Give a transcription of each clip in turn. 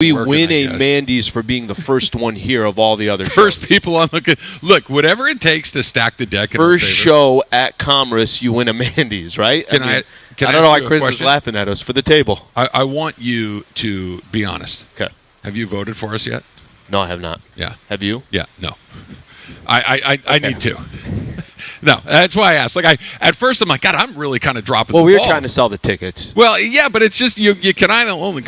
We win a Mandy's for being the first one here of all the other First shows. people on the look, whatever it takes to stack the deck. First show at Commerce, you win a Mandy's, right? I don't know why Chris is laughing at us for the table. I want you to be honest. Okay. Have you voted for us yet? No, I have not. Yeah. Have you? Yeah. No. I need to. No, that's why I asked. At first I'm like, God, I'm really kind of dropping. Well, the we were ball. trying to sell the tickets. Well, yeah, but it's just you can only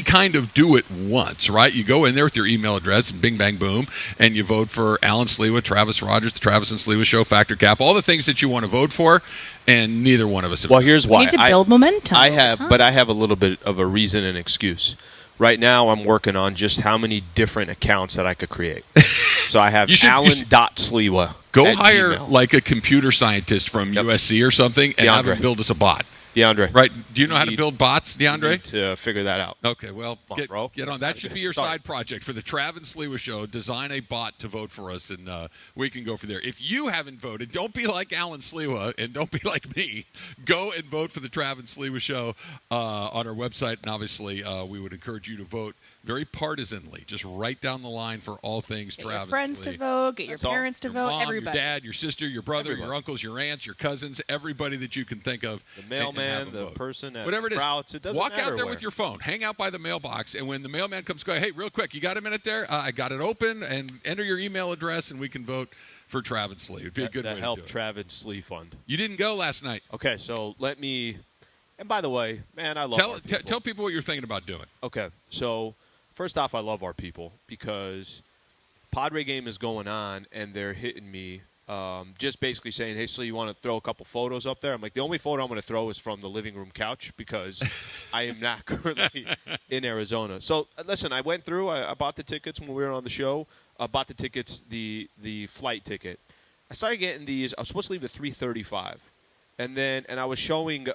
kind of do it once, right? You go in there with your email address and bing bang boom, and you vote for Alan Sliwa, Travis Rogers, the Travis and Sliwa Show, Factor Cap, all the things that you want to vote for, and neither one of us have. Well, here's why. You need to build momentum. I have a little bit of a reason and excuse. Right now, I'm working on just how many different accounts that I could create. So I have Alan.Sliwa. Go hire like a computer scientist from USC or something and have him build us a bot. DeAndre. Right. Do you know how to build bots, DeAndre? You need to figure that out. Okay, well, get on. That should be your start. side project for the Trav and Sliwa Show. Design a bot to vote for us, and we can go from there. If you haven't voted, don't be like Alan Sliwa, and don't be like me. Go and vote for the Trav and Sliwa Show on our website, and obviously we would encourage you to vote very partisanly. Just right down the line for all things get Trav your and friends Sliwa. to vote, get your parents to vote, Mom, everybody. Your dad, your sister, your brother, your uncles, your aunts, your cousins, everybody that you can think of. The mailman, the person at whatever Sprouts, it is. it doesn't Walk matter out there where. with your phone. Hang out by the mailbox, and when the mailman comes, go, hey, real quick, you got a minute there? I got it open, and enter your email address, and we can vote for Trav and Slee. It'd be a good way to do it. Trav and Slee Fund. You didn't go last night. Okay, so let me – and by the way, man, I love our people. Tell people what you're thinking about doing. Okay, so first off, I love our people because Padre game is going on, and they're hitting me just basically saying, hey, Slee, you want to throw a couple photos up there? I'm like, the only photo I'm going to throw is from the living room couch because I am not currently in Arizona. So, listen, I went through. I bought the tickets when we were on the show. I bought the tickets, the flight ticket. I started getting these. I was supposed to leave at 3:35. And I was showing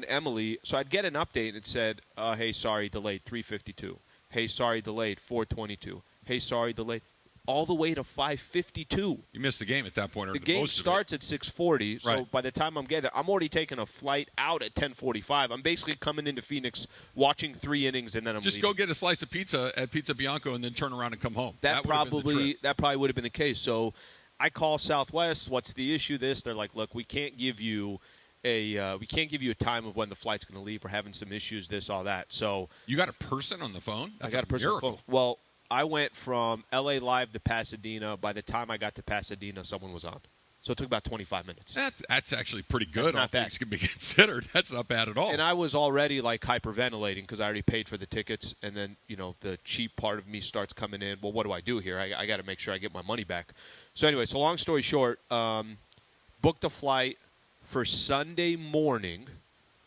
Emily, so I'd get an update and it said, hey, sorry, delayed 3:52. Hey, sorry, delayed 4:22. Hey, sorry, delayed all the way to 5:52. You missed the game at that point. The game starts at 6:40, so by the time I'm getting there, I'm already taking a flight out at 10:45. I'm basically coming into Phoenix, watching 3 innings, and then I'm just leaving. go get a slice of pizza at Pizza Bianco and then turn around and come home. That probably would have been the case. So I call Southwest. What's the issue? They're like, look, we can't give you a time of when the flight's going to leave. We're having some issues. This, all that. So you got a person on the phone? I got a person on the phone. Well, I went from LA Live to Pasadena. By the time I got to Pasadena, someone was on. So it took about 25 minutes. That's actually pretty good. That's not bad. Things can be considered. That's not bad at all. And I was already like hyperventilating because I already paid for the tickets. And then, the cheap part of me starts coming in. Well, what do I do here? I got to make sure I get my money back. So anyway, so long story short, booked a flight for Sunday morning.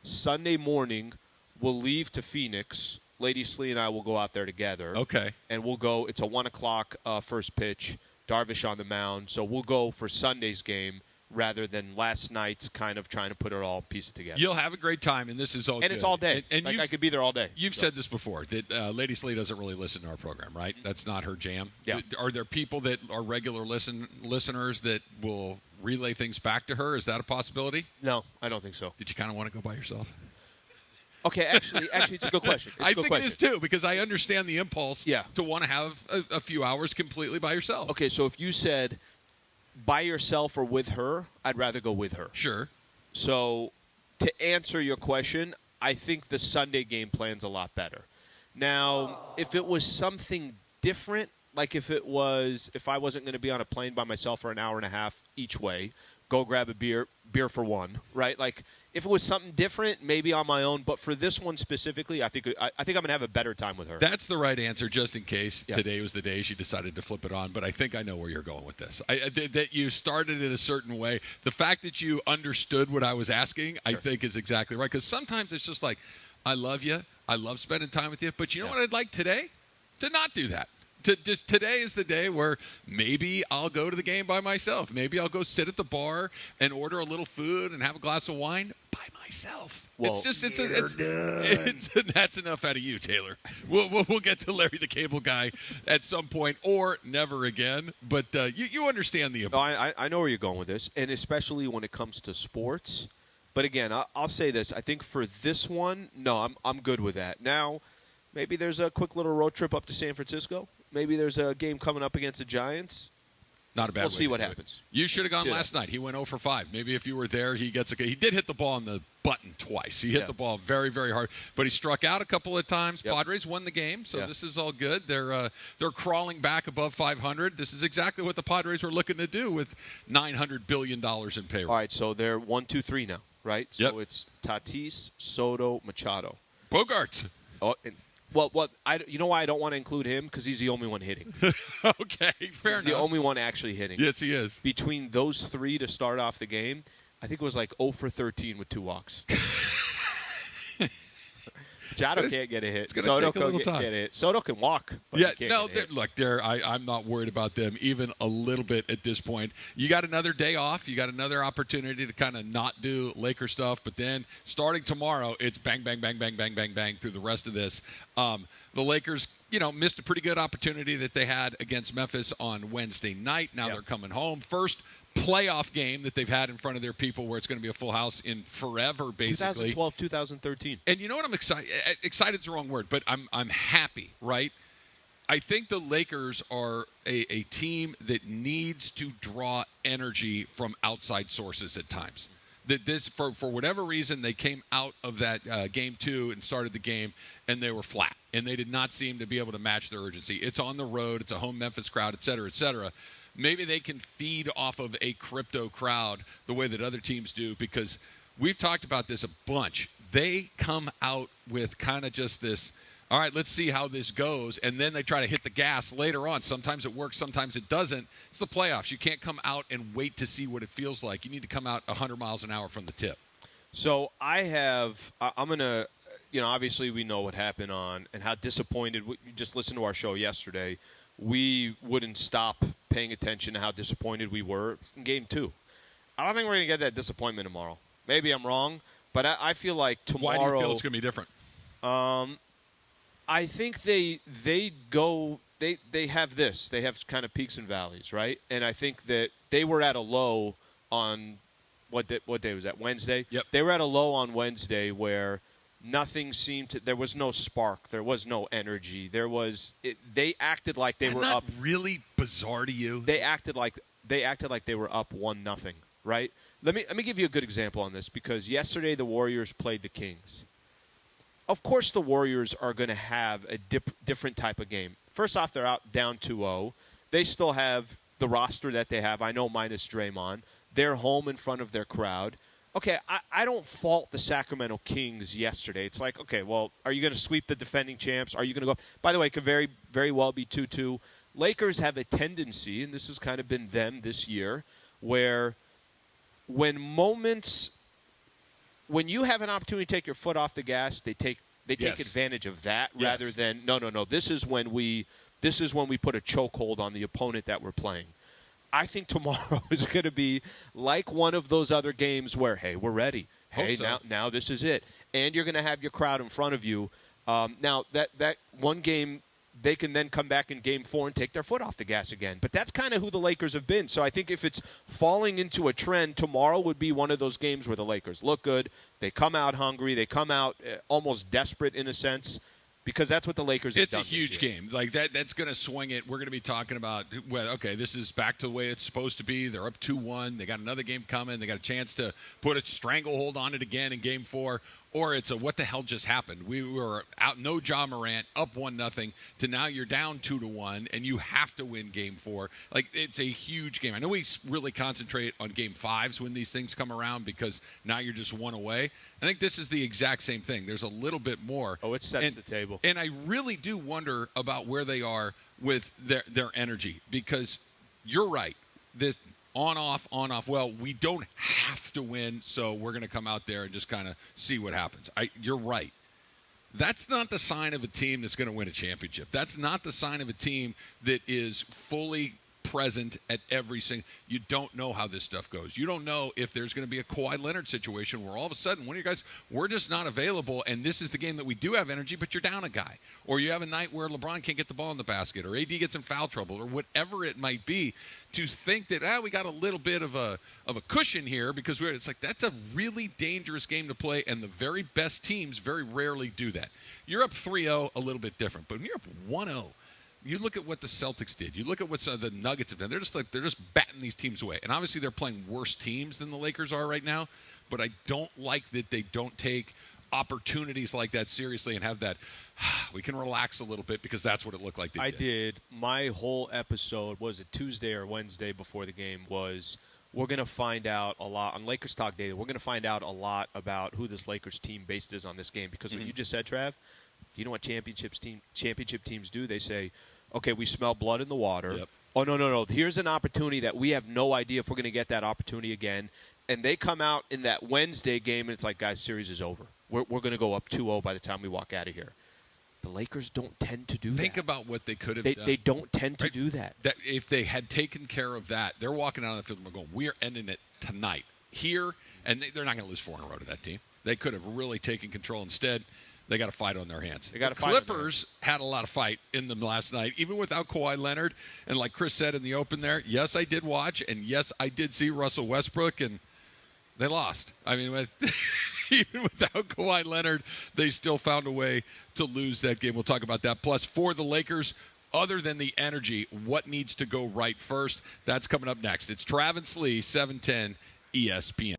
Sunday morning, we'll leave to Phoenix. Lady Slee and I will go out there together. Okay. And we'll go. It's a 1 o'clock first pitch. Darvish on the mound. So we'll go for Sunday's game rather than last night's kind of trying to put it all piece together. You'll have a great time, and this is all good. And it's all day. And I could be there all day. You've said this before, that Lady Slee doesn't really listen to our program, right? That's not her jam. Yeah. Are there people that are regular listeners that will relay things back to her? Is that a possibility? No, I don't think so. Did you kind of want to go by yourself? Okay, actually, it's a good question. I think it is, too, because I understand the impulse to want to have a few hours completely by yourself. Okay, so if you said by yourself or with her, I'd rather go with her. Sure. So to answer your question, I think the Sunday game plan's a lot better. Now, if it was something different, like if I wasn't going to be on a plane by myself for an hour and a half each way, go grab a beer for one, right? Like, if it was something different, maybe on my own. But for this one specifically, I think I'm going to have a better time with her. That's the right answer, just in case today was the day she decided to flip it on. But I think I know where you're going with this. That you started it a certain way. The fact that you understood what I was asking, I think, is exactly right. Because sometimes it's just like, I love you. I love spending time with you. But you know what I'd like today? To not do that. Today is the day where maybe I'll go to the game by myself. Maybe I'll go sit at the bar and order a little food and have a glass of wine by myself. Well, that's enough out of you, Taylor. We'll get to Larry the Cable Guy at some point or never again. But you understand the importance. No, I know where you're going with this, and especially when it comes to sports. But again, I'll say this: I think for this one, no, I'm good with that. Now, Maybe there's a quick little road trip up to San Francisco. Maybe there's a game coming up against the Giants. Not a bad. We'll see what happens. You should have gone last night. He went 0 for 5. Maybe if you were there, he gets he did hit the ball on the button twice. He hit the ball very, very hard, but he struck out a couple of times. Yep. Padres won the game, so this is all good. They're crawling back above 500. This is exactly what the Padres were looking to do with $900 billion in payroll. All right, so they're 1, 2, 3 now, right? So it's Tatis, Soto, Machado, Bogarts. Oh. You know why I don't want to include him? Because he's the only one hitting. Okay, fair enough. The only one actually hitting. Yes, he is. Between those 3 to start off the game, I think it was like 0 for 13 with 2 walks. Machado can't get a hit. Soto can get a hit. Soto can walk. I'm not worried about them even a little bit at this point. You got another day off. You got another opportunity to kind of not do Laker stuff. But then starting tomorrow, it's bang, bang, bang, bang, bang, bang, bang through the rest of this. The Lakers, missed a pretty good opportunity that they had against Memphis on Wednesday night. Now they're coming home. First playoff game that they've had in front of their people where it's going to be a full house in forever, basically. 2012, 2013. And you know what I'm excited? Excited's the wrong word, but I'm happy, right? I think the Lakers are a team that needs to draw energy from outside sources at times. That this, for whatever reason, they came out of that game 2 and started the game, and they were flat. And they did not seem to be able to match their urgency. It's on the road. It's a home Memphis crowd, et cetera, et cetera. Maybe they can feed off of a crypto crowd the way that other teams do, because we've talked about this a bunch. They come out with kind of just this, all right, let's see how this goes, and then they try to hit the gas later on. Sometimes it works, sometimes it doesn't. It's the playoffs. You can't come out and wait to see what it feels like. You need to come out 100 miles an hour from the tip. So I'm going to, obviously we know what happened and how disappointed. You just listened to our show yesterday. We wouldn't stop paying attention to how disappointed we were in Game 2. I don't think we're going to get that disappointment tomorrow. Maybe I'm wrong, but I feel like tomorrow. Why do you feel it's going to be different? I think they have this. They have kind of peaks and valleys, right? And I think that they were at a low on what day was that? Wednesday? Yep. They were at a low on Wednesday where nothing seemed to – there was no spark. There was no energy. They acted like they were up. Really bizarre to you? They acted like they were up 1-0, right? Let me give you a good example on this, because yesterday the Warriors played the Kings. Of course the Warriors are going to have a different type of game. First off, they're out down 2-0. They still have the roster that they have, I know, minus Draymond. They're home in front of their crowd. Okay, I don't fault the Sacramento Kings yesterday. It's like, okay, well, are you going to sweep the defending champs? Are you going to go? By the way, it could very, very well be 2-2. Lakers have a tendency, and this has kind of been them this year, where when you have an opportunity to take your foot off the gas, they take advantage of that rather than no. This is when we put a chokehold on the opponent that we're playing. I think tomorrow is going to be like one of those other games where, hey, we're ready. Hey, now this is it. And you're going to have your crowd in front of you. Now, that one game, they can then come back in Game 4 and take their foot off the gas again. But that's kind of who the Lakers have been. So I think if it's falling into a trend, tomorrow would be one of those games where the Lakers look good. They come out hungry. They come out almost desperate in a sense. Because that's what the Lakers have done. It's a huge game. Like that's going to swing it. We're going to be talking about, well, okay, this is back to the way it's supposed to be. They're up 2-1. They got another game coming. They got a chance to put a stranglehold on it again in Game 4. Or it's a what the hell just happened? We were out, no Ja Morant, up 1-0, to now you're down 2-1, and you have to win Game 4. Like, it's a huge game. I know we really concentrate on Game 5s when these things come around because now you're just one away. I think this is the exact same thing. There's a little bit more. Oh, it sets the table. And I really do wonder about where they are with their energy, because you're right. This on, off. Well, we don't have to win, so we're going to come out there and just kind of see what happens. You're right. That's not the sign of a team that's going to win a championship. That's not the sign of a team that is fully present at every single. You don't know how this stuff goes. You don't know if there's going to be a Kawhi Leonard situation where all of a sudden one of you guys, we're just not available, and this is the game that we do have energy, but you're down a guy. Or you have a night where LeBron can't get the ball in the basket, or AD gets in foul trouble, or whatever it might be. To think that we got a little bit of a cushion here because it's like that's a really dangerous game to play, and the very best teams very rarely do that. You're up 3-0, a little bit different, but when you're up 1-0, you look at what the Celtics did. You look at what the Nuggets have done. They're just batting these teams away, and obviously they're playing worse teams than the Lakers are right now. But I don't like that they don't take opportunities like that seriously and have that we can relax a little bit because that's what it looked like they did. My whole episode, was it Tuesday or Wednesday before the game, was we're going to find out a lot on Lakers Talk Daily. We're going to find out a lot about who this Lakers team based is on this game because what you just said, Trav, you know what championship teams do? They say, okay, we smell blood in the water. Yep. Oh, no. Here's an opportunity that we have no idea if we're going to get that opportunity again. And they come out in that Wednesday game, and it's like, guys, series is over. We're going to go up 2-0 by the time we walk out of here. The Lakers don't tend to do that. Think about what they could have done. They don't tend to do that. That. If they had taken care of that, they're walking out of the field and we're going, we're ending it tonight here, and they're not going to lose 4 in a row to that team. They could have really taken control. Instead, they got a fight on their hands. The Clippers had a lot of fight in them last night, even without Kawhi Leonard. And like Chris said in the open there, yes, I did watch, and yes, I did see Russell Westbrook, and they lost. I mean, even without Kawhi Leonard, they still found a way to lose that game. We'll talk about that. Plus, for the Lakers, other than the energy, what needs to go right first? That's coming up next. It's Travis Lee, 710 ESPN.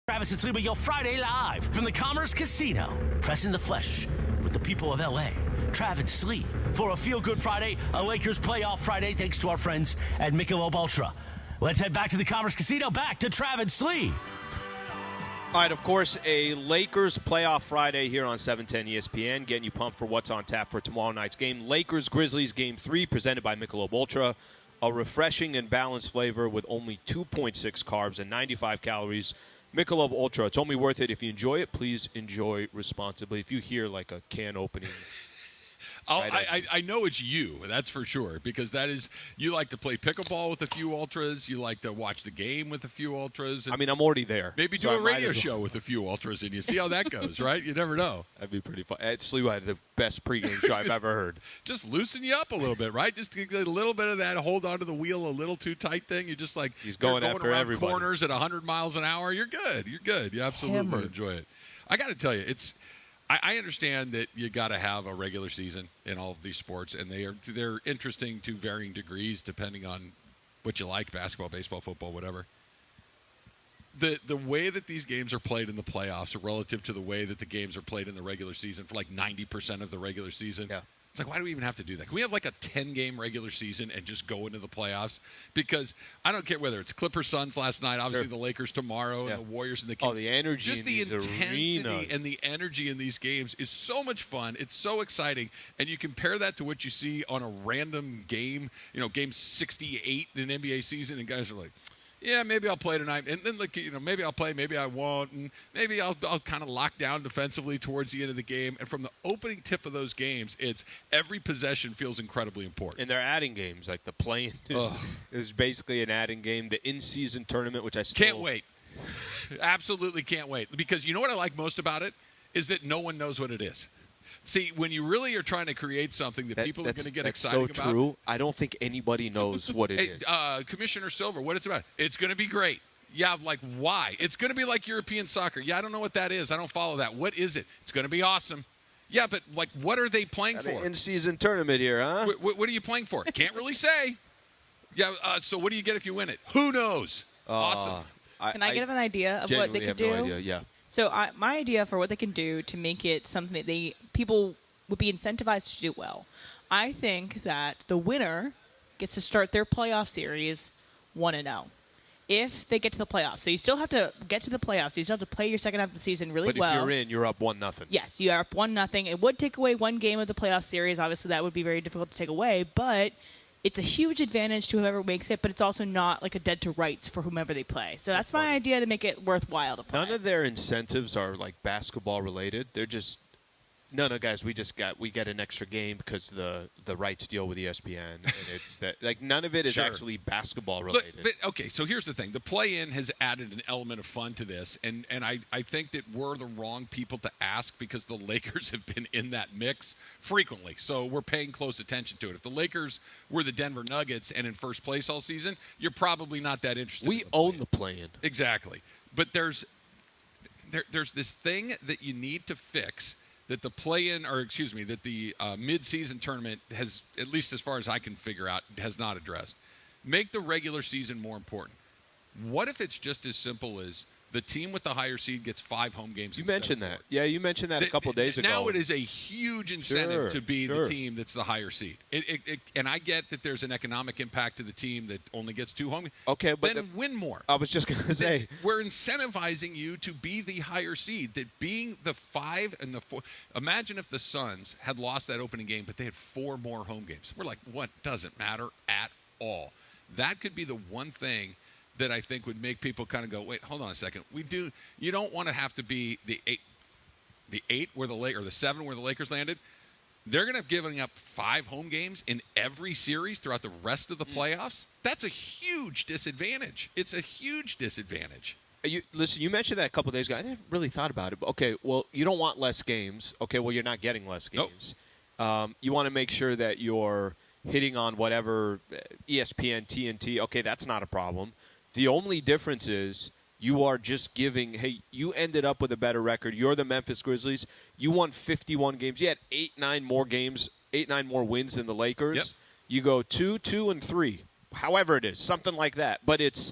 Travis and Sliwa, your Friday live from the Commerce Casino. Pressing the flesh with the people of L.A. Travis Slee for a feel-good Friday, a Lakers playoff Friday, thanks to our friends at Michelob Ultra. Let's head back to the Commerce Casino, back to Travis Slee. All right, of course, a Lakers playoff Friday here on 710 ESPN, getting you pumped for what's on tap for tomorrow night's game. Lakers-Grizzlies Game 3, presented by Michelob Ultra. A refreshing and balanced flavor with only 2.6 carbs and 95 calories. Michelob Ultra, it's only worth it if you enjoy it. Please enjoy responsibly. If you hear like a can opening, I know it's you, that's for sure, because that is, you like to play pickleball with a few ultras, you like to watch the game with a few ultras. I mean, I'm already there. Maybe do a radio show with a few ultras and you see how that goes, right? You never know. That'd be pretty fun. Ed Sliwa had the best pregame show I've ever heard. Just loosen you up a little bit, right? Just get a little bit of that hold onto the wheel a little too tight thing. You just like, he's going after around everybody. Corners at 100 miles an hour. You're good. You're good. You absolutely enjoy it. I got to tell you, I understand that you got to have a regular season in all of these sports, and they're interesting to varying degrees depending on what you like, basketball, baseball, football, whatever. The way that these games are played in the playoffs are relative to the way that the games are played in the regular season for like 90% of the regular season. Yeah. It's like, why do we even have to do that? Can we have like a 10-game regular season and just go into the playoffs? Because I don't care whether it's Clippers Suns last night, obviously the Lakers tomorrow, and the Warriors and the Kings. Oh, the energy just in the these intensity arenas. and the energy in these games is so much fun. It's so exciting. And you compare that to what you see on a random game, game 68 in an NBA season, and guys are like, yeah, maybe I'll play tonight, and then maybe I'll play, maybe I won't, and maybe I'll kind of lock down defensively towards the end of the game. And from the opening tip of those games, it's every possession feels incredibly important. And they're adding games, like the play-in is basically an adding game. The in-season tournament, which I can't wait, absolutely can't wait, because you know what I like most about it is that no one knows what it is. See, when you really are trying to create something that people are going to get excited about. That's so true. I don't think anybody knows what it is. Commissioner Silver, what it's about? It's going to be great. Yeah, like why? It's going to be like European soccer. Yeah, I don't know what that is. I don't follow that. What is it? It's going to be awesome. Yeah, but like what are they playing for? In-season tournament here, huh? What are you playing for? Can't really say. Yeah, so what do you get if you win it? Who knows? Awesome. Can I give an idea of what they could do? No idea. Yeah. So my idea for what they can do to make it something that people would be incentivized to do well, I think that the winner gets to start their playoff series 1-0 if they get to the playoffs. So you still have to get to the playoffs. You still have to play your second half of the season really well. But if you're in, you're up 1-0. Yes, you are up 1-0. It would take away one game of the playoff series. Obviously, that would be very difficult to take away, but it's a huge advantage to whoever makes it, but it's also not like a dead to rights for whomever they play. So that's my idea to make it worthwhile to play. None of their incentives are like basketball related. They're just guys. We get an extra game because the rights deal with ESPN, and it's that like none of it is actually basketball related. But okay, so here's the thing: the play-in has added an element of fun to this, and I think that we're the wrong people to ask because the Lakers have been in that mix frequently, so we're paying close attention to it. If the Lakers were the Denver Nuggets and in first place all season, you're probably not that interested. We own the play-in. Exactly, but there's this thing that you need to fix. That the play-in, that the mid-season tournament has, at least as far as I can figure out, has not addressed. Make the regular season more important. What if it's just as simple as the team with the higher seed gets 5 home games? You mentioned that. Yeah, you mentioned that a couple of days ago. Now it is a huge incentive to be the team that's the higher seed. And I get that there's an economic impact to the team that only gets 2 home games. Okay, but then win more. I was just going to say. We're incentivizing you to be the higher seed. That being the 5 and the 4. Imagine if the Suns had lost that opening game, but they had 4 more home games. We're like, what? Doesn't matter at all. That could be the one thing that I think would make people kind of go, wait, hold on a second. You don't want to have to be the 8 where or the 7 where the Lakers landed. They're going to be giving up 5 home games in every series throughout the rest of the playoffs. That's a huge disadvantage. It's a huge disadvantage. Listen, you mentioned that a couple of days ago. I didn't really thought about it. But okay, well, you don't want less games. Okay, well, you're not getting less games. Nope. You want to make sure that you're hitting on whatever ESPN, TNT. Okay, that's not a problem. The only difference is you are just giving, hey, you ended up with a better record. You're the Memphis Grizzlies. You won 51 games. You had 8-9 more wins than the Lakers. Yep. You go 2-2-3, however it is, something like that. But it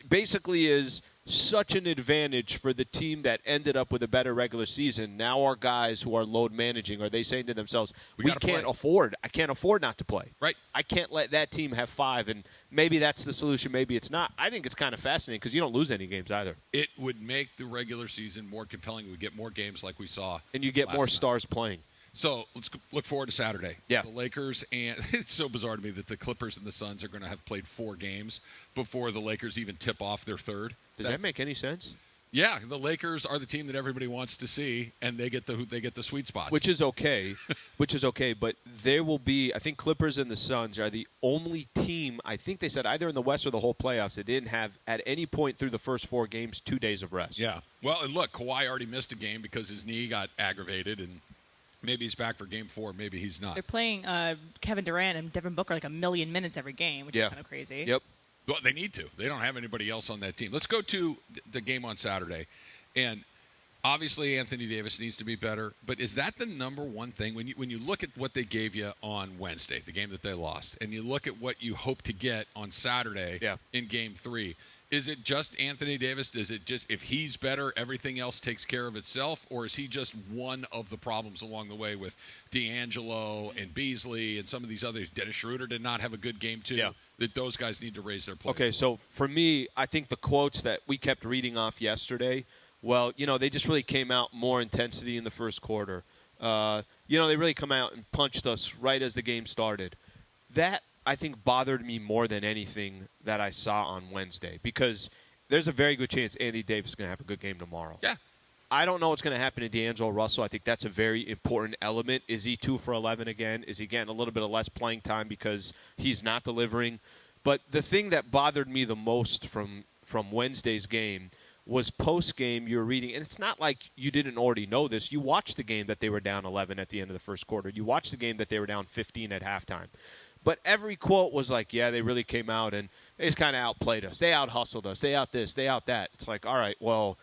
basically is such an advantage for the team that ended up with a better regular season. Now our guys who are load managing, are they saying to themselves, I can't afford not to play. Right. I can't let that team have 5, and maybe that's the solution, maybe it's not. I think it's kind of fascinating because you don't lose any games either. It would make the regular season more compelling. We get more games like we saw. And you get more stars playing. So let's look forward to Saturday. Yeah. The Lakers, and it's so bizarre to me that the Clippers and the Suns are going to have played 4 games before the Lakers even tip off their third. Does that make any sense? Yeah, the Lakers are the team that everybody wants to see, and they get the sweet spots. Which is okay. But there will be, I think Clippers and the Suns are the only team, I think they said either in the West or the whole playoffs, that didn't have at any point through the first 4 games 2 days of rest. Yeah. Well, and look, Kawhi already missed a game because his knee got aggravated, and maybe he's back for Game 4. Maybe he's not. They're playing Kevin Durant and Devin Booker like 1 million minutes every game, which is kind of crazy. Yep. Well, they need to. They don't have anybody else on that team. Let's go to the game on Saturday. And obviously Anthony Davis needs to be better, but is that the number one thing? When you look at what they gave you on Wednesday, the game that they lost, and you look at what you hope to get on Saturday in Game 3, is it just Anthony Davis? Is it just if he's better, everything else takes care of itself? Or is he just one of the problems along the way with D'Angelo and Beasley and some of these others? Dennis Schroeder did not have a good game, too. Yeah. That those guys need to raise their play. Okay, so for me, I think the quotes that we kept reading off yesterday, well, they just really came out more intensity in the first quarter. They really come out and punched us right as the game started. That, I think, bothered me more than anything that I saw on Wednesday because there's a very good chance Anthony Davis is going to have a good game tomorrow. Yeah. I don't know what's going to happen to D'Angelo Russell. I think that's a very important element. Is he 2 for 11 again? Is he getting a little bit of less playing time because he's not delivering? But the thing that bothered me the most from Wednesday's game was post-game you're reading, and it's not like you didn't already know this. You watched the game that they were down 11 at the end of the first quarter. You watched the game that they were down 15 at halftime. But every quote was like, yeah, they really came out and they just kind of outplayed us. They out-hustled us. They out this. They out that. It's like, all right, well,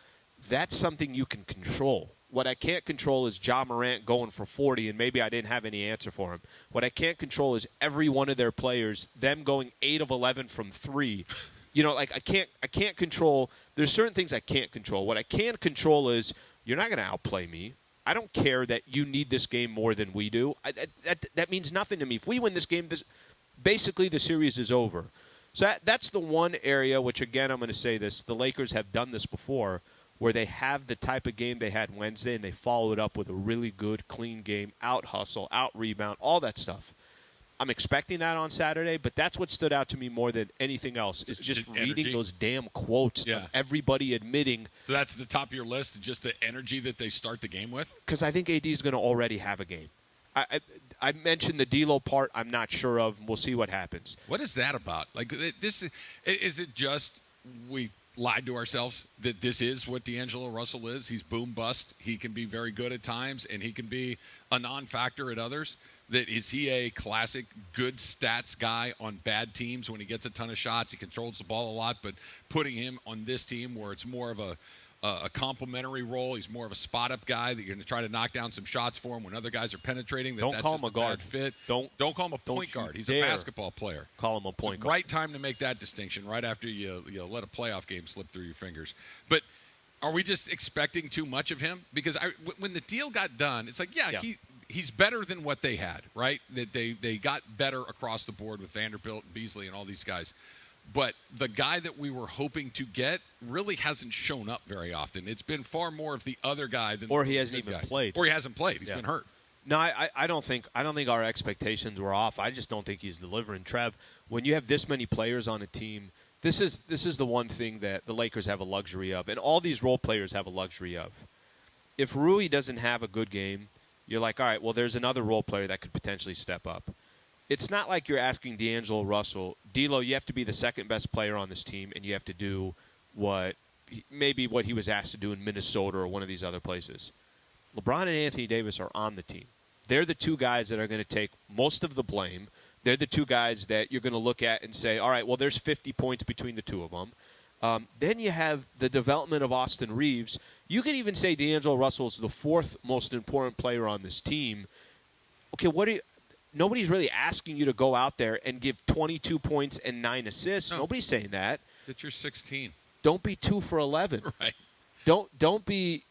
that's something you can control. What I can't control is Ja Morant going for 40, and maybe I didn't have any answer for him. What I can't control is every one of their players, them going 8 of 11 from 3. I can't control. There's certain things I can't control. What I can control is you're not going to outplay me. I don't care that you need this game more than we do. That means nothing to me. If we win this game, basically the series is over. So that's the one area which, again, I'm going to say this. The Lakers have done this before where they have the type of game they had Wednesday and they follow it up with a really good, clean game, out-hustle, out-rebound, all that stuff. I'm expecting that on Saturday, but that's what stood out to me more than anything else is just reading those damn quotes of everybody admitting. So that's the top of your list, just the energy that they start the game with? Because I think AD is going to already have a game. I mentioned the D'Lo part I'm not sure of. We'll see what happens. What is that about? Like, is it just we lied to ourselves that this is what D'Angelo Russell is? He's boom bust. He can be very good at times, and he can be a non-factor at others. That is he a classic good stats guy on bad teams when he gets a ton of shots? He controls the ball a lot, but putting him on this team where it's more of a complementary role, he's more of a spot-up guy that you're going to try to knock down some shots for him when other guys are penetrating. Don't call him a guard. Fit. Don't call him a point guard. He's a basketball player. Call him a point guard. Right time to make that distinction. Right after you let a playoff game slip through your fingers. But are we just expecting too much of him? Because when the deal got done, it's like, he's better than what they had, right? That they got better across the board with Vanderbilt and Beasley and all these guys. But the guy that we were hoping to get really hasn't shown up very often. It's been far more of the other guy than or he hasn't even played. Or he hasn't played. He's been hurt. No, I don't think our expectations were off. I just don't think he's delivering. Trev, when you have this many players on a team, this is the one thing that the Lakers have a luxury of, and all these role players have a luxury of. If Rui doesn't have a good game, you're like, all right, well, there's another role player that could potentially step up. It's not like you're asking D'Angelo Russell, D'Lo, you have to be the second best player on this team, and you have to do what he was asked to do in Minnesota or one of these other places. LeBron and Anthony Davis are on the team. They're the two guys that are going to take most of the blame. They're the two guys that you're going to look at and say, all right, well, there's 50 points between the two of them. Then you have the development of Austin Reeves. You could even say D'Angelo Russell is the 4th most important player on this team. Okay, nobody's really asking you to go out there and give 22 points and 9 assists. No. Nobody's saying that. That you're 16. don't be 2 for 11. Right. Don't be,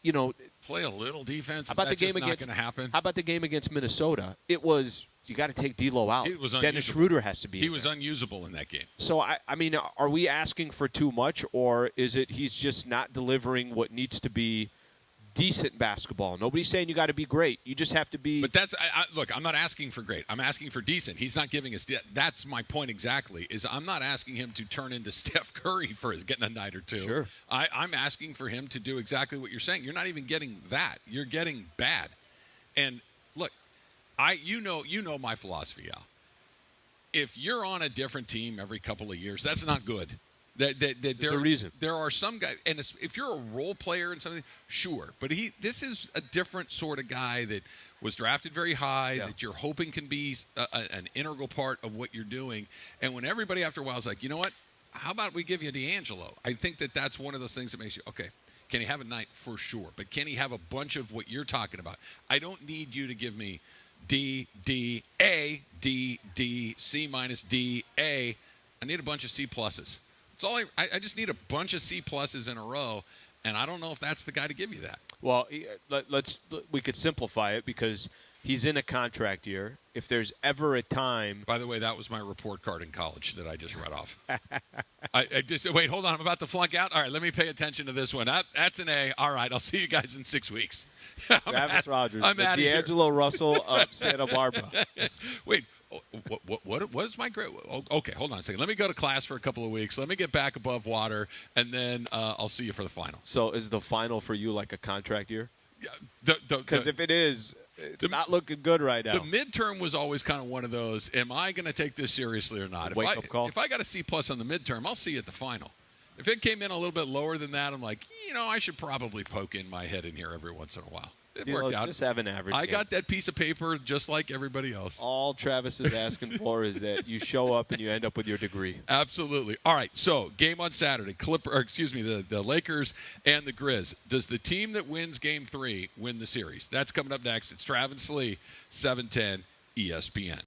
Play a little defense. How about the game not against? going to happen? How about the game against Minnesota? It was you got to take D'Lo out. It was Dennis unusable. Schroeder has to be. He was unusable in that game. So I mean, are we asking for too much, or is it he's just not delivering what needs to be decent basketball? Nobody's saying you got to be great. You just have to be. But look, I'm not asking for great. I'm asking for decent. He's not giving us. That's my point exactly. Is I'm not asking him to turn into Steph Curry for his getting a night or two. Sure. I'm asking for him to do exactly what you're saying. You're not even getting that. You're getting bad. And look, you know my philosophy, Al. If you're on a different team every couple of years, that's not good. There's a reason. There are some guys, and if you're a role player and something, sure. But this is a different sort of guy that was drafted very high, that you're hoping can be an integral part of what you're doing. And when everybody after a while is like, you know what, how about we give you D'Angelo? I think that's one of those things that makes you, okay, can he have a night? For sure. But can he have a bunch of what you're talking about? I don't need you to give me D, D, A, D, D, C minus D, A. I need a bunch of C pluses. That's all I just need a bunch of C pluses in a row, and I don't know if that's the guy to give you that. Well, we could simplify it because he's in a contract year. If there's ever a time, by the way, that was my report card in college that I just read off. I just wait. Hold on, I'm about to flunk out. All right, let me pay attention to this one. That's an A. All right, I'll see you guys in 6 weeks. Travis Rogers, the D'Angelo Russell of Santa Barbara. Wait. What is my grade? Okay, hold on a second. Let me go to class for a couple of weeks. Let me get back above water, and then I'll see you for the final. So is the final for you like a contract year? Yeah, because if it is, it's not looking good right now. The midterm was always kind of one of those, am I going to take this seriously or not? Wake-up call? If I got a C-plus on the midterm, I'll see you at the final. If it came in a little bit lower than that, I'm like, I should probably poke in my head in here every once in a while. It worked out. Just have an average I game. got that piece of paper just like everybody else. All Travis is asking for is that you show up and you end up with your degree. Absolutely. All right, so game on Saturday. The Lakers and the Grizz. Does the team that wins Game 3 win the series? That's coming up next. It's Travis Lee, 710 ESPN.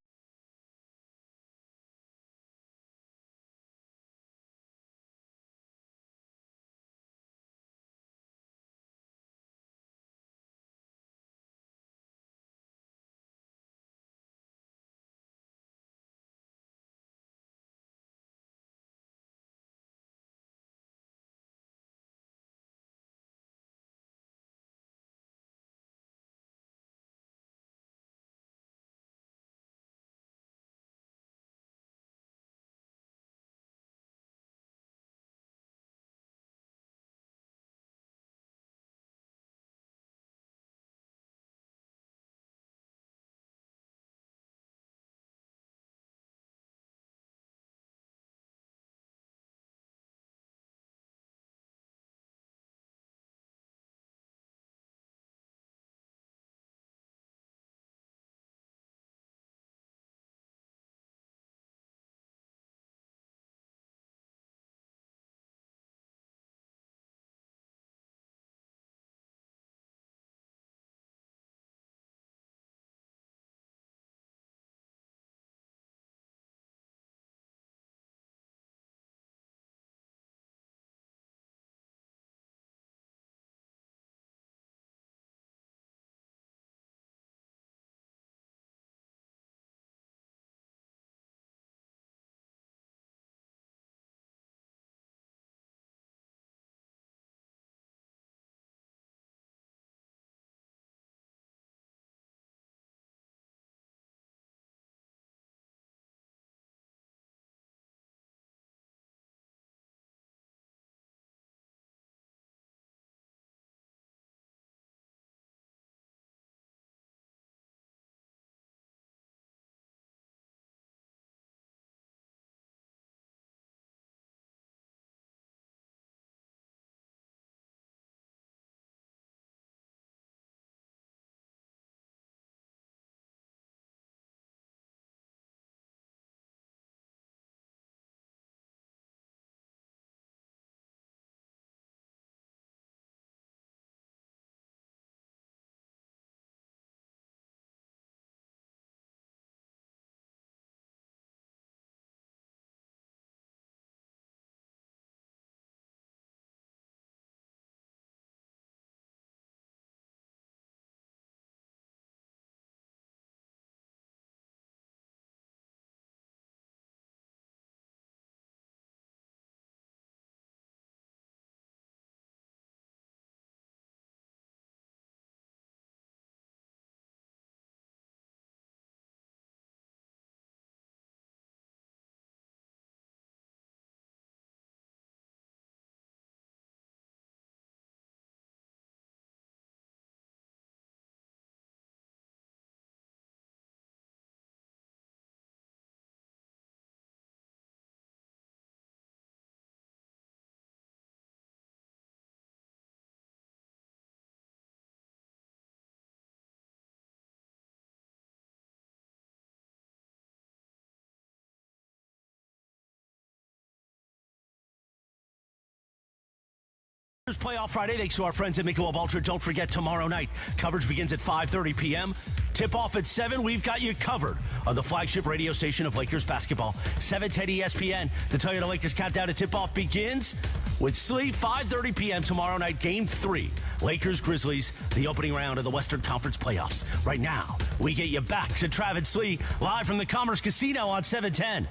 Playoff Friday, thanks to our friends at Michelob Ultra. Don't forget, tomorrow night, coverage begins at 5:30 p.m. Tip-off at 7. We've got you covered on the flagship radio station of Lakers basketball, 710 ESPN. The Toyota Lakers countdown to tip-off begins with Sliwa, 5:30 p.m. tomorrow night, Game 3. Lakers-Grizzlies, the opening round of the Western Conference playoffs. Right now, we get you back to Travis Sliwa, live from the Commerce Casino on 710.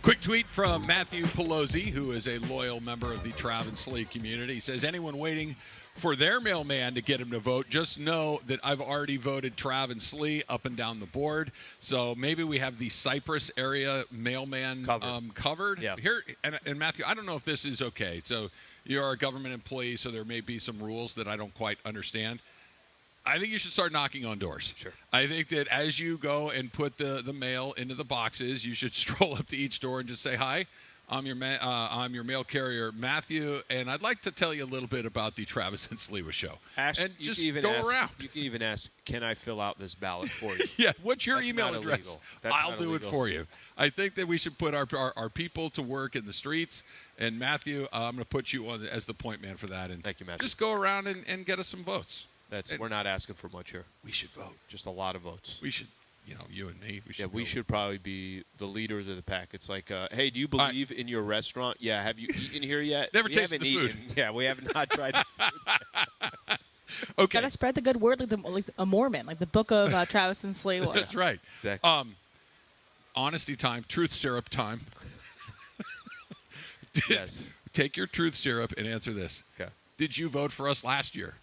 Quick tweet from Matthew Pelosi, who is a loyal member of the Trav and Slee community. He says, anyone waiting for their mailman to get him to vote, just know that I've already voted Trav and Slee up and down the board. So maybe we have the Cypress area mailman covered. Yeah. Here, and Matthew, I don't know if this is okay. So you're a government employee, so there may be some rules that I don't quite understand. I think you should start knocking on doors. Sure. I think that as you go and put the mail into the boxes, you should stroll up to each door and just say, hi, I'm your mail carrier, Matthew, and I'd like to tell you a little bit about the Travis and Sliwa show. And just go around. You can even ask, can I fill out this ballot for you? Yeah, what's your That's email not address? illegal. That's I'll not do illegal. it for you. I think that we should put our people to work in the streets. And Matthew, I'm going to put you on as the point man for that. And thank you, Matthew. Just go around and get us some votes. We're not asking for much here. We should vote. Just a lot of votes. We should, you and me. We should probably be the leaders of the pack. It's like, hey, do you believe in your restaurant? Yeah. Have you eaten here yet? Never we tasted the food. Yeah, we have not tried the food. Okay. Gotta spread the good word like a Mormon, like the book of Travis and Sliwa. That's right. Exactly. Honesty time, truth syrup time. Yes. Take your truth syrup and answer this. Okay. Did you vote for us last year?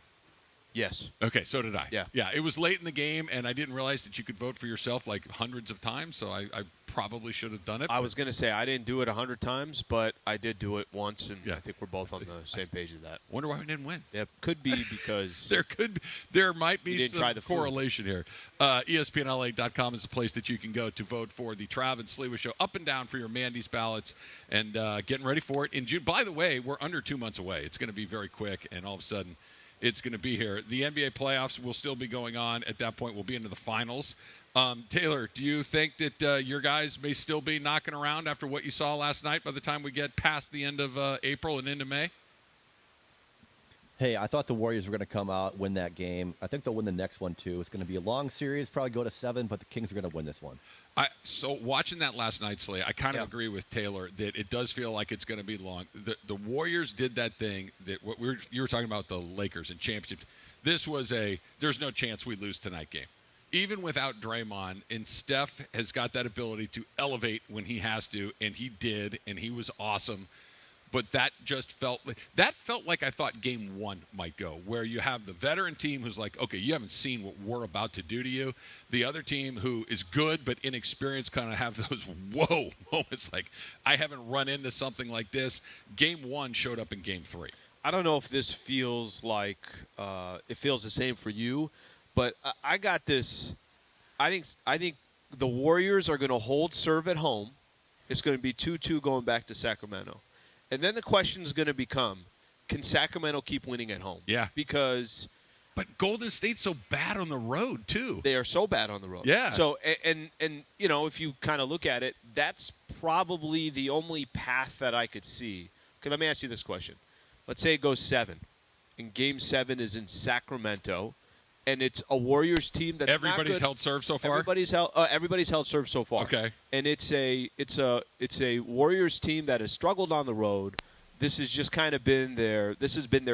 Yes. Okay, so did I. Yeah. Yeah, it was late in the game, and I didn't realize that you could vote for yourself like hundreds of times, so I probably should have done it. I was going to say I didn't do it 100 times, but I did do it once, and Yeah. I think we're both on the same page of that. Wonder why we didn't win. Yeah, could be because There might You be didn't some try the food. correlation here. ESPNLA.com is the place that you can go to vote for the Trav and Sliwa show, up and down for your Mandy's ballots, and getting ready for it in June. By the way, we're under 2 months away. It's going to be very quick, and all of a sudden it's going to be here. The NBA playoffs will still be going on. At that point, we'll be into the finals. Taylor, do you think that your guys may still be knocking around after what you saw last night by the time we get past the end of April and into May? Hey, I thought the Warriors were going to come out, win that game. I think they'll win the next one, too. It's going to be a long series, probably go to 7, but the Kings are going to win this one. So watching that last night, Slay, I kind of agree with Taylor that it does feel like it's going to be long. The Warriors did that thing that you were talking about the Lakers and championships. This was there's no chance we lose tonight game. Even without Draymond, and Steph has got that ability to elevate when he has to, and he did, and he was awesome. But that felt like I thought game one might go, where you have the veteran team who's like, okay, you haven't seen what we're about to do to you. The other team who is good but inexperienced kind of have those whoa moments like, I haven't run into something like this. Game one showed up in game 3. I don't know if this feels like it feels the same for you, but I got this. I think the Warriors are going to hold serve at home. It's going to be 2-2 going back to Sacramento. And then the question is going to become, can Sacramento keep winning at home? Yeah. Because But Golden State's so bad on the road, too. they are so bad on the road. Yeah. So, and if you kind of look at it, that's probably the only path that I could see. Okay, let me ask you this question. Let's say it goes 7, and Game 7 is in Sacramento, and it's a Warriors team that's Everybody's not good. held serve so far? Everybody's held serve so far. Okay. And it's a Warriors team that has struggled on the road. This has just kind of been their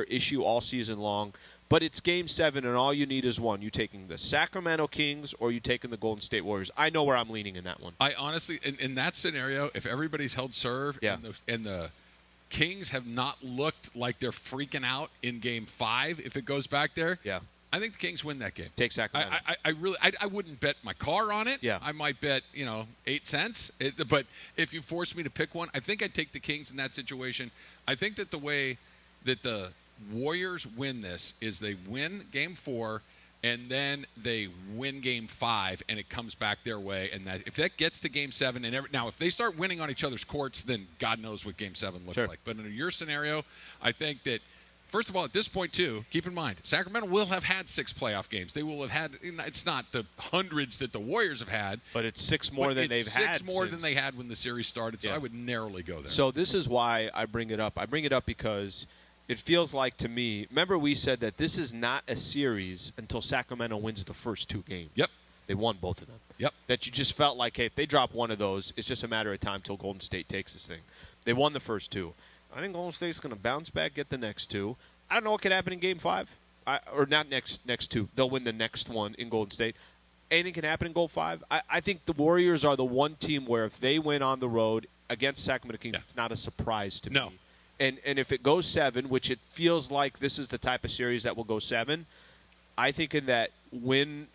issue all season long. But it's Game 7, and all you need is one. You taking the Sacramento Kings or you taking the Golden State Warriors. I know where I'm leaning in that one. I honestly, in that scenario, if everybody's held serve Yeah. and the Kings have not looked like they're freaking out in Game 5, if it goes back there, Yeah. I think the Kings win that game. Take Sacramento. I wouldn't bet my car on it. Yeah. I might bet 8 cents. But if you force me to pick one, I think I'd take the Kings in that situation. I think that the way that the Warriors win this is they win Game 4 and then they win Game 5 and it comes back their way. And that if that gets to Game 7 now if they start winning on each other's courts, then God knows what Game 7 looks Sure. like. But in your scenario, I think that. First of all, at this point, too, keep in mind, Sacramento will have had 6 playoff games. They will have had – it's not the hundreds that the Warriors have had. But it's 6 more than they've had. 6 more than they had when the series started, so Yeah. I would narrowly go there. So this is why I bring it up. I bring it up because It feels like to me, remember we said that this is not a series until Sacramento wins the first 2 games. Yep. They won both of them. Yep. That you just felt like, hey, if they drop one of those, it's just a matter of time till Golden State takes this thing. They won the first 2. I think Golden State's going to bounce back, get the next 2. I don't know what could happen in Game 5. Or not next 2. They'll win the next one in Golden State. Anything can happen in Goal 5. I think the Warriors are the one team where if they win on the road against Sacramento Kings, it's not a surprise to me. And if it goes 7, which it feels like this is the type of series that will go 7, I think in that win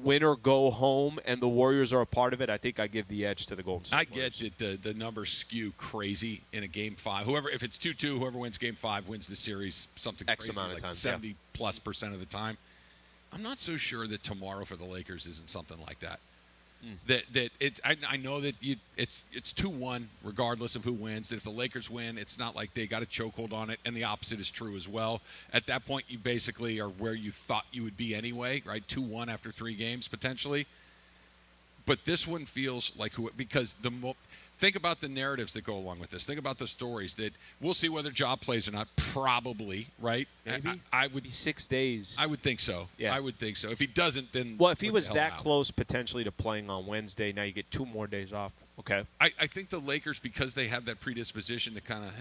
or go home and the Warriors are a part of it, I think I give the edge to the Golden State Warriors. I get that the numbers skew crazy in a Game 5. If it's 2-2, whoever wins Game 5 wins the series something X crazy, amount of like time, 70+% of the time. I'm not so sure that tomorrow for the Lakers isn't something like that. I know that it's 2-1 regardless of who wins. That if the Lakers win, it's not like they got a chokehold on it, and the opposite is true as well. At that point, you basically are where you thought you would be anyway, right? 2-1 after 3 games potentially. But this one feels like because think about the narratives that go along with this. Think about the stories that we'll see whether Ja plays or not. Probably, right? Maybe. I would be 6 days. I would think so. Yeah. I would think so. If he doesn't, then if he was that close potentially to playing on Wednesday, now you get 2 more days off. Okay. I think the Lakers, because they have that predisposition to kind of,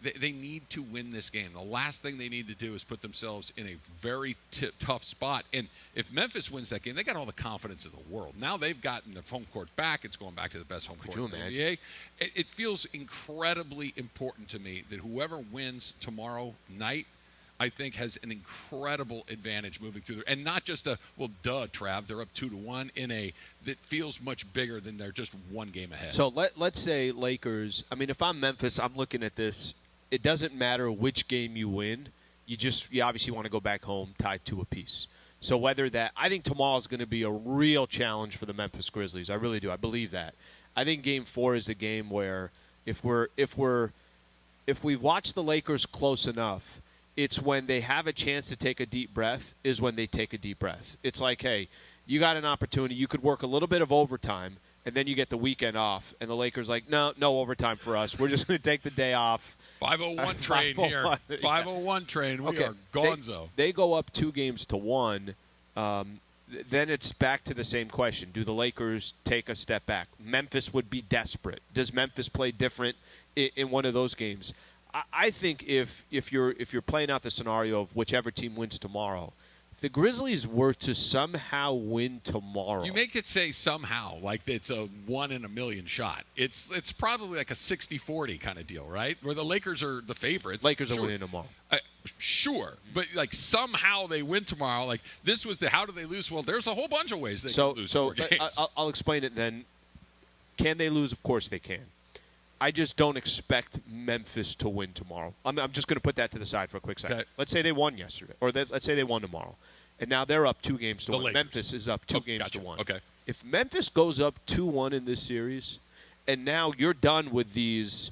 they need to win this game. The last thing they need to do is put themselves in a very tough spot. And if Memphis wins that game, they got all the confidence in the world. Now they've gotten the home court back. It's going back to the best home court in the NBA. It feels incredibly important to me that whoever wins tomorrow night, I think, has an incredible advantage moving through there. And not just Trav, they're up 2-1 that feels much bigger than they're just 1 game ahead. So let's say Lakers, if I'm Memphis, I'm looking at this. It doesn't matter which game you win. You obviously want to go back home tied 2 apiece. So I think tomorrow is going to be a real challenge for the Memphis Grizzlies. I really do. I believe that. I think Game 4 is a game where if we've watched the Lakers close enough, it's when they have a chance to take a deep breath is when they take a deep breath. It's like, hey, you got an opportunity. You could work a little bit of overtime, and then you get the weekend off. And the Lakers like, no overtime for us. We're just going to take the day off. 501 train here. 501 train. We are gonzo. They go up 2-1. Then it's back to the same question. Do the Lakers take a step back? Memphis would be desperate. Does Memphis play different in one of those games? I think if you're playing out the scenario of whichever team wins tomorrow, if the Grizzlies were to somehow win tomorrow, you make it say somehow like it's a 1 in a million shot. It's probably like a 60-40 kind of deal, right? Where the Lakers are the favorites. Lakers are winning tomorrow. Sure, but like somehow they win tomorrow. Like this was how do they lose? Well, there's a whole bunch of ways they can lose 4 games. I'll explain it then. Can they lose? Of course they can. I just don't expect Memphis to win tomorrow. I'm just going to put that to the side for a quick second. Okay. Let's say they won yesterday, or let's say they won tomorrow, and now they're up 2-1. Lakers. Memphis is up 2-1. Okay. If Memphis goes up 2-1 in this series, and now you're done with these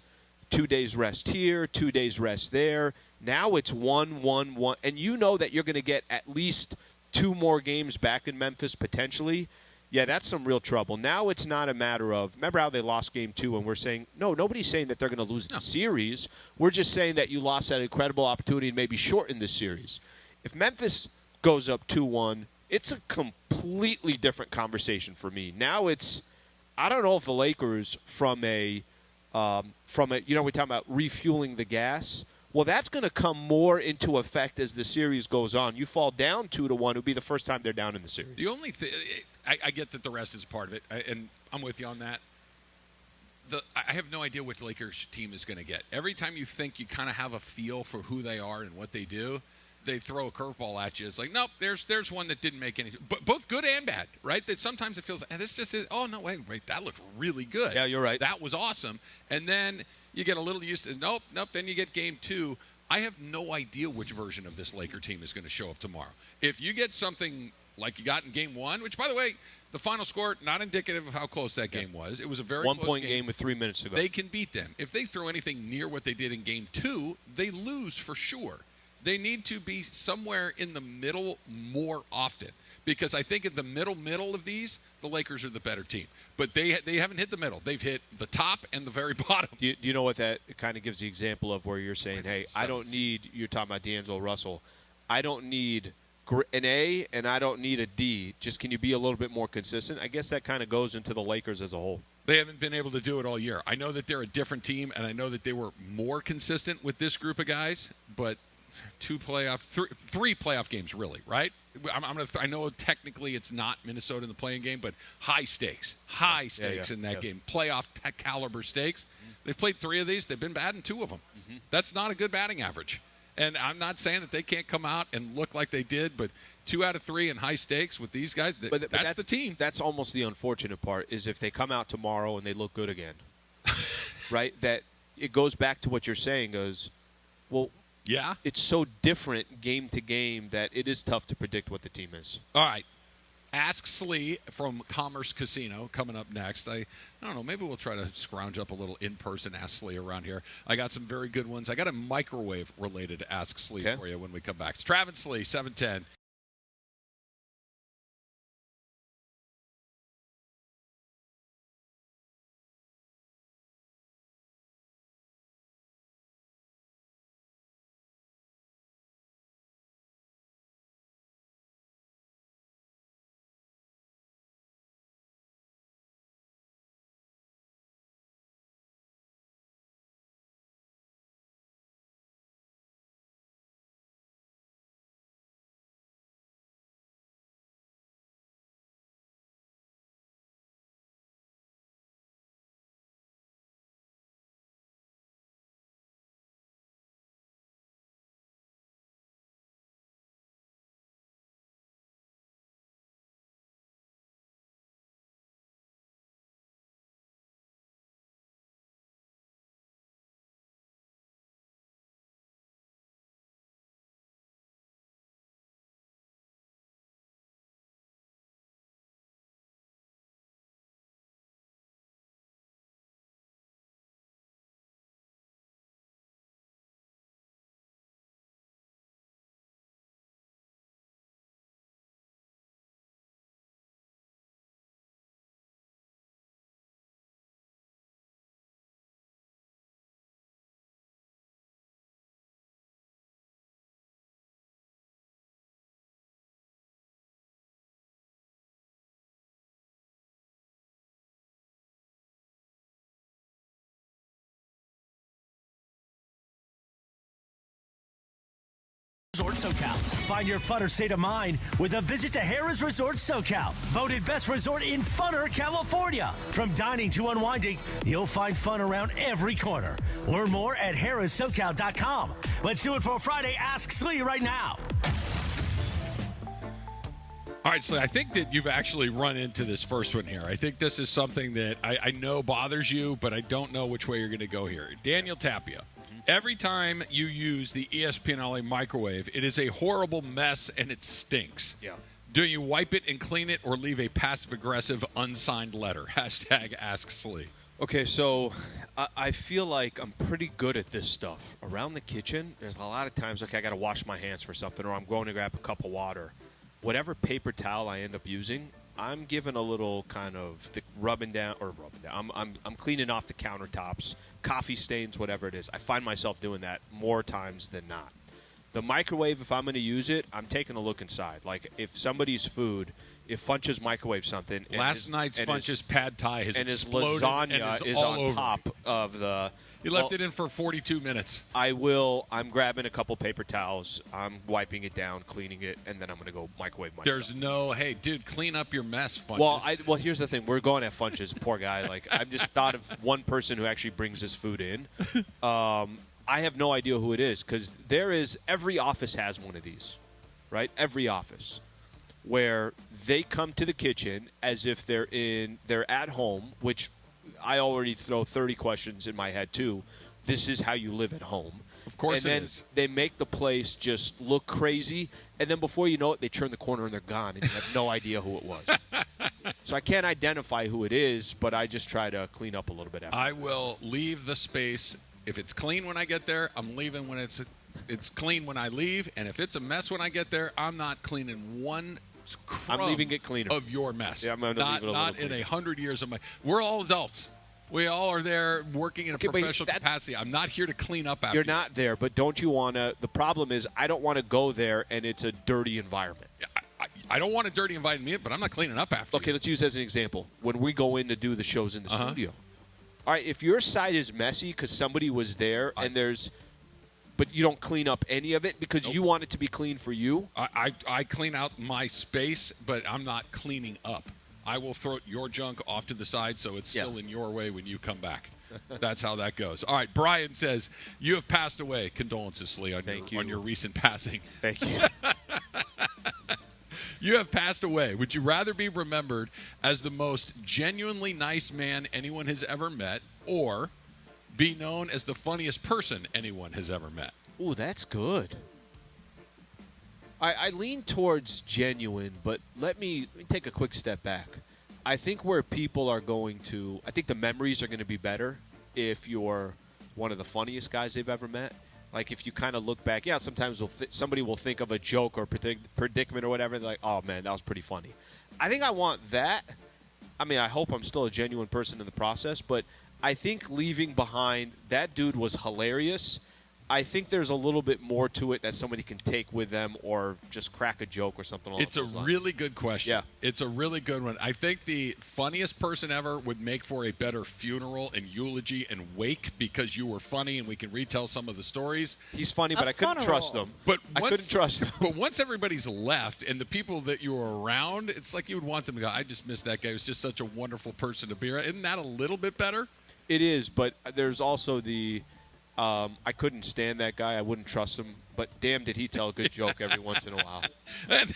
2 days rest here, 2 days rest there. Now it's 1-1-1, and you know that you're going to get at least 2 more games back in Memphis potentially. Yeah, that's some real trouble. Now it's not a matter of, remember how they lost Game 2 and we're saying, no, nobody's saying that they're going to lose the series. We're just saying that you lost that incredible opportunity and maybe shorten the series. If Memphis goes up 2-1, it's a completely different conversation for me. Now I don't know if the Lakers from a we're talking about refueling the gas. Well, that's going to come more into effect as the series goes on. You fall down 2-1, it would be the first time they're down in the series. The only thing, I get that the rest is part of it, and I'm with you on that. I have no idea what the Lakers team is going to get. Every time you think you kind of have a feel for who they are and what they do, they throw a curveball at you. It's like, nope, there's one that didn't make any sense. But both good and bad, right? That sometimes it feels like, this just is, oh, no, wait, that looked really good. Yeah, you're right. That was awesome. And then you get a little used to, nope, then you get Game 2. I have no idea which version of this Laker team is going to show up tomorrow. If you get something like you got in Game 1, which, by the way, the final score, not indicative of how close that game was. It was a very close game. 1-point game with 3 minutes to go. They can beat them. If they throw anything near what they did in Game 2, they lose for sure. They need to be somewhere in the middle more often because I think in the middle of these, the Lakers are the better team. But they haven't hit the middle. They've hit the top and the very bottom. Do you know what that kind of gives the example of where you're saying, hey, I don't need – you're talking about D'Angelo Russell. I don't need an A and I don't need a D. Just can you be a little bit more consistent? I guess that kind of goes into the Lakers as a whole. They haven't been able to do it all year. I know that they're a different team, and I know that they were more consistent with this group of guys, but three playoff games, really, right? I know technically it's not Minnesota in the playing game, but high stakes in that game, playoff caliber stakes. They've played 3 of these. They've been bad in 2 of them. That's not a good batting average. And I'm not saying that they can't come out and look like they did, but 2 out of 3 in high stakes with these guys, but that's the team. That's almost the unfortunate part is if they come out tomorrow and they look good again, right? That it goes back to what you're saying goes, well, yeah, it's so different game to game that it is tough to predict what the team is. All right. Ask Slee from Commerce Casino coming up next. I don't know. Maybe we'll try to scrounge up a little in-person Ask Slee around here. I got some very good ones. I got a microwave-related Ask Slee for you when we come back. It's Travis Slee, 710. Resort SoCal. Find your funner state of mind with a visit to Harrah's Resort SoCal. Voted best resort in funner California. From dining to unwinding, you'll find fun around every corner. Learn more at harrahssocal.com. Let's do it for a Friday Ask Slee right now. All right, so I think that you've actually run into this first one here. I think this is something that I know bothers you, but I don't know which way you're going to go here. Daniel Tapia. Every time you use the ESPN LA microwave, it is a horrible mess and it stinks. Yeah. Do you wipe it and clean it or leave a passive-aggressive unsigned letter? Hashtag Ask Slee. Okay, so I feel like I'm pretty good at this stuff. Around the kitchen, there's a lot of times, okay, I got to wash my hands for something or I'm going to grab a cup of water. Whatever paper towel I end up using, I'm giving a little kind of rubbing down. I'm cleaning off the countertops, coffee stains, whatever it is. I find myself doing that more times than not. The microwave, if I'm going to use it, I'm taking a look inside. Like if somebody's food, if Funch's microwave something, last night's Funch's pad thai has and his exploded lasagna and is all on over top of the. He left it in for 42 minutes. I'm grabbing a couple paper towels. I'm wiping it down, cleaning it, and then I'm going to go microwave myself. There's no, hey, dude, clean up your mess, Funches. Well, here's the thing. We're going at Funches, poor guy. Like I've just thought of one person who actually brings his food in. I have no idea who it is because every office has one of these, right? Every office where they come to the kitchen as if they're at home, which I already throw 30 questions in my head too. This is how you live at home. Of course and then it is. They make the place just look crazy, and then before you know it, they turn the corner and they're gone, and you have no idea who it was. So I can't identify who it is, but I just try to clean up a little bit after. I will leave the space. If it's clean when I get there, I'm leaving when it's clean when I leave, and if it's a mess when I get there, I'm not cleaning one crumb I'm leaving it cleaner. of your mess. Yeah, I'm going to leave it a little Not in cleaner. 100 years of my. We're all adults. We all are there working in a Okay, but professional capacity. I'm not here to clean up after You're not there, but don't you want to? The problem is, I don't want to go there, and it's a dirty environment. I don't want a dirty environment, but I'm not cleaning up after. Okay, let's use as an example. When we go in to do the shows in the Uh-huh. studio. All right, if your side is messy because somebody was there but you don't clean up any of it because you want it to be clean for you. I clean out my space, but I'm not cleaning up. I will throw your junk off to the side so it's still in your way when you come back. That's how that goes. All right, Brian says, you have passed away. Condolences, Lee, on your recent passing. Thank you. You have passed away. Would you rather be remembered as the most genuinely nice man anyone has ever met, or be known as the funniest person anyone has ever met? Ooh, that's good. I lean towards genuine, but let me take a quick step back. I think where people are going to, I think the memories are going to be better if you're one of the funniest guys they've ever met. Like if you kind of look back, sometimes somebody will think of a joke or predicament or whatever. They're like, oh man, that was pretty funny. I think I want that. I mean, I hope I'm still a genuine person in the process, but I think leaving behind, that dude was hilarious. I think there's a little bit more to it that somebody can take with them or just crack a joke or something along It's a those lines. really good question. Yeah. It's a really good one. I think the funniest person ever would make for a better funeral and eulogy and wake because you were funny and we can retell some of the stories. He's funny, but I couldn't trust him. But I couldn't trust him. But once everybody's left and the people that you were around, it's like you would want them to go, I just miss that guy. He was just such a wonderful person to be around. Isn't that a little bit better? It is, but there's also the I couldn't stand that guy. I wouldn't trust him. But damn, did he tell a good joke every once in a while. And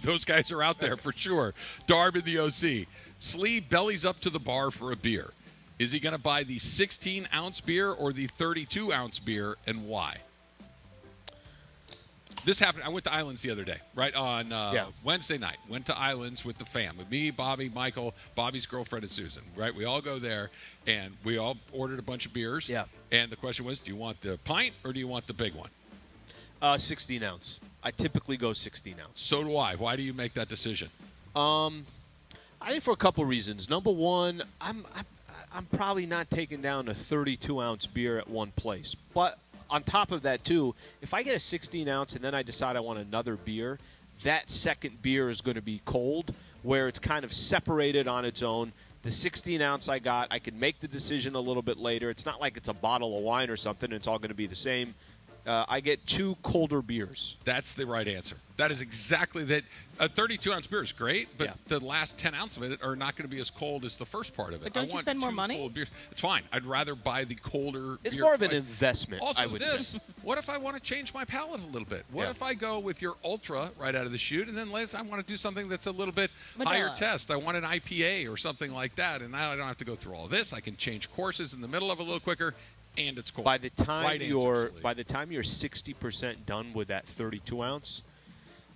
those guys are out there for sure. Darb in the OC. Slee bellies up to the bar for a beer. Is he going to buy the 16-ounce beer or the 32-ounce beer, and why? This happened. I went to Islands the other day, right, on Wednesday night. Went to Islands with the fam, with me, Bobby, Michael, Bobby's girlfriend, and Susan, right? We all go there, and we all ordered a bunch of beers. Yeah. And the question was, do you want the pint or do you want the big one? 16 ounce. I typically go 16 ounce. So do I. Why do you make that decision? I think for a couple reasons. Number one, I'm probably not taking down a 32-ounce beer at one place. But on top of that, too, if I get a 16-ounce and then I decide I want another beer, that second beer is going to be cold, where it's kind of separated on its own. The 16-ounce I got, I can make the decision a little bit later. It's not like it's a bottle of wine or something, and it's all going to be the same. I get 2 colder beers. That's the right answer. That is exactly that. A 32-ounce beer is great, but the last 10 ounces of it are not going to be as cold as the first part of it. But don't I you want spend more 2 money? cold beers. It's fine. I'd rather buy the colder It's beer more of an twice. investment, Also, I would say. what if I want to change my palate a little bit? What Yeah. if I go with your Ultra right out of the chute, and then Liz, I want to do something that's a little bit Vanilla. higher test. I want an IPA or something like that, and now I don't have to go through all this. I can change courses in the middle of it a little quicker, and it's cold. By the time Right you're answer, Slee. 60% done with that 32-ounce,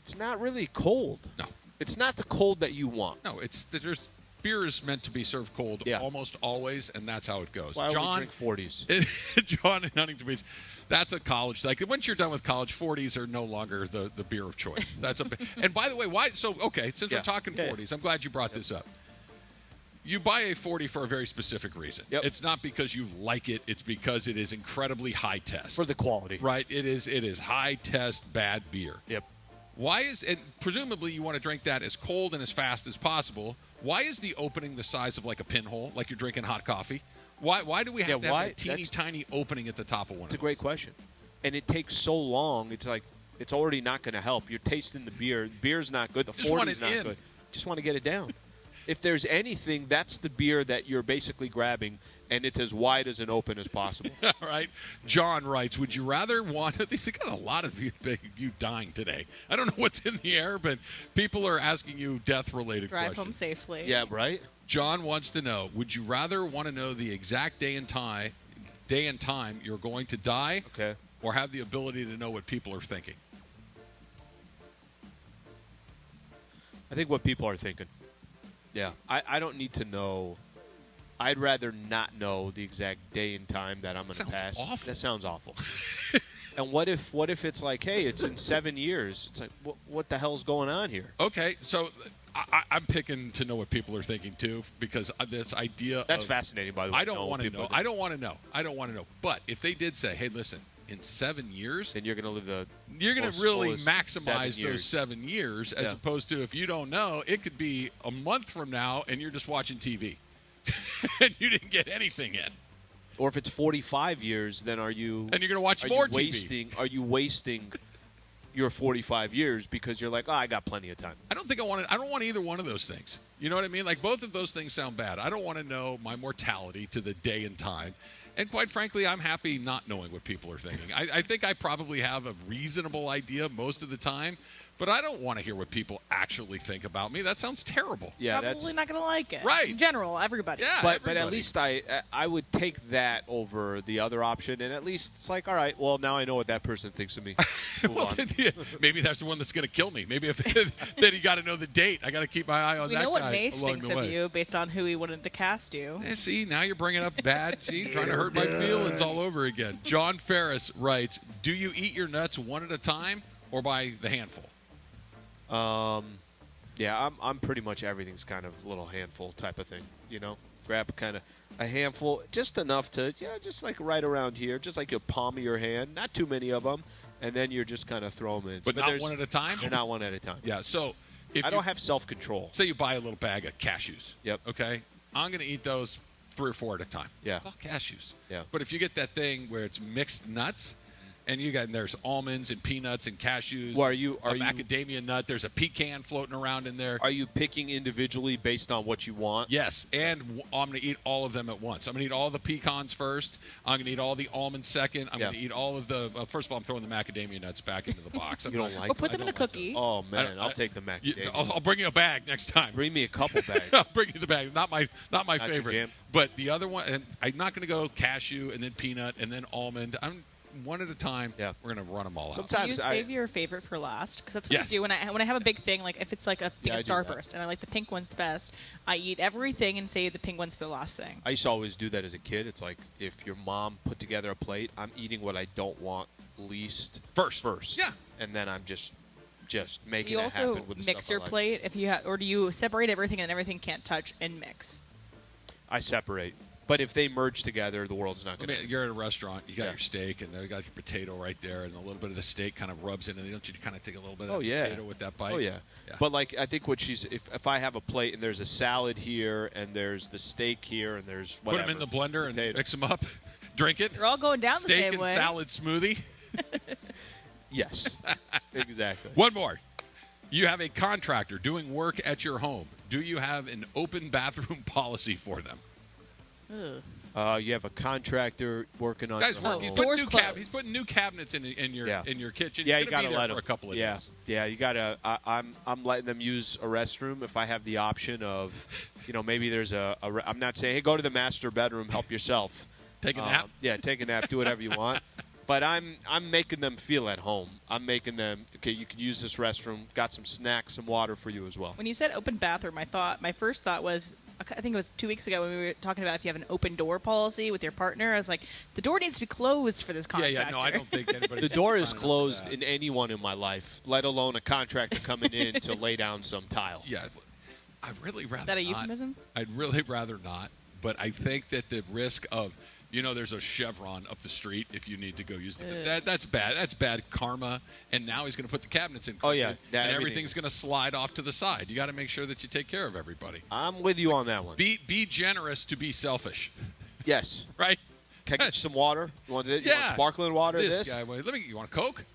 it's not really cold. No. It's not the cold that you want. No, there's beer is meant to be served cold almost always, and that's how it goes. Why would we John, drink 40s? John in Huntington Beach, that's a college. Like once you're done with college, 40s are no longer the beer of choice. That's a. And by the way, why? So okay, since we're talking 40s, I'm glad you brought this up. You buy a 40 for a very specific reason. Yep. It's not because you like it. It's because it is incredibly high test. For the quality. Right. It is high test bad beer. Yep. Why is and presumably you want to drink that as cold and as fast as possible. Why is the opening the size of like a pinhole, like you're drinking hot coffee? Why do we have to have a teeny tiny opening at the top of one? It's a great question, and it takes so long. It's like it's already not going to help. You're tasting the beer. Beer's not good. The 40's not good. Just want to get it down. If there's anything, that's the beer that you're basically grabbing, and it's as wide as an open as possible. All right. John writes, would you rather want – these got a lot of you dying today. I don't know what's in the air, but people are asking you death-related questions. Drive home safely. Yeah, right? John wants to know, would you rather want to know the exact day and time you're going to die or have the ability to know what people are thinking? I think what people are thinking. Yeah. I don't need to know. I'd rather not know the exact day and time that I'm going to pass. Awful. That sounds awful. And what if it's like, hey, it's in 7 years? It's like, what the hell's going on here? Okay, so I'm picking to know what people are thinking too, because this idea That's fascinating, by the way. I don't want to know. I don't want to know. I don't want to know. But if they did say, hey, listen, in 7 years, then you're going to live you're going to really fullest maximize those 7 years, as opposed to, if you don't know, it could be a month from now and you're just watching TV and you didn't get anything in. Or if it's 45 years, then are you? And you're going to watch more TV. Are you wasting your 45 years because you're like, I got plenty of time? I don't think I want either one of those things. You know what I mean? Like, both of those things sound bad. I don't want to know my mortality to the day and time. And quite frankly, I'm happy not knowing what people are thinking. I think I probably have a reasonable idea most of the time, but I don't want to hear what people actually think about me. That sounds terrible. Yeah, Probably not going to like it. Right. In general, everybody. Yeah, but at least I would take that over the other option, and at least it's like, all right, well, now I know what that person thinks of me. Move Well, on. maybe that's the one that's going to kill me. Maybe if then you got to know the date. I got to keep my eye on We that know what guy Mace along thinks the of way. you based on who he wanted to cast you. See, now you're bringing up bad. See, trying to hurt my feelings all over again. John Ferris writes, do you eat your nuts one at a time or by the handful? Yeah, I'm pretty much everything's kind of a little handful type of thing, you know? Grab kind of a handful, just enough to, just like right around here, just like your palm of your hand, not too many of them, and then you're just kind of throw them in. But not one at a time? They're not one at a time. Yeah, so if I don't have self-control. Say you buy a little bag of cashews. Yep. Okay? I'm going to eat those 3 or 4 at a time. Yeah. It's all cashews. Yeah. But if you get that thing where it's mixed nuts, and there's almonds and peanuts and cashews. Well, are you macadamia nut? There's a pecan floating around in there. Are you picking individually based on what you want? Yes, and I'm going to eat all of them at once. I'm going to eat all the pecans first. I'm going to eat all the almonds second. I'm going to eat all of the. First of all, I'm throwing the macadamia nuts back into the box. You don't like? Or put them in a cookie. Oh man, I'll take the macadamia. I'll bring you a bag next time. Bring me a couple bags. I'll bring you the bag. Not my Not your favorite. jam? But the other one, and I'm not going to go cashew and then peanut and then almond. I'm one at a time. Yeah. We're going to run them all out. Do you save your favorite for last? Because that's what Yes. I do when I have a big thing. Like if it's like a I do Starburst and I like the pink one's best, I eat everything and save the pink ones for the last thing. I used to always do that as a kid. It's like if your mom put together a plate, I'm eating what I don't want least first. Yeah. And then I'm just making You it also happen with the mix stuff I your like. plate if you or do you separate everything and everything can't touch and mix? I separate. But if they merge together, the world's not going to. You're at a restaurant, you got Yeah. your steak, and they got your potato right there, and a little bit of the steak kind of rubs in, and don't you kind of take a little bit of the potato with that bite? Oh yeah. But like I think what if I have a plate and there's a salad here and there's the steak here and there's whatever. Put them in the blender potato. and mix them up, drink it. They're all going down the steak same and way. salad smoothie. Yes. Exactly. One more. You have a contractor doing work at your home. Do you have an open bathroom policy for them? Ugh. You have a contractor working on. Guys, your he's home. putting Doors new closed. he's putting new cabinets in your kitchen. Yeah, He's you gonna gotta be there let for them a couple of yeah. days. Yeah, you gotta. I'm letting them use a restroom if I have the option of, maybe there's I'm not saying, hey, go to the master bedroom, help yourself. Take a nap? Yeah, take a nap, do whatever you want. But I'm making them feel at home. I'm making them, okay, you could use this restroom. Got some snacks, some water for you as well. When you said open bathroom, my first thought was, I think it was 2 weeks ago when we were talking about if you have an open door policy with your partner. I was like, the door needs to be closed for this contractor. Yeah, no, I don't think anybody. The door is closed in anyone in my life, let alone a contractor coming in to lay down some tile. Yeah, I'd really rather. Is that a not. euphemism? I'd really rather not. But I think that the risk of, there's a Chevron up the street if you need to go use that's bad. That's bad karma. And now he's going to put the cabinets in. Oh, yeah. And everything's going to slide off to the side. You got to make sure that you take care of everybody. I'm with you on that one. Be generous to be selfish. Yes. Right? Can I get you some water? You want sparkling water? This guy. You want a Coke?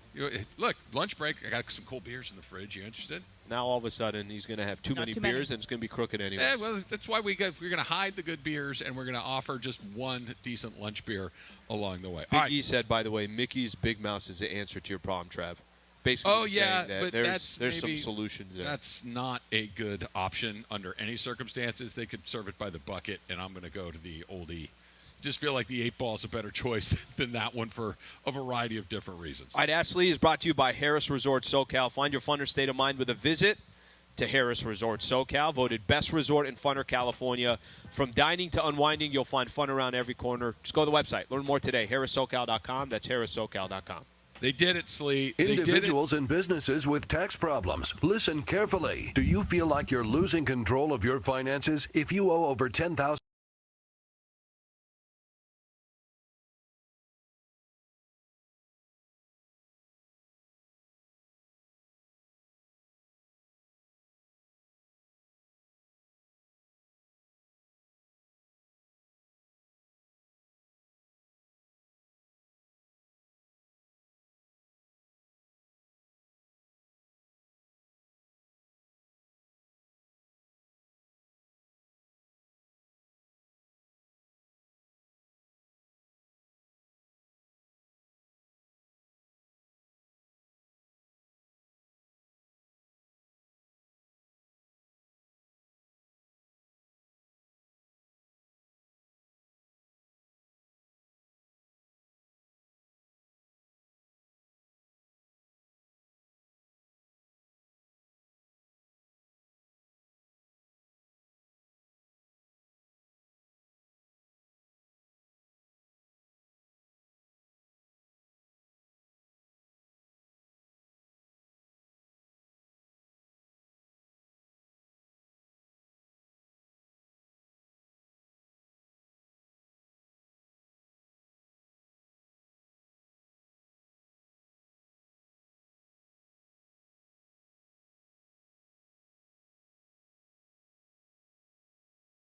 Look, lunch break. I got some cold beers in the fridge. You interested? Now all of a sudden he's going to have too many beers and it's going to be crooked anyway. Yeah, well, that's why we're going to hide the good beers and we're going to offer just one decent lunch beer along the way. Big E said, by the way, Mickey's Big Mouse is the answer to your problem, Trav. Basically, saying that but there's some solutions there. That's not a good option under any circumstances. They could serve it by the bucket, and I'm going to go to the old E. Just feel like the 8-ball is a better choice than that one for a variety of different reasons. All right, Ask Lee is brought to you by Harris Resort SoCal. Find your funner state of mind with a visit to Harris Resort SoCal, voted best resort in funner California. From dining to unwinding, you'll find fun around every corner. Just go to the website. Learn more today, harrissocal.com. That's harrissocal.com. They did it, Slee. They did it. Individuals and businesses with tax problems. Listen carefully. Do you feel like you're losing control of your finances? If you owe over $10,000.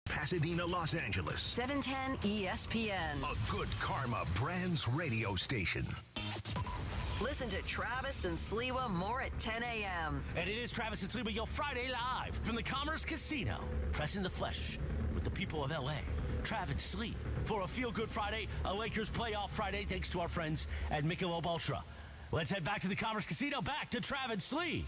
Pasadena, Los Angeles. 710 ESPN. A good karma brands radio station. Listen to Travis and Sliwa more at 10 a.m. And it is Travis and Sliwa, your Friday live from the Commerce Casino. Pressing the flesh with the people of L.A. Travis Slee for a feel-good Friday, a Lakers playoff Friday, thanks to our friends at Michelob Ultra. Let's head back to the Commerce Casino, back to Travis Slee.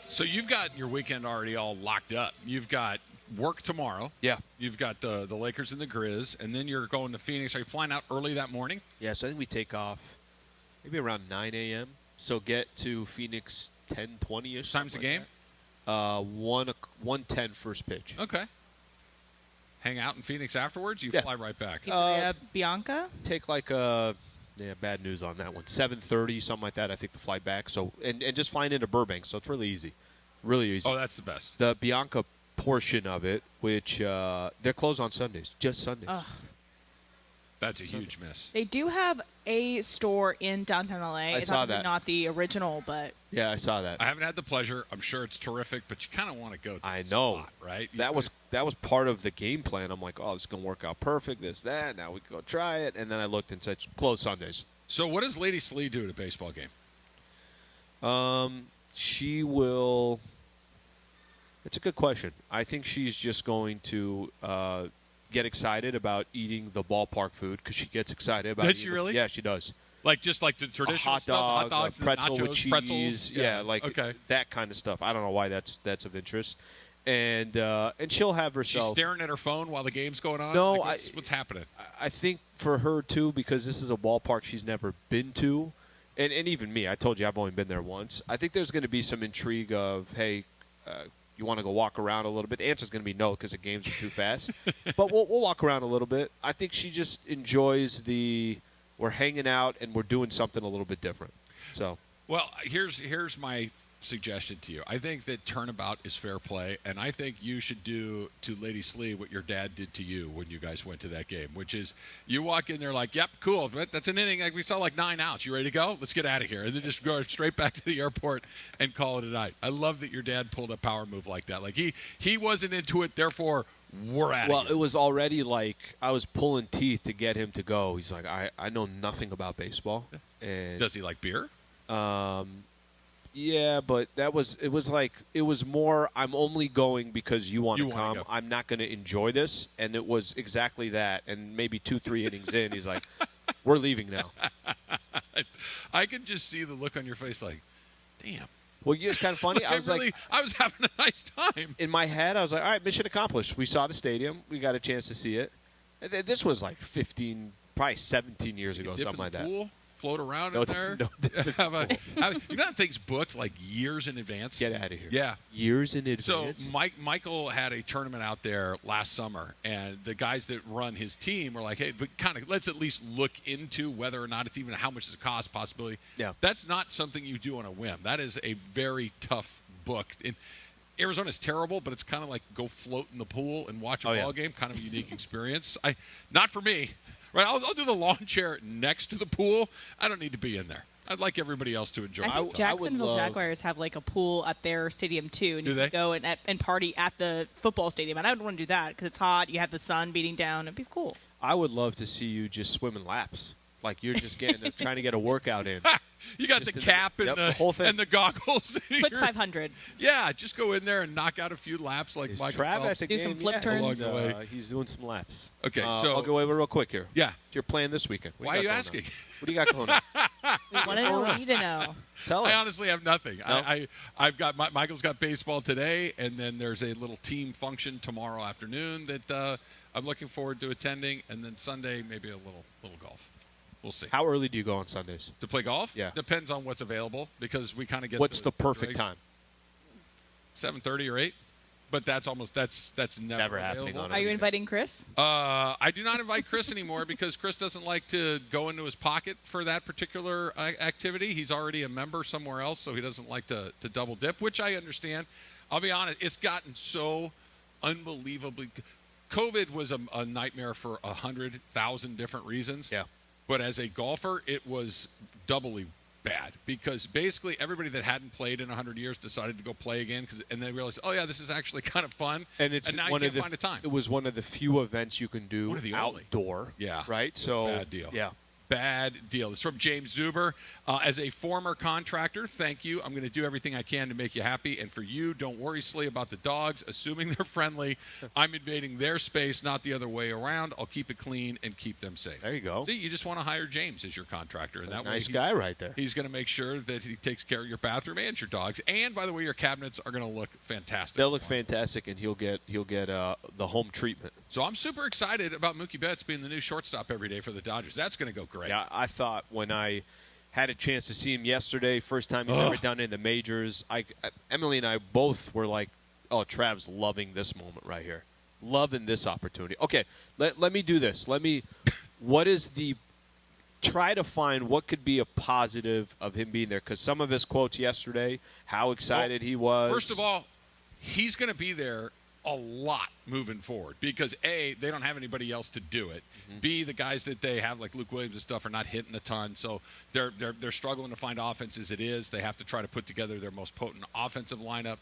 So you've got your weekend already all locked up. You've got work tomorrow. Yeah. You've got the Lakers and the Grizz, and then you're going to Phoenix. Are you flying out early that morning? Yeah, so I think we take off maybe around 9 a.m. So get to Phoenix 10:20ish. Time's the game? 1:10 first pitch. Okay. Hang out in Phoenix afterwards? You Yeah. fly right back. Pizzeria Bianca? Take bad news on that one. 7:30, something like that. I think the flight back. So and just flying into Burbank, so it's really easy, really easy. Oh, that's the best. The Bianca portion of it, which they're closed on Sundays, just Sundays. Ugh. That's a huge miss. They do have a store in downtown LA. It's saw obviously that. not the original, but Yeah, I saw that. I haven't had the pleasure. I'm sure it's terrific, but you kind of want to go to I the know. spot, right? That was part of the game plan. I'm like, oh, this is gonna work out perfect. This, that. Now we can go try it. And then I looked and said, closed Sundays. So what does Lady Slee do at a baseball game? She will. It's a good question. I think she's just going to get excited about eating the ballpark food because she gets excited about. Does she really? Yeah, she does. Like just like the traditional hot stuff, dog, hot dogs, a pretzel nachos, with cheese. pretzels. Yeah, like okay. that kind of stuff. I don't know why that's of interest. And she'll have herself. She's staring at her phone while the game's going on. No, Like, what's happening? I think for her too, because this is a ballpark she's never been to, and even me, I told you I've only been there once. I think there's going to be some intrigue of, hey, you want to go walk around a little bit? The answer's going to be no because the games are too fast. But we'll walk around a little bit. I think she just enjoys we're hanging out and we're doing something a little bit different. So, Well, here's my suggestion to you. I think that turnabout is fair play, and I think you should do to Lady Slee what your dad did to you when you guys went to that game, which is you walk in there like, yep, cool, that's an inning. Like we saw like 9 outs. You ready to go? Let's get out of here. And then just go straight back to the airport and call it a night. I love that your dad pulled a power move like that. Like he wasn't into it, therefore we're at it. well, it was already like I was pulling teeth to get him to go. He's like, I know nothing about baseball. And Does he like beer? yeah, but it was more I'm only going because you want to come. Go. I'm not going to enjoy this. And it was exactly that. And maybe 2-3 innings in, he's like, we're leaving now. I can just see the look on your face like, damn. Well, it's kind of funny. Like, I was like, I was having a nice time. in my head, I was like, all right, mission accomplished. We saw the stadium. We got a chance to see it. And this was like 15, probably 17 years ago, Dip something in like the that. pool? float around No, in there. no, You know, that thing's booked like years in advance. Get out of here. Yeah. Years in advance. So Michael had a tournament out there last summer, and the guys that run his team were like, hey, but kind of let's at least look into whether or not it's even how much does it cost, possibility. Yeah. That's not something you do on a whim. That is a very tough book. And Arizona's terrible, but it's kind of like go float in the pool and watch a ball game, kind of a unique experience. Not for me. Right, I'll do the lawn chair next to the pool. I don't need to be in there. I'd like everybody else to enjoy it. I think Jacksonville Jaguars have like a pool at their stadium too, and do you they? can go and party at the football stadium. And I would want to do that because it's hot. You have the sun beating down. It'd be cool. I would love to see you just swimming laps. Like you're just trying to get a workout in. You got Just the cap and the whole thing. and the goggles. Quick 500. Yeah, just go in there and knock out a few laps like Is Michael Trav Phelps. at the Do game? some flip turns. Along the way. He's doing some laps. Okay, so I'll go over real quick here. Yeah. You're playing this weekend. What Why do are you got going asking? on? What do you got going on? We want to know. We need to know. Tell us. I honestly have nothing. No? I've got Michael's got baseball today, and then there's a little team function tomorrow afternoon that I'm looking forward to attending, and then Sunday maybe a little golf. We'll see. How early do you go on Sundays? To play golf? Yeah. Depends on what's available because we kind of get. What's the perfect time? 7:30 or 8. But that's never happening available. on Are you inviting Chris? I do not invite Chris anymore because Chris doesn't like to go into his pocket for that particular activity. He's already a member somewhere else, so he doesn't like to double dip, which I understand. I'll be honest, it's gotten so unbelievably. COVID was a nightmare for 100,000 different reasons. Yeah. But as a golfer, it was doubly bad because basically everybody that hadn't played in 100 years decided to go play again and they realized, oh yeah, this is actually kind of fun. And it's now one you of can't the find a time. It was one of the few events you can do One of the only. outdoor. Yeah. Right. So Bad deal. Yeah. Bad deal. It's from James Zuber. As a former contractor, thank you. I'm going to do everything I can to make you happy. And for you, don't worry, Slee, about the dogs. Assuming they're friendly, I'm invading their space, not the other way around. I'll keep it clean and keep them safe. There you go. See, you just want to hire James as your contractor. And that way Nice guy right there. He's going to make sure that he takes care of your bathroom and your dogs. And, by the way, your cabinets are going to look fantastic. They'll look fantastic, and he'll get the home treatment. So I'm super excited about Mookie Betts being the new shortstop every day for the Dodgers. That's going to go great. Yeah, I thought when I had a chance to see him yesterday, first time he's ever done it in the majors, Emily and I both were like, oh, Trav's loving this moment right here. Loving this opportunity. Okay, let me do this. Try to find what could be a positive of him being there, because some of his quotes yesterday, how excited he was. First of all, he's going to be there a lot moving forward because A, they don't have anybody else to do it. Mm-hmm. B, the guys that they have like Luke Williams and stuff are not hitting a ton, so they're struggling to find offense as it is. They have to try to put together their most potent offensive lineup.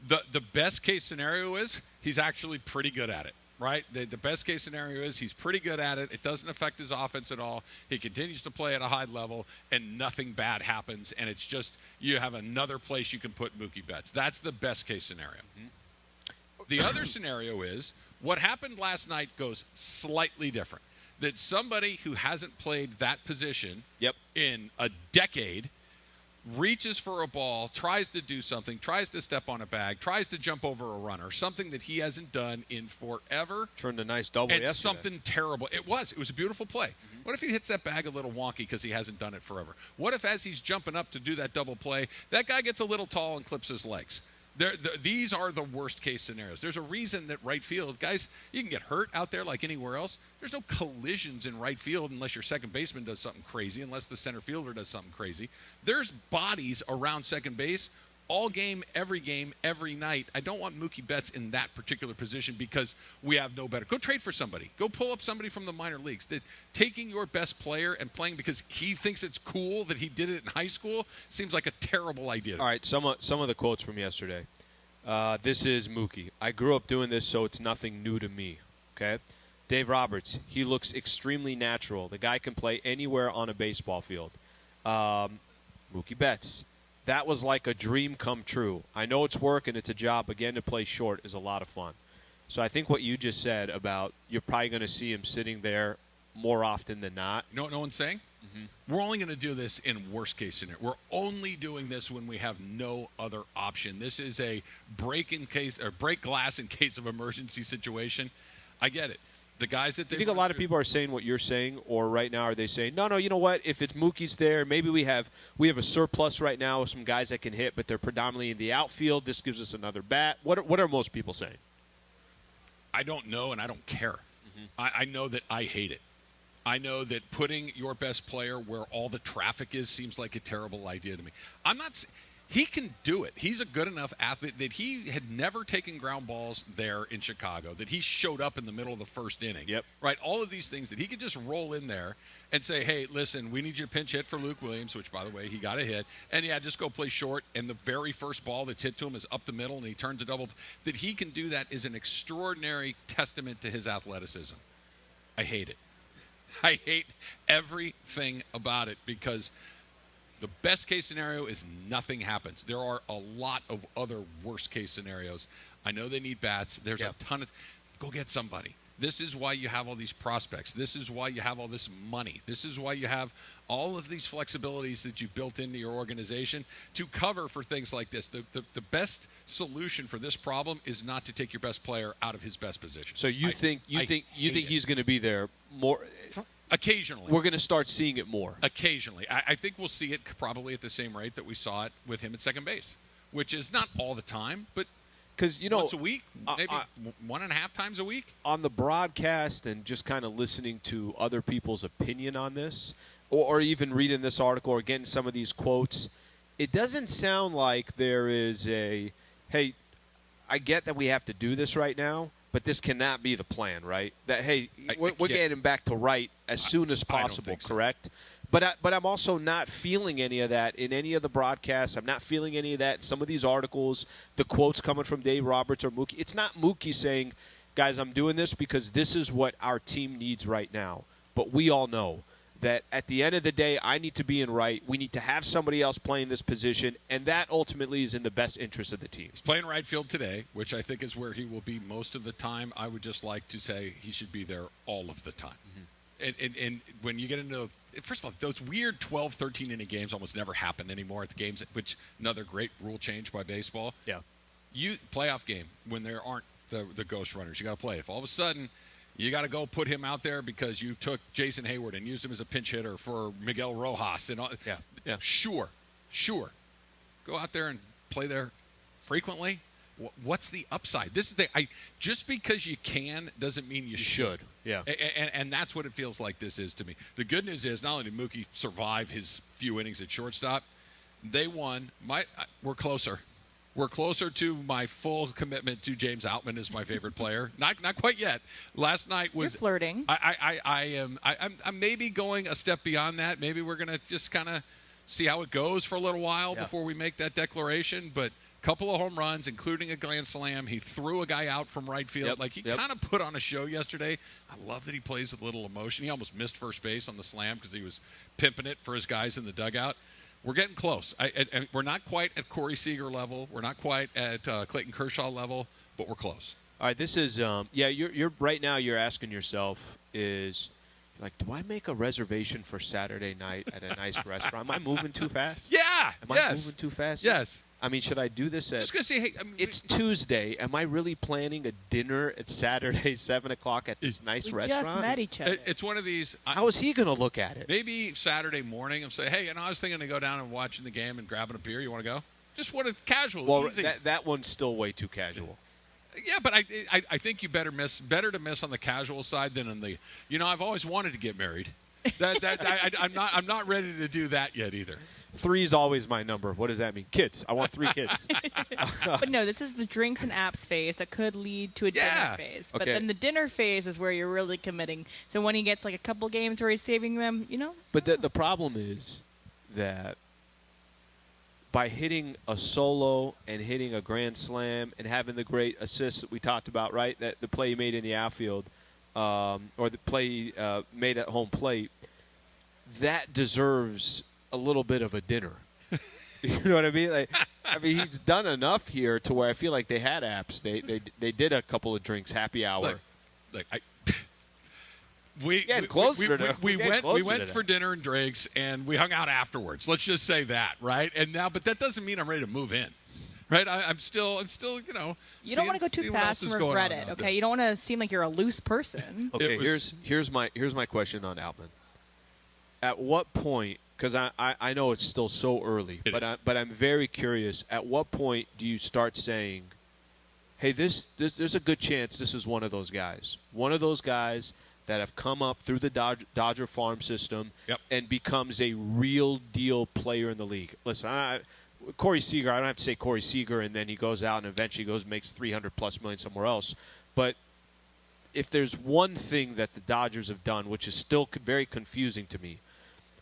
The best case scenario is he's actually pretty good at it. Right? The best case scenario is he's pretty good at it. It doesn't affect his offense at all. He continues to play at a high level, and nothing bad happens. And it's just you have another place you can put Mookie Betts. That's the best case scenario. Mm-hmm. The other scenario is what happened last night goes slightly different. That somebody who hasn't played that position in a decade reaches for a ball, tries to do something, tries to step on a bag, tries to jump over a runner, something that he hasn't done in forever. Turned a nice double and yesterday. Something terrible. It was a beautiful play. Mm-hmm. What if he hits that bag a little wonky because he hasn't done it forever? What if as he's jumping up to do that double play, that guy gets a little tall and clips his legs? These are the worst case scenarios. There's a reason that right field, guys, you can get hurt out there like anywhere else. There's no collisions in right field unless your second baseman does something crazy, unless the center fielder does something crazy. There's bodies around second base all game, every night. I don't want Mookie Betts in that particular position because we have no better. Go trade for somebody. Go pull up somebody from the minor leagues. Taking your best player and playing because he thinks it's cool that he did it in high school seems like a terrible idea. All right, some of the quotes from yesterday. This is Mookie. I grew up doing this, so it's nothing new to me. Okay? Dave Roberts, he looks extremely natural. The guy can play anywhere on a baseball field. Mookie Betts, that was like a dream come true. I know it's work and it's a job. Again, to play short is a lot of fun. So I think what you just said about you're probably going to see him sitting there more often than not. You know what no one's saying? Mm-hmm. We're only going to do this in worst case scenario. We're only doing this when we have no other option. This is a break glass in case of emergency situation. I get it. The guys that Do you think a lot of people are saying what you're saying, or right now are they saying, no, you know what? If it's Mookie's there, maybe we have a surplus right now of some guys that can hit, but they're predominantly in the outfield. This gives us another bat. What are most people saying? I don't know, and I don't care. I know that I hate it. I know that putting your best player where all the traffic is seems like a terrible idea to me. He can do it. He's a good enough athlete that he had never taken ground balls there in Chicago, that he showed up in the middle of the first inning. Yep. Right? All of these things that he could just roll in there and say, hey, listen, we need you to pinch hit for Luke Williams, which, by the way, he got a hit. And, yeah, just go play short, and the very first ball that's hit to him is up the middle, and he turns a double. That he can do that is an extraordinary testament to his athleticism. I hate it. I hate everything about it because – the best-case scenario is nothing happens. There are a lot of other worst-case scenarios. I know they need bats. There's a ton of – go get somebody. This is why you have all these prospects. This is why you have all this money. This is why you have all of these flexibilities that you've built into your organization to cover for things like this. The best solution for this problem is not to take your best player out of his best position. So you think he's going to be there more – occasionally. We're going to start seeing it more. Occasionally. I think we'll see it probably at the same rate that we saw it with him at second base, which is not all the time, but because once a week, maybe 1.5 times a week. On the broadcast and just kind of listening to other people's opinion on this, or even reading this article or getting some of these quotes, it doesn't sound like there is a, hey, I get that we have to do this right now, but this cannot be the plan, right? That, hey, we're getting back to right as soon as possible, correct? But I'm also not feeling any of that in any of the broadcasts. I'm not feeling any of that in some of these articles, the quotes coming from Dave Roberts or Mookie. It's not Mookie saying, guys, I'm doing this because this is what our team needs right now. But we all know that at the end of the day, I need to be in right. We need to have somebody else playing this position, and that ultimately is in the best interest of the team. He's playing right field today, which I think is where he will be most of the time. I would just like to say he should be there all of the time. And when you get into, first of all, those weird 12, 13-inning games almost never happen anymore at the games, which another great rule change by baseball. Yeah. Playoff game, when there aren't the ghost runners, you got to play. If all of a sudden you got to go put him out there because you took Jason Hayward and used him as a pinch hitter for Miguel Rojas and all. Yeah. Sure. Go out there and play there frequently. What's the upside? This is just because you can doesn't mean you should. Yeah. And that's what it feels like this is to me. The good news is not only did Mookie survive his few innings at shortstop, they won. We're closer. We're closer to my full commitment to James Outman as my favorite player. Not quite yet. Last night was You're flirting. I'm maybe going a step beyond that. Maybe we're going to just kind of see how it goes for a little while before we make that declaration. But a couple of home runs, including a grand slam. He threw a guy out from right field. He kind of put on a show yesterday. I love that he plays with a little emotion. He almost missed first base on the slam because he was pimping it for his guys in the dugout. We're getting close. We're not quite at Corey Seager level. We're not quite at Clayton Kershaw level, but we're close. All right, this is you're right now. You're asking yourself is like, do I make a reservation for Saturday night at a nice restaurant? Am I moving too fast? Yeah. Am I moving too fast? Yes. I mean, should I do this at? Just gonna say, hey, it's Tuesday. Am I really planning a dinner at Saturday 7:00 at this nice restaurant? We just met each other. It's one of these. How is he going to look at it? Maybe Saturday morning. I'm saying, hey, I was thinking to go down and watching the game and grabbing a beer. You want to go? Just want it casual. Well, easy. that one's still way too casual. Yeah, but I think you better to miss on the casual side than on the. I've always wanted to get married. I'm not ready to do that yet either. 3 is always my number. What does that mean? Kids. I want 3 kids. But no, this is the drinks and apps phase that could lead to a dinner phase. But then the dinner phase is where you're really committing. So when he gets like a couple games where he's saving them, But the problem is that by hitting a solo and hitting a grand slam and having the great assists that we talked about, right, that the play he made in the outfield or the play made at home plate, that deserves a little bit of a dinner. You know what I mean? He's done enough here to where I feel like they had apps. They did a couple of drinks, happy hour. We went for dinner and drinks, and we hung out afterwards. Let's just say that, right? But that doesn't mean I'm ready to move in. right? I'm still, You don't want to go too seeing what fast else and is going on regret it, out okay? there. You don't want to seem like you're a loose person. Okay, It was- here's my question on Outman. At what point? Because I know it's still so early, It is. but I'm very curious. At what point do you start saying, "Hey, there's a good chance this is one of those guys. One of those guys that have come up through the Dodger farm system Yep. and becomes a real deal player in the league." Listen, Corey Seager, I don't have to say Corey Seager, and then he goes out and eventually makes $300+ million somewhere else. But if there's one thing that the Dodgers have done, which is still very confusing to me,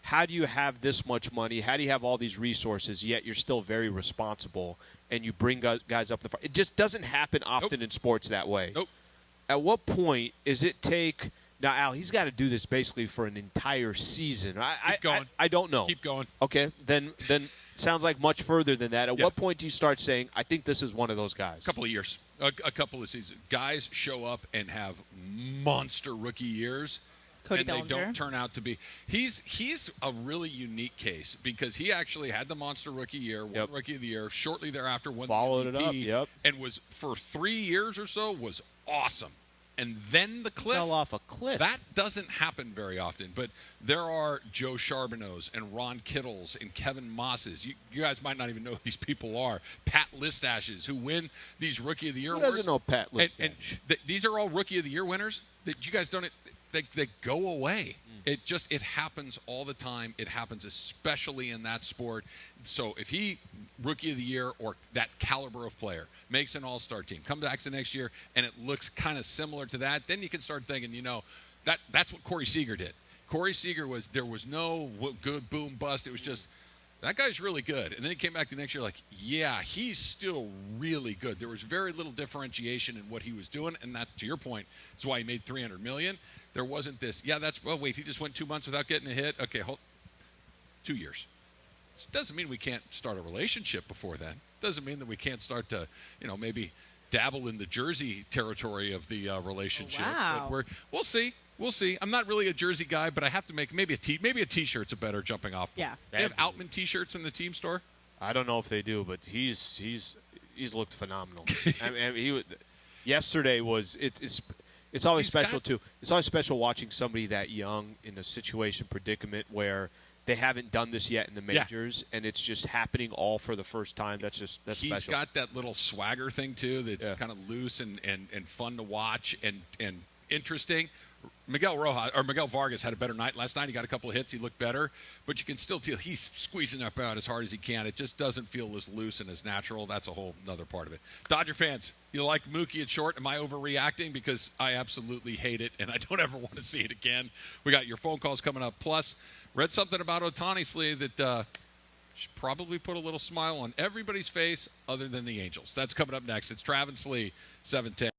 how do you have this much money? How do you have all these resources, yet you're still very responsible and you bring guys up the front? It just doesn't happen often in sports that way. Nope. At what point is it take – now, Al, he's got to do this basically for an entire season. Keep going. I don't know. Keep going. Okay, then sounds like much further than that. At Yeah. what point do you start saying, I think this is one of those guys? A couple of years, a couple of seasons. Guys show up and have monster rookie years, Cody and they Bellinger. don't turn out to be. He's a really unique case because he actually had the monster rookie year, won Yep. Rookie of the Year. Shortly thereafter, won Followed the it MVP, up, yep. and was for 3 years or so was awesome. And then the cliff Fell off a cliff. That doesn't happen very often, but there are Joe Charbonneaus and Ron Kittles and Kevin Mosses. You guys might not even know who these people are. Pat Listashes, who win these Rookie of the Year Who awards. doesn't know Pat And Listash? these are all Rookie of the Year winners that you guys don't. They go away. It happens all the time. It happens especially in that sport. So if he, Rookie of the Year or that caliber of player, makes an all-star team, come back the next year, and it looks kind of similar to that, then you can start thinking, that's what Corey Seager did. Corey Seager there was no good boom bust. It was just, that guy's really good. And then he came back the next year like, yeah, he's still really good. There was very little differentiation in what he was doing, and that, to your point, is why he made $300 million. There wasn't this, he just went 2 months without getting a hit. Okay, 2 years. It doesn't mean we can't start a relationship before then. Doesn't mean that we can't start to, maybe dabble in the Jersey territory of the relationship. Wow. But we'll see. We'll see. I'm not really a Jersey guy, but I have to make maybe a T-shirt's a better jumping off point. Yeah. They have Outman T-shirts in the team store. I don't know if they do, but he's looked phenomenal. I mean, yesterday was it's always special too. It's always special watching somebody that young in a situation predicament where they haven't done this yet in the majors, and it's just happening all for the first time. That's He's special. got that little swagger thing too that's kind of loose and fun to watch and interesting. Miguel Vargas had a better night last night. He got a couple of hits. He looked better. But you can still tell he's squeezing up out as hard as he can. It just doesn't feel as loose and as natural. That's a whole other part of it. Dodger fans, you like Mookie at short? Am I overreacting? Because I absolutely hate it, and I don't ever want to see it again. We got your phone calls coming up. Plus, read something about Ohtani, Slee, that should probably put a little smile on everybody's face other than the Angels. That's coming up next. It's Travis Lee, 710.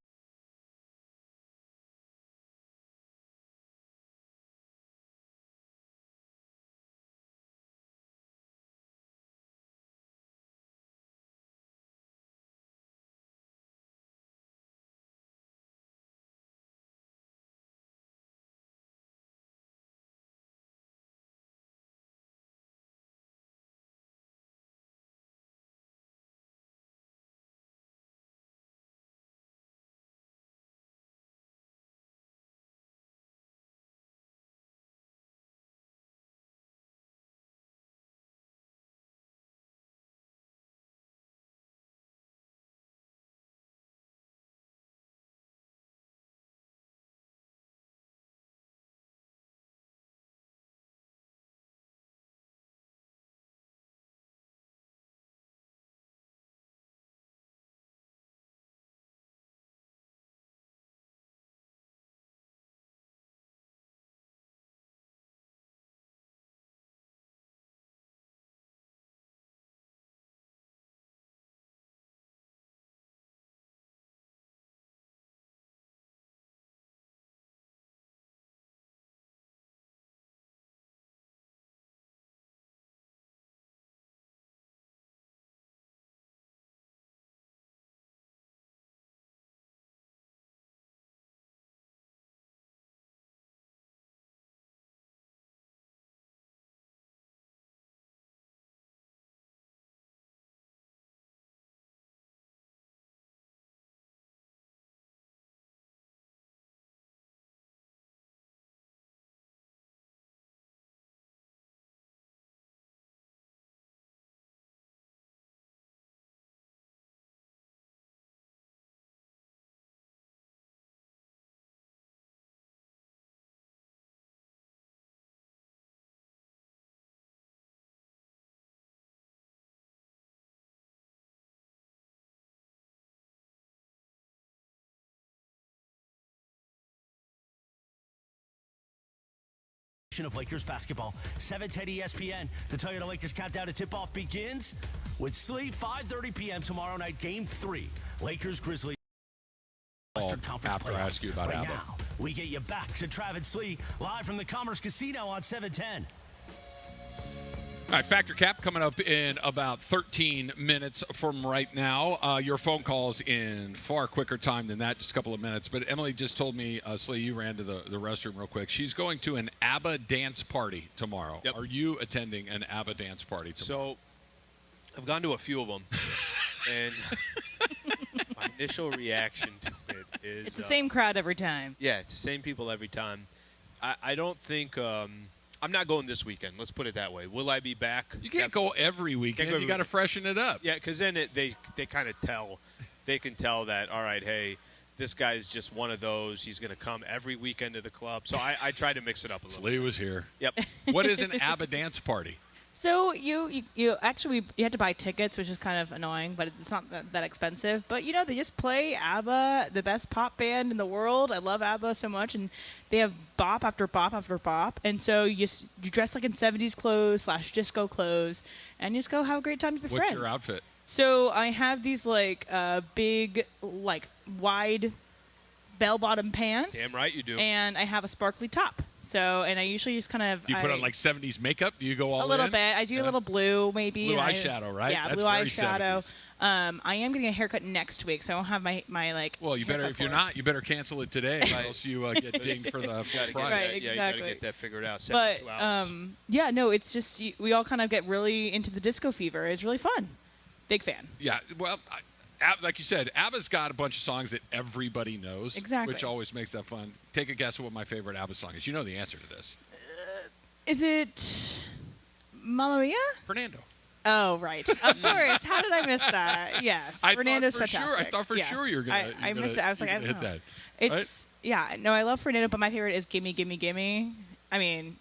action of Lakers basketball. 7:10 ESPN. The Toyota Lakers countdown to tip-off begins with Slee. 5:30 p.m. tomorrow night. Game 3. Lakers Grizzlies. Western Conference After I playoffs. ask you about right ABBA. now, we get you back to Travis Slee live from the Commerce Casino on 710. All right, Factor Cap coming up in about 13 minutes from right now. Your phone calls in far quicker time than that, just a couple of minutes. But Emily just told me, Slee, you ran to the restroom real quick. She's going to an ABBA dance party tomorrow. Yep. Are you attending an ABBA dance party tomorrow? So I've gone to a few of them, and my initial reaction to it is... It's the same crowd every time. Yeah, it's the same people every time. I don't think... I'm not going this weekend. Let's put it that way. Will I be back? You can't go every weekend. You got to freshen it up. Yeah, because then they kind of tell. They can tell that, all right, hey, this guy's just one of those. He's going to come every weekend to the club. So I try to mix it up a little Slee bit. was here. Yep. What is an ABBA dance party? So you actually you had to buy tickets, which is kind of annoying, but it's not that expensive. But they just play ABBA, the best pop band in the world. I love ABBA so much, and they have bop after bop after bop. And so you dress like in 70s clothes / disco clothes, and you just go have a great time with your What's friends. your outfit? So I have these big wide bell-bottom pants. Damn right you do. And I have a sparkly top. So, and I usually just kind of... Do you put on 70s makeup? Do you go all in? A little bit. I do a little blue, maybe. Blue eyeshadow, right? Yeah, That's blue very eyeshadow. 70s. I am getting a haircut next week, so I don't have my Well, you better. haircut If you're for it. not, you better cancel it today, or else you get dinged for the full price. Right, Yeah, you got to exactly. get that figured out. But 72 hours. yeah, no, it's just we all kind of get really into the disco fever. It's really fun. Big fan. Yeah, well, like you said, ABBA's got a bunch of songs that everybody knows, Exactly. which always makes that fun. Take a guess at what my favorite ABBA song is. You know the answer to this. Is it Mamma Mia? Fernando. Oh, right. Of course. How did I miss that? Yes. Fernando's fantastic. I thought for Yes. sure you were going to I missed it. I was like, I don't hit know. that. It's yeah. No, I love Fernando, but my favorite is "Gimme, Gimme, Gimme." I mean,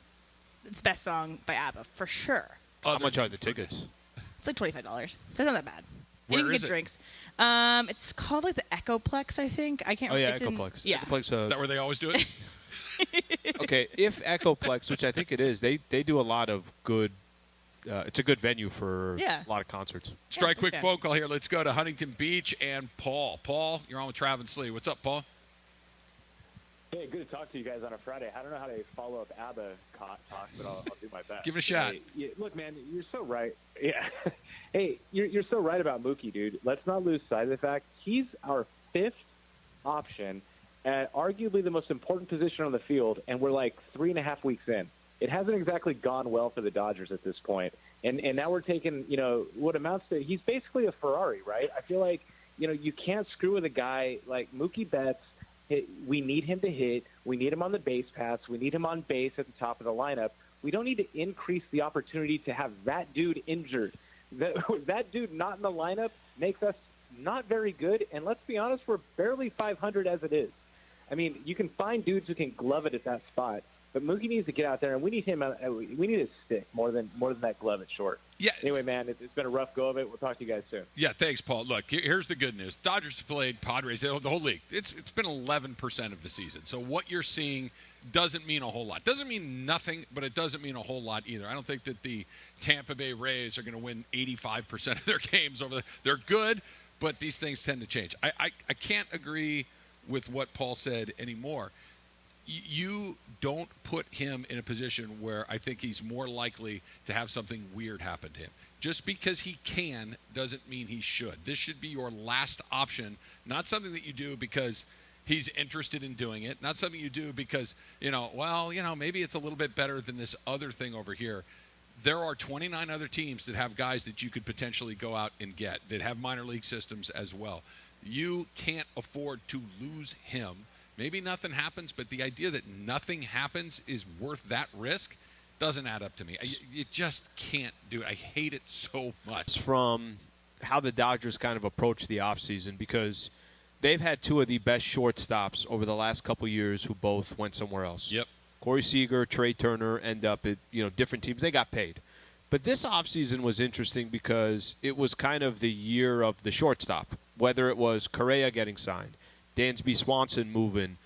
it's the best song by ABBA for sure. How much are the tickets? It's like $25, so it's not that bad. Where and you can is get it? drinks. It's called like the Echoplex, I think. I can't. Oh yeah, it's in- Echoplex. yeah. Echoplex, Is that where they always do it? okay, if Echoplex, which I think it is, they do a lot of good. It's a good venue for Yeah. a lot of concerts. Strike quick okay. phone call here. Let's go to Huntington Beach and Paul. Paul, you're on with Travis Lee. What's up, Paul? Hey, good to talk to you guys on a Friday. I don't know how to follow up ABBA talk, but I'll do my best. Give it a shot. Hey, look, man, you're so right. Yeah. Hey, you're so right about Mookie, dude. Let's not lose sight of the fact he's our fifth option at arguably the most important position on the field, and we're like 3.5 weeks in. It hasn't exactly gone well for the Dodgers at this point. And now we're taking, what amounts to – he's basically a Ferrari, right? I feel like, you can't screw with a guy like Mookie Betts. We need him to hit. We need him on the base paths. We need him on base at the top of the lineup. We don't need to increase the opportunity to have that dude injured. That dude not in the lineup makes us not very good. And let's be honest, we're barely 500 as it is. I mean, you can find dudes who can glove it at that spot. But Mookie needs to get out there, and we need him. We need his stick more than that glove at short. Yeah. Anyway, man, it's been a rough go of it. We'll talk to you guys soon. Yeah, thanks, Paul. Look, here's the good news. Dodgers played Padres, the whole league. It's been 11% of the season. So what you're seeing doesn't mean a whole lot. Doesn't mean nothing, but it doesn't mean a whole lot either. I don't think that the Tampa Bay Rays are going to win 85% of their games over they're good, but these things tend to change. I can't agree with what Paul said anymore. You don't put him in a position where I think he's more likely to have something weird happen to him. Just because he can doesn't mean he should. This should be your last option, not something that you do because he's interested in doing it, not something you do because, maybe it's a little bit better than this other thing over here. There are 29 other teams that have guys that you could potentially go out and get that have minor league systems as well. You can't afford to lose him. Maybe nothing happens, but the idea that nothing happens is worth that risk doesn't add up to me. You just can't do it. I hate it so much. From how the Dodgers kind of approach the offseason, because they've had two of the best shortstops over the last couple years who both went somewhere else. Yep. Corey Seager, Trey Turner end up at different teams. They got paid. But this offseason was interesting because it was kind of the year of the shortstop, whether it was Correa getting signed, Dansby Swanson moving,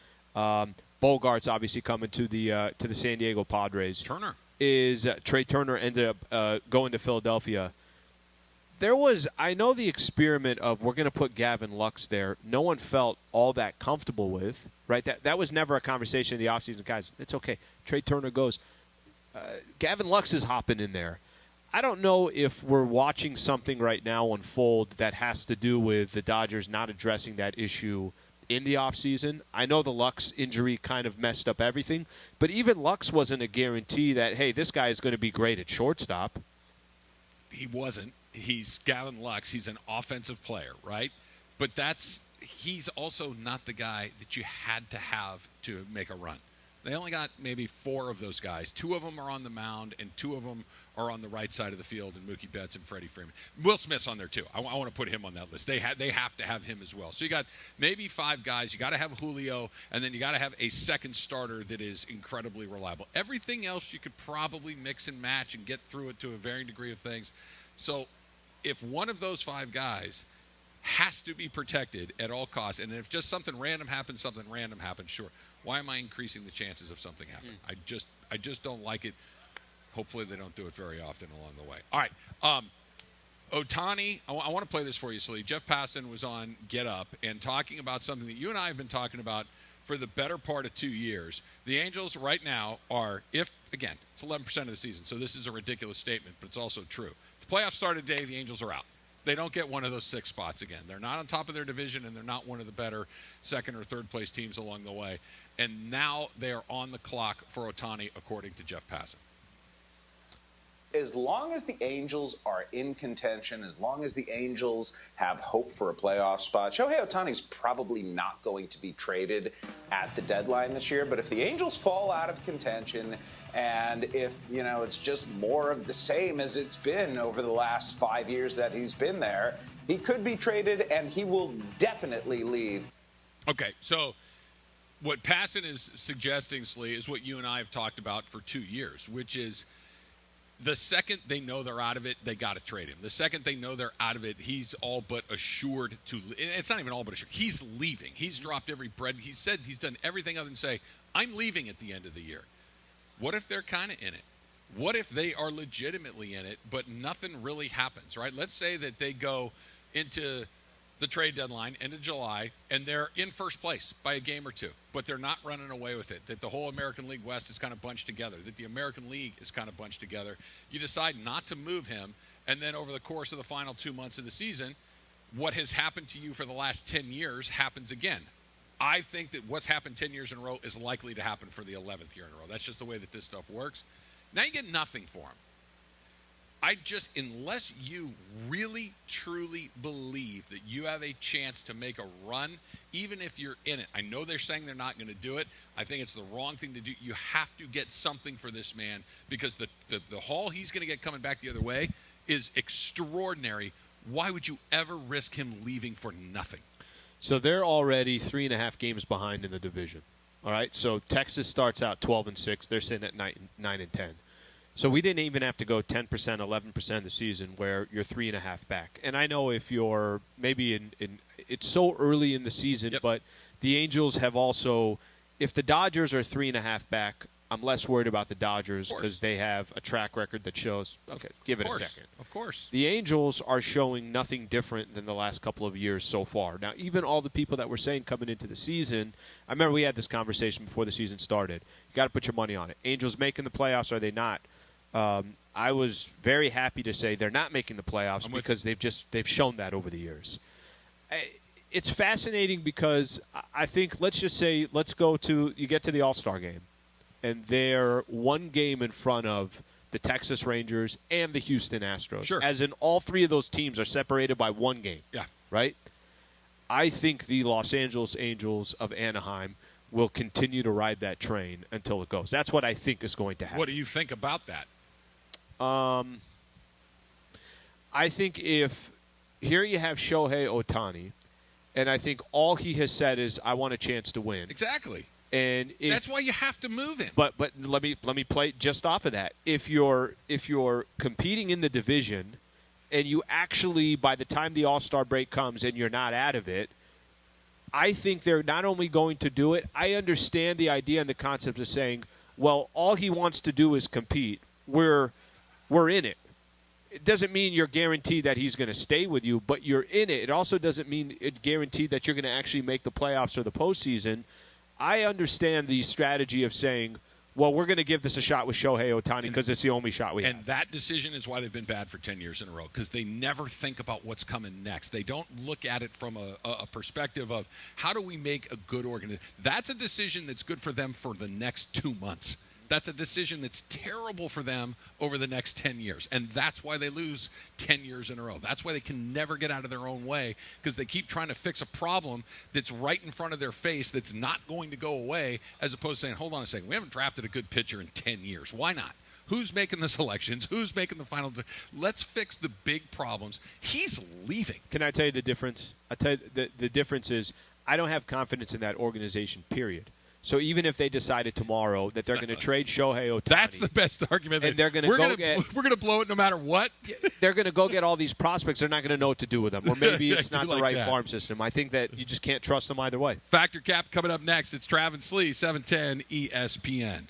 Bogart's obviously coming to the San Diego Padres. Turner. Trey Turner ended up going to Philadelphia. I know the experiment of we're going to put Gavin Lux there, no one felt all that comfortable with, right? That was never a conversation in the offseason. Guys, it's okay. Trey Turner goes. Gavin Lux is hopping in there. I don't know if we're watching something right now unfold that has to do with the Dodgers not addressing that issue in the offseason. I know the Lux injury kind of messed up everything, but even Lux wasn't a guarantee that, hey, this guy is going to be great at shortstop. He wasn't. He's Gavin Lux. He's an offensive player, right? But he's also not the guy that you had to have to make a run. They only got maybe 4 of those guys. 2 of them are on the mound, and 2 of them are on the right side of the field, and Mookie Betts and Freddie Freeman. Will Smith's on there, too. I want to put him on that list. They have to have him as well. So you got maybe 5 guys. You got to have Julio, and then you got to have a second starter that is incredibly reliable. Everything else you could probably mix and match and get through it to a varying degree of things. So if one of those 5 guys has to be protected at all costs, and if just something random happens, sure. Why am I increasing the chances of something happening? I just don't like it. Hopefully they don't do it very often along the way. All right. Ohtani, I want to play this for you, Slee. Jeff Passan was on Get Up and talking about something that you and I have been talking about for the better part of 2 years. The Angels right now are, it's 11% of the season, so this is a ridiculous statement, but it's also true. If the playoffs start today, the Angels are out. They don't get one of those 6 spots again. They're not on top of their division, and they're not one of the better second or third place teams along the way. And now they are on the clock for Ohtani, according to Jeff Passan. As long as the Angels are in contention, as long as the Angels have hope for a playoff spot, Shohei Ohtani's probably not going to be traded at the deadline this year. But if the Angels fall out of contention, and if, it's just more of the same as it's been over the last 5 years that he's been there, he could be traded, and he will definitely leave. Okay, so what Passan is suggesting, Slee, is what you and I have talked about for 2 years, which is the second they know they're out of it, they got to trade him. The second they know they're out of it, he's all but assured to – it's not even all but assured. He's leaving. He's dropped every bread. He said he's done everything other than say, I'm leaving at the end of the year. What if they're kind of in it? What if they are legitimately in it, but nothing really happens, right? Let's say that they go into the trade deadline, end of July, and they're in first place by a game or 2, but they're not running away with it, that the whole American League West is kind of bunched together, that the American League is kind of bunched together. You decide not to move him, and then over the course of the final 2 months of the season, what has happened to you for the last 10 years happens again. I think that what's happened 10 years in a row is likely to happen for the 11th year in a row. That's just the way that this stuff works. Now you get nothing for him. Unless you really, truly believe that you have a chance to make a run, even if you're in it. I know they're saying they're not going to do it. I think it's the wrong thing to do. You have to get something for this man because the haul he's going to get coming back the other way is extraordinary. Why would you ever risk him leaving for nothing? So they're already 3.5 games behind in the division. All right, so Texas starts out 12-6. They're sitting at 9-10. So we didn't even have to go 10%, 11% of the season where you're 3.5 back. And I know if you're maybe it's so early in the season, but the Angels have also, if the Dodgers are 3.5 back, I'm less worried about the Dodgers because they have a track record that shows, okay, give it a second. Of course. The Angels are showing nothing different than the last couple of years so far. Now, even all the people that were saying coming into the season, I remember we had this conversation before the season started. You got to put your money on it. Angels making the playoffs, are they not? I was very happy to say they're not making the playoffs because they've shown that over the years. It's fascinating because I think you get to the All-Star game, and they're one game in front of the Texas Rangers and the Houston Astros. Sure. As in all 3 of those teams are separated by 1 game. Yeah. Right? I think the Los Angeles Angels of Anaheim will continue to ride that train until it goes. That's what I think is going to happen. What do you think about that? I think if here you have Shohei Ohtani, and I think all he has said is, I want a chance to win. Exactly. And that's why you have to move him. But let me play just off of that. If you're competing in the division, and you actually by the time the All-Star break comes and you're not out of it, I think they're not only going to do it, I understand the idea and the concept of saying, well, all he wants to do is compete. We're in it. It doesn't mean you're guaranteed that he's going to stay with you, but you're in it. It also doesn't mean it guaranteed that you're going to actually make the playoffs or the postseason. I understand the strategy of saying, well, we're going to give this a shot with Shohei Ohtani because it's the only shot we have. And that decision is why they've been bad for 10 years in a row, because they never think about what's coming next. They don't look at it from a perspective of how do we make a good organization. That's a decision that's good for them for the next 2 months. That's a decision that's terrible for them over the next 10 years. And that's why they lose 10 years in a row. That's why they can never get out of their own way, because they keep trying to fix a problem that's right in front of their face that's not going to go away, as opposed to saying, hold on a second, we haven't drafted a good pitcher in 10 years. Why not? Who's making the selections? Who's making the final? Let's fix the big problems. He's leaving. Can I tell you the difference? I tell you the difference is I don't have confidence in that organization, period. So even if they decided tomorrow that they're going to trade Shohei Ohtani, that's the best argument. And they're going to we're going to blow it no matter what. They're going to go get all these prospects. They're not going to know what to do with them, or maybe it's not the like right that. farm system. I think that you just can't trust them either way. Factor Cap coming up next. It's Travis Slee, 710 ESPN.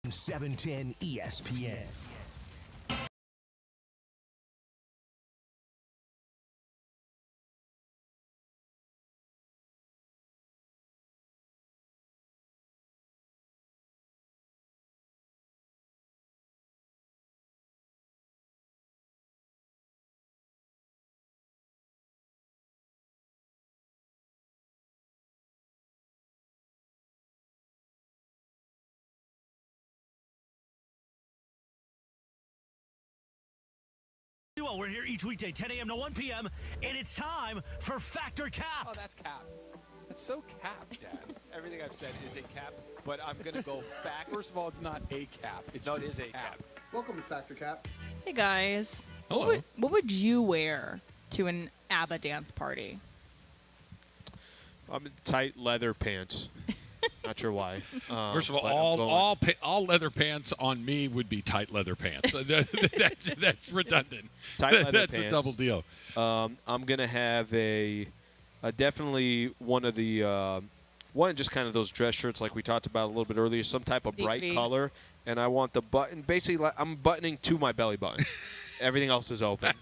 .710 ESPN. Casino. We're here each weekday, 10 a.m. to 1 p.m., and it's time for Factor Cap. Oh, that's cap. That's so cap, Dad. Everything I've said is a cap, but I'm going to go back. First of all, it's not a cap. It's No, it just is a cap. Welcome to Factor Cap. Hey guys. Hello. What would you wear to an ABBA dance party? I'm in tight leather pants. Not sure why. First of but all, all leather pants on me would be tight leather pants. That's redundant. Tight leather That's pants. a double deal. I'm gonna have a definitely one of the one just kind of those dress shirts like we talked about a little bit earlier, some type of bright V. color, and I want the button. Basically, I'm buttoning to my belly button. Everything else is open.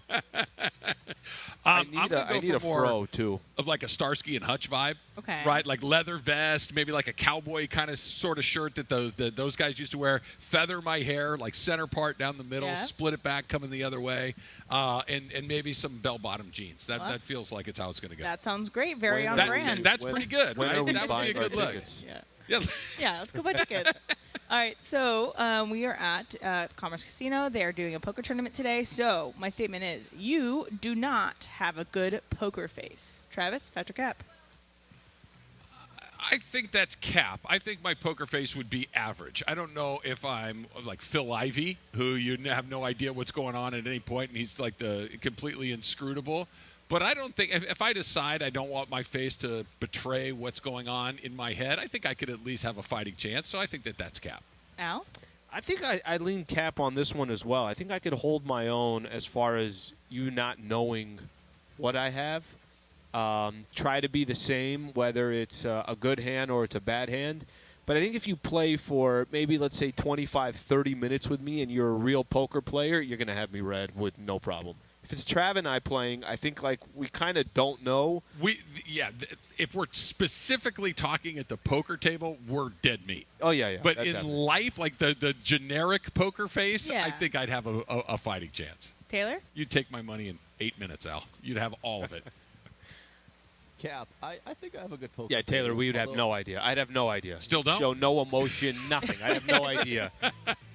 I need a fro too, of like a Starsky and Hutch vibe. Okay. Right, like leather vest, maybe like a cowboy kind of sort of shirt that those guys used to wear. Feather my hair, like center part down the middle, Yeah. split it back, coming the other way, and maybe some bell-bottom jeans. That feels like it's how it's going to go. That sounds great. Very on That- brand. That's pretty good. When right? are we That would buying be a our good look. tickets? Yeah. Yeah. Yeah, let's go buy tickets. All right, so we are at Commerce Casino. They are doing a poker tournament today. So my statement is, you do not have a good poker face. Travis, Factor Cap. I think that's cap. I think my poker face would be average. I don't know if I'm like Phil Ivey, who you have no idea what's going on at any point, and he's like the completely inscrutable. But I don't think if I decide I don't want my face to betray what's going on in my head, I think I could at least have a fighting chance. So I think that's cap. Al? I think I lean cap on this one as well. I think I could hold my own as far as you not knowing what I have. Try to be the same, whether it's a good hand or it's a bad hand. But I think if you play for maybe, let's say, 25, 30 minutes with me and you're a real poker player, you're going to have me red with no problem. If it's Trav and I playing, I think like we kind of don't know. If we're specifically talking at the poker table, we're dead meat. Oh, yeah. But that's in happening. life, like the generic poker face, Yeah. I think I'd have a fighting chance. Taylor? You'd take my money in 8 minutes, Al. You'd have all of it. Cap, I think I have a good poker. Yeah, Taylor, face, we would have although- no idea. I'd have no idea. Still don't? Show no emotion, nothing. I have no idea.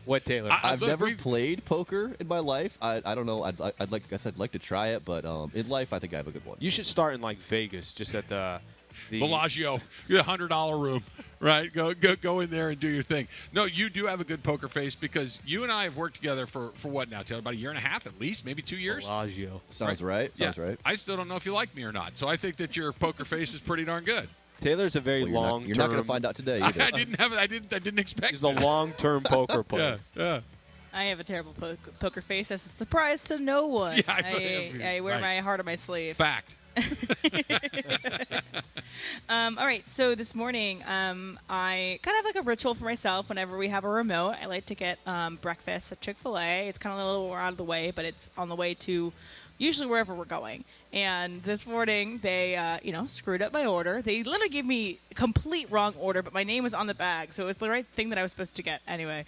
What, Taylor? I've Look, never played poker in my life. I don't know. I'd like to try it, but in life, I think I have a good one. You should start in like Vegas, just at the Bellagio, you're $100 room, right? Go in there and do your thing. No, you do have a good poker face because you and I have worked together for what now, Taylor? About a year and a half at least, maybe 2 years. Bellagio. Sounds right. Sounds right. I still don't know if you like me or not, so I think that your poker face is pretty darn good. Taylor's a very Well, long. you're not going to find out today either. I didn't expect. He's a long-term poker player. Yeah. I have a terrible poker face as a surprise to no one. Yeah, I wear right. my heart on my sleeve. Fact. All right, so this morning, I kind of have like a ritual for myself. Whenever we have a remote, I like to get breakfast at Chick-fil-A. It's kind of a little more out of the way, but it's on the way to usually wherever we're going. And this morning, they, screwed up my order. They literally gave me a complete wrong order, but my name was on the bag, so it was the right thing that I was supposed to get. Anyway,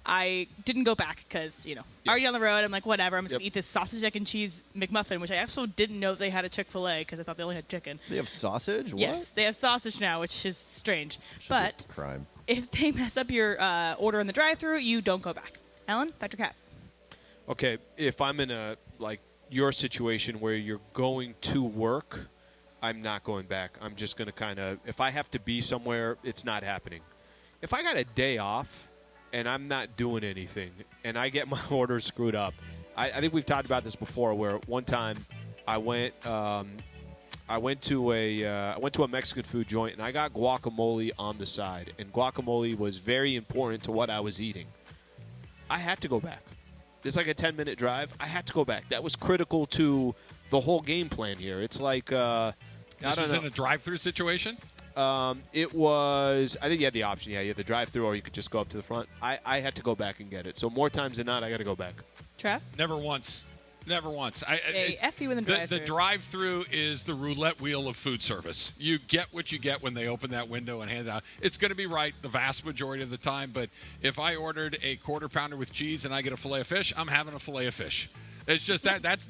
I didn't go back because, already on the road. I'm like, whatever. I'm just going to eat this sausage, egg, and cheese McMuffin, which I also didn't know they had at Chick-fil-A because I thought they only had chicken. They have sausage? What? Yes, they have sausage now, which is strange. Should But be a crime. if they mess up your order in the drive-thru, you don't go back. Ellen, Factor Cap. Okay, if I'm in a your situation where you're going to work, I'm not going back. I'm just going to kind of, if I have to be somewhere, it's not happening. If I got a day off and I'm not doing anything and I get my order screwed up, I think we've talked about this before where one time I went to a Mexican food joint and I got guacamole on the side, and guacamole was very important to what I was eating. I had to go back. It's like a 10-minute drive. I had to go back. That was critical to the whole game plan here. It's like This I was don't know. in a drive-through situation. It was. I think you had the option. Yeah, you had the drive-through, or you could just go up to the front. I had to go back and get it. So more times than not, I got to go back. Trav? Never once. They F you in the drive-thru. The drive-through is the roulette wheel of food service. You get what you get when they open that window and hand it out. It's going to be right the vast majority of the time, but if I ordered a quarter pounder with cheese and I get a fillet of fish, I'm having a fillet of fish. It's just that's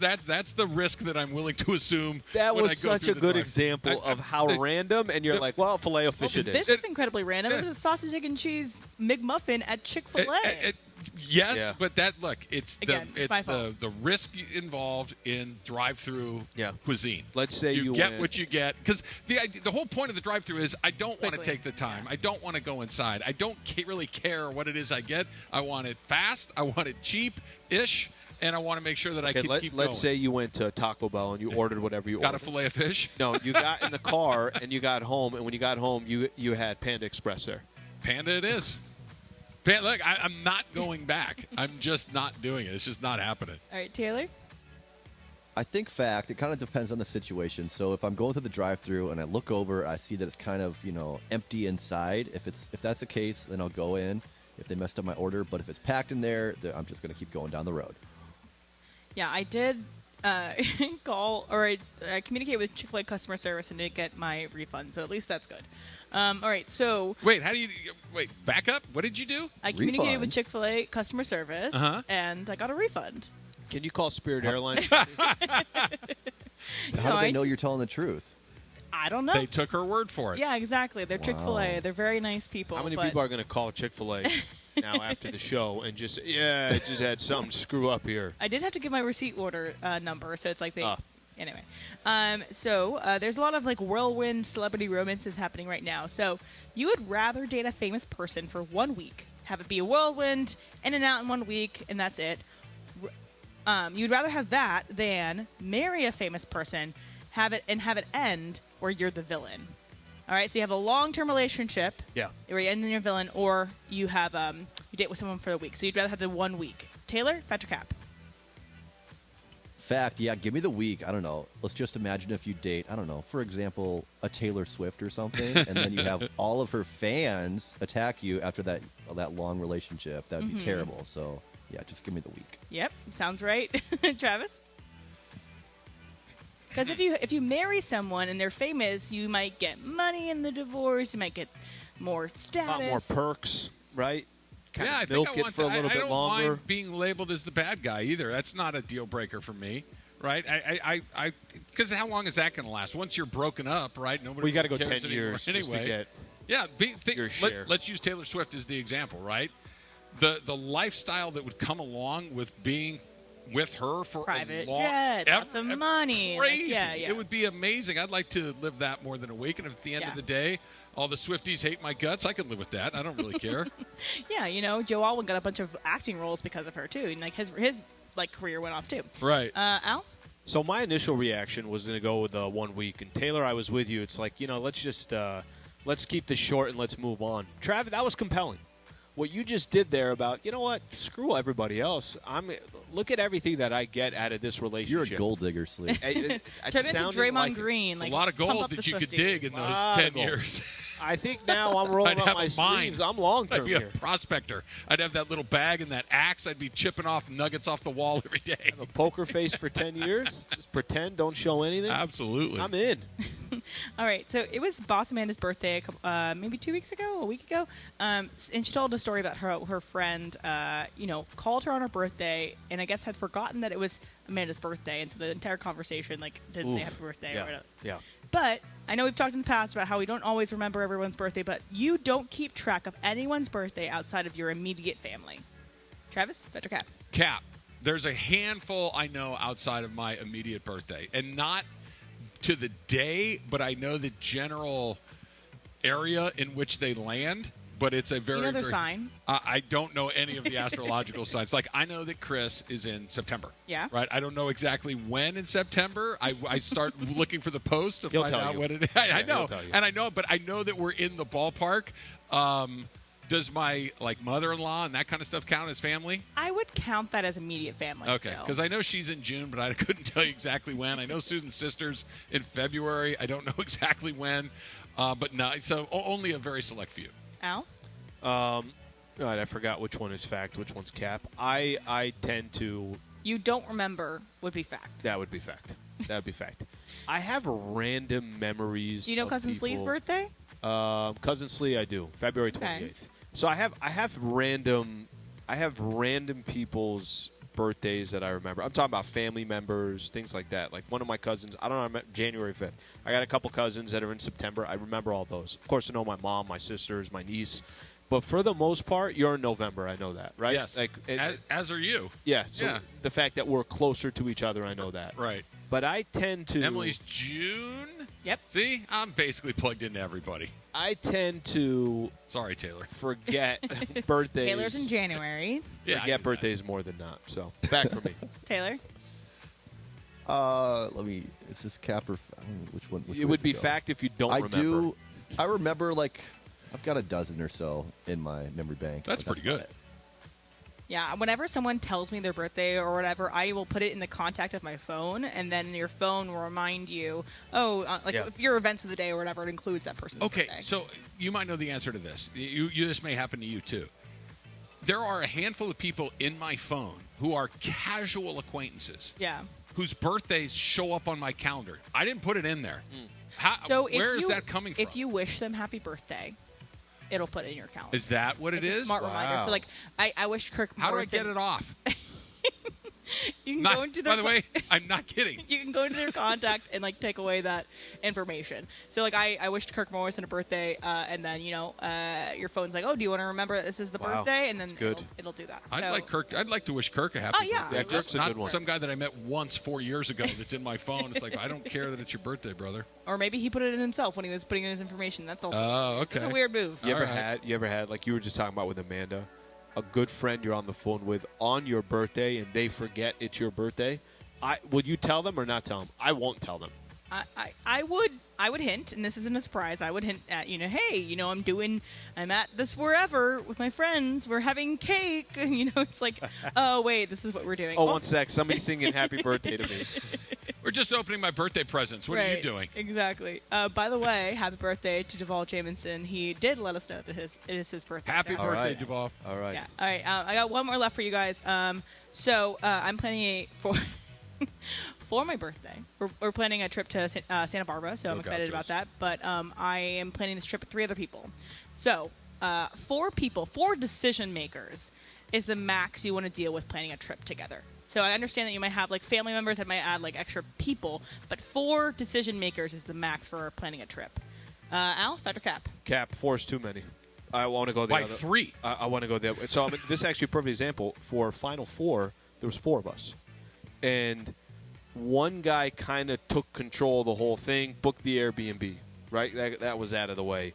the risk that I'm willing to assume. That when was I go such through a the good drive. example of how random, and you're like, well, filet of fish it is. This is incredibly random. It was a sausage, egg, and cheese McMuffin at Chick-fil-A. Yes, Yeah. but it's Again, it's my the risk involved in drive-through cuisine. Let's say you get went- what you get, because the whole point of the drive-through is I don't want to Quickly. take the time. I don't want to go inside. I don't really care what it is I get. I want it fast. I want it cheap-ish, and I want to make sure that I can keep going. Let's say you went to Taco Bell and you ordered whatever you Got a ordered. fillet of fish? No, you got in the car and you got home, and when you got home, you had Panda Express there. Panda it is. Look, I'm not going back. I'm just not doing it. It's just not happening. All right, Taylor. I think fact. It kind of depends on the situation. So if I'm going through the drive-through and I look over, I see that it's kind of empty inside. If that's the case, then I'll go in. If they messed up my order, but if it's packed in there, then I'm just going to keep going down the road. Yeah, I did call or I communicated with Chick-fil-A customer service and didn't get my refund, so at least that's good. All right, so Wait, back up. What did you do? I communicated Refund? with Chick-fil-A customer service, and I got a refund. Can you call Spirit Airlines? How No, do they I know just- you're telling the truth? I don't know. They took her word for it. Yeah, exactly. They're Wow. Chick-fil-A. They're very nice people. How many but people are going to call Chick-fil-A now after the show and just it just had something screw up here? I did have to give my receipt order number, so it's like they. Ah. Anyway, so there's a lot of like whirlwind celebrity romances happening right now. So you would rather date a famous person for 1 week, have it be a whirlwind, in and out in 1 week, and that's it. You'd rather have that than marry a famous person, have it end where you're the villain. All right, so you have a long-term relationship. Yeah. Where you end in your villain, or you have you date with someone for a week. So you'd rather have the 1 week. Taylor, fact or cap? Fact, yeah, give me the week. I don't know. Let's just imagine if you date, I don't know, for example, a Taylor Swift or something, and then you have all of her fans attack you after that long relationship. That would be terrible. So, yeah, just give me the week. Yep, sounds right. Travis? Because if you marry someone and they're famous, you might get money in the divorce. You might get more status. A lot more perks, right? Kind Yeah, I of think milk I it want for a that. little I bit don't longer. mind being labeled as the bad guy either. That's not a deal breaker for me, right? Because how long is that going to last? Once you're broken up, right? Nobody. Well, you got to go cares 10 anymore years anyway. just to get. Yeah, your share. Let's use Taylor Swift as the example, right? The lifestyle that would come along with being with her for Private a long, jet, lots of money. Like, crazy. yeah. It would be amazing. I'd like to live that more than a week. And if at the end Yeah. of the day, all the Swifties hate my guts, I can live with that. I don't really care. Yeah, Joe Alwyn got a bunch of acting roles because of her too, and like his like career went off too. Right. Al? So my initial reaction was going to go with 1 week, and Taylor, I was with you. It's like let's just let's keep this short and let's move on. Travis, that was compelling. What you just did there about screw everybody else. Look at everything that I get out of this You're a relationship. gold digger, Slee. Turn into Draymond Green. a Like, lot of pump gold up that the you could Swifties. dig in those Lot 10 of gold. years. I think now I'm rolling I'd up have my a mine. sleeves. I'm long I'd term be a here. prospector. I'd have that little bag and that axe. I'd be chipping off nuggets off the wall every day. A poker face for 10 years. Just pretend, don't show anything. Absolutely. I'm in. All right, so it was Boss Amanda's birthday, maybe 2 weeks ago, a week ago, and she told a story about her friend, called her on her birthday, and I guess had forgotten that it was Amanda's birthday, and so the entire conversation didn't say happy birthday or whatever. Yeah. But I know we've talked in the past about how we don't always remember everyone's birthday, but you don't keep track of anyone's birthday outside of your immediate family. Travis, bet or cap? Cap. There's a handful I know outside of my immediate birthday, and not to the day, but I know the general area in which they land. But it's a very their sign? I don't know any of the astrological signs. Like, I know that Chris is in September. Yeah. Right. I don't know exactly when in September. I start looking for the post to He'll find tell out you. what it is. I Yeah, know, he'll tell you. and I know, but I know that we're in the ballpark. Does my mother-in-law and that kind of stuff count as family? I would count that as immediate family. Okay, still. because I know she's in June, but I couldn't tell you exactly when. I know Susan's sister's in February. I don't know exactly when, but no. So only a very select few. Al? All right, I forgot which one is fact, which one's cap. I tend to. You don't remember would be fact. That would be fact. That would be fact. I have random memories. Do you know of Cousin Slee's people. birthday? Cousin Slee, I do. February 28th. Okay. So I have random people's birthdays that I remember. I'm talking about family members, things like that. Like one of my cousins, I don't know, January 5th. I got a couple cousins that are in September. I remember all those. Of course, I know my mom, my sisters, my niece. But for the most part, you're in November. I know that, right? Yes. As are you. Yeah. So the fact that we're closer to each other, I know that. Right. But I tend to. Emily's June. Yep. See, I'm basically plugged into everybody. I tend to. Sorry, Taylor. Forget birthdays. Taylor's in January. Yeah, forget birthdays more than not. So back for me. Taylor. Let me. Is this cap or I don't know which one? Which it way would does be go? fact if you don't remember. do. I remember I've got a dozen or so in my memory bank. That's pretty good. Yeah, whenever someone tells me their birthday or whatever, I will put it in the contact of my phone, and then your phone will remind you, if your events of the day or whatever, it includes that person's birthday. Okay, so you might know the answer to this. This may happen to you, too. There are a handful of people in my phone who are casual acquaintances. Yeah. Whose birthdays show up on my calendar. I didn't put it in there. Where is that coming from? If you wish them happy birthday, it'll put it in your calendar. Is that what it it's is? A smart reminder. So, I wish Kirk How Morrison. do I get it off? You can go into their. By the way, I'm not kidding. You can go into their contact and take away that information. So I wished Kirk Morrison a birthday, and then your phone's like, oh, do you want to remember that this is the birthday? And then it'll do that. I'd like to wish Kirk a happy birthday. Yeah, Kirk's a good one. Some guy that I met once 4 years ago that's in my phone. It's like I don't care that it's your birthday, brother. Or maybe he put it in himself when he was putting in his information. That's also. Oh, okay. That's a weird move. You ever had like you were just talking about with Amanda, a good friend you're on the phone with on your birthday and they forget it's your birthday? Would you tell them or not tell them? I won't tell them. I would hint, and this isn't a surprise. I would hint at hey, I'm at this wherever with my friends. We're having cake. It's like, oh wait, this is what we're doing. Oh, 1 sec, somebody's singing happy birthday to me. We're just opening my birthday presents. What are you doing? Exactly. By the way, happy birthday to Duval Jamison. He did let us know that it is his birthday. Happy now. birthday, Duval. All right. Yeah. All right. I got one more left for you guys. So I'm planning for my birthday. We're planning a trip to Santa Barbara, so I'm excited about that. But I am planning this trip with 3 other people. So 4 people, 4 decision makers is the max you want to deal with planning a trip together. So I understand that you might have family members that might add extra people, but 4 decision makers is the max for planning a trip. Al, fact or cap? Cap. 4 is too many. I want to go the by other. 3. I want to go the other. So this is actually a perfect example. For Final Four, there was 4 of us, and one guy kind of took control of the whole thing, booked the Airbnb. Right, that was out of the way.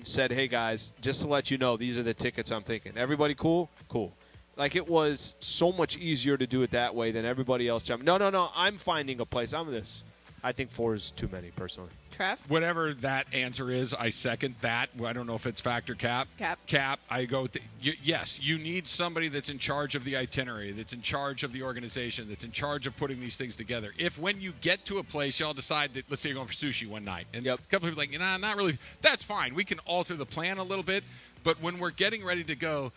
Said, hey guys, just to let you know, these are the tickets I'm thinking. Everybody cool? Cool. It was so much easier to do it that way than everybody else jumping. No, I'm finding a place. I'm this. I think 4 is too many, personally. Trev? Whatever that answer is, I second that. I don't know if it's fact or cap. Cap. I go with yes, you need somebody that's in charge of the itinerary, that's in charge of the organization, that's in charge of putting these things together. If when you get to a place, y'all decide that, let's say you're going for sushi one night, and a couple people are like, not really, that's fine. We can alter the plan a little bit. But when we're getting ready to go,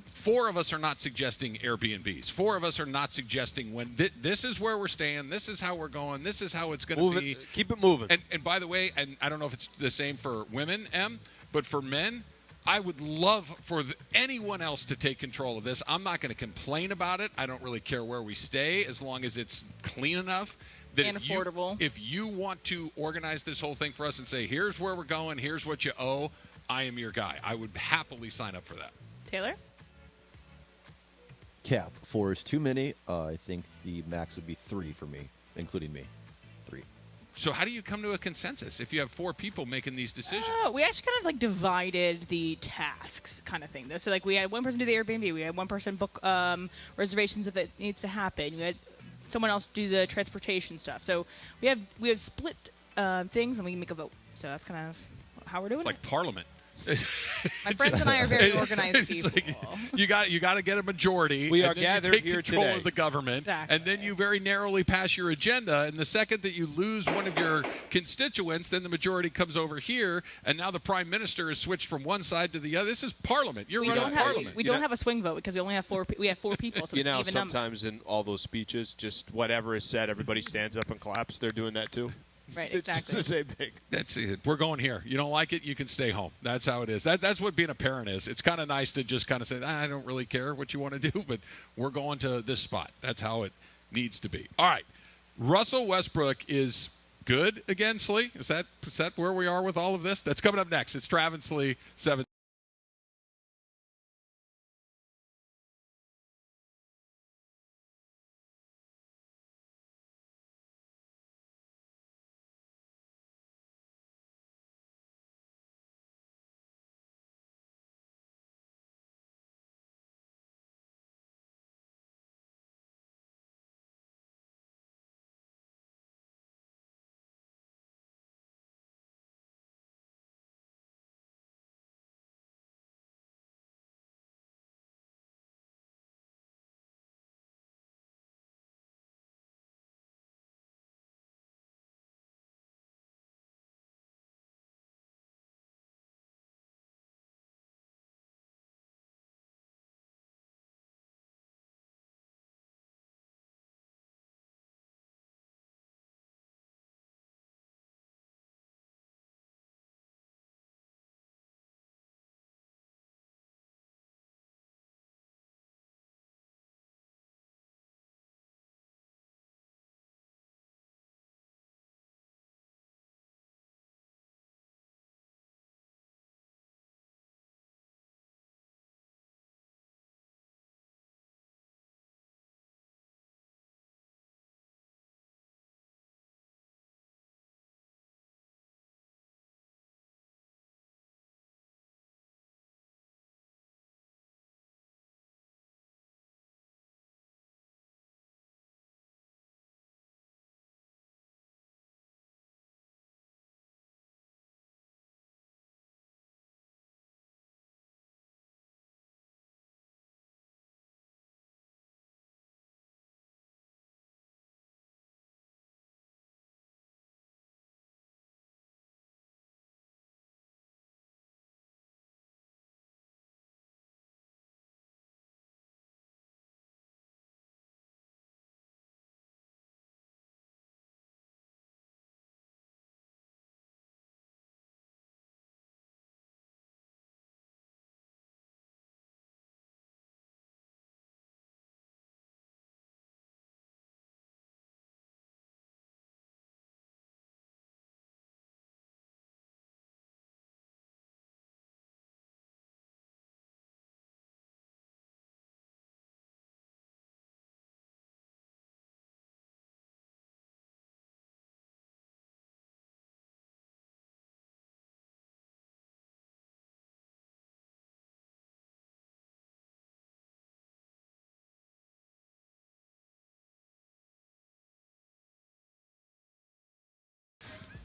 4 of us are not suggesting Airbnbs. 4 of us are not suggesting when this is where we're staying, this is how we're going, this is how it's going to be. Keep it moving. And by the way, and I don't know if it's the same for women, but for men, I would love for anyone else to take control of this. I'm not going to complain about it. I don't really care where we stay as long as it's clean enough. That and affordable. If you want to organize this whole thing for us and say, here's where we're going, here's what you owe, I am your guy. I would happily sign up for that. Taylor? Cap. 4 is too many. I think the max would be 3 for me, including me. 3. So how do you come to a consensus if you have 4 people making these decisions? We actually kind of divided the tasks kind of thing. So we had one person do the Airbnb. We had one person book reservations if it needs to happen. We had someone else do the transportation stuff. So we have split things and we make a vote. So that's kind of how we're doing it's like Parliament. My friends and I are very organized people. You got to get a majority. We are and then gathered you take here control today. of the government, exactly. And then you very narrowly pass your agenda. And the second that you lose one of your constituents, then the majority comes over here, and now the prime minister is switched from one side to the other. This is Parliament. You're running Parliament. We don't have a swing vote because we only have 4. We have 4 people. So it's even sometimes in all those speeches, just whatever is said, everybody stands up and claps. They're doing that too. Right, It's exactly. the same thing. That's it. We're going here. You don't like it, you can stay home. That's how it is. That's what being a parent is. It's kind of nice to just kind of say, I don't really care what you want to do, but we're going to this spot. That's how it needs to be. All right. Russell Westbrook is good again, Slee? Is that where we are with all of this? That's coming up next. It's Travis Slee, 7.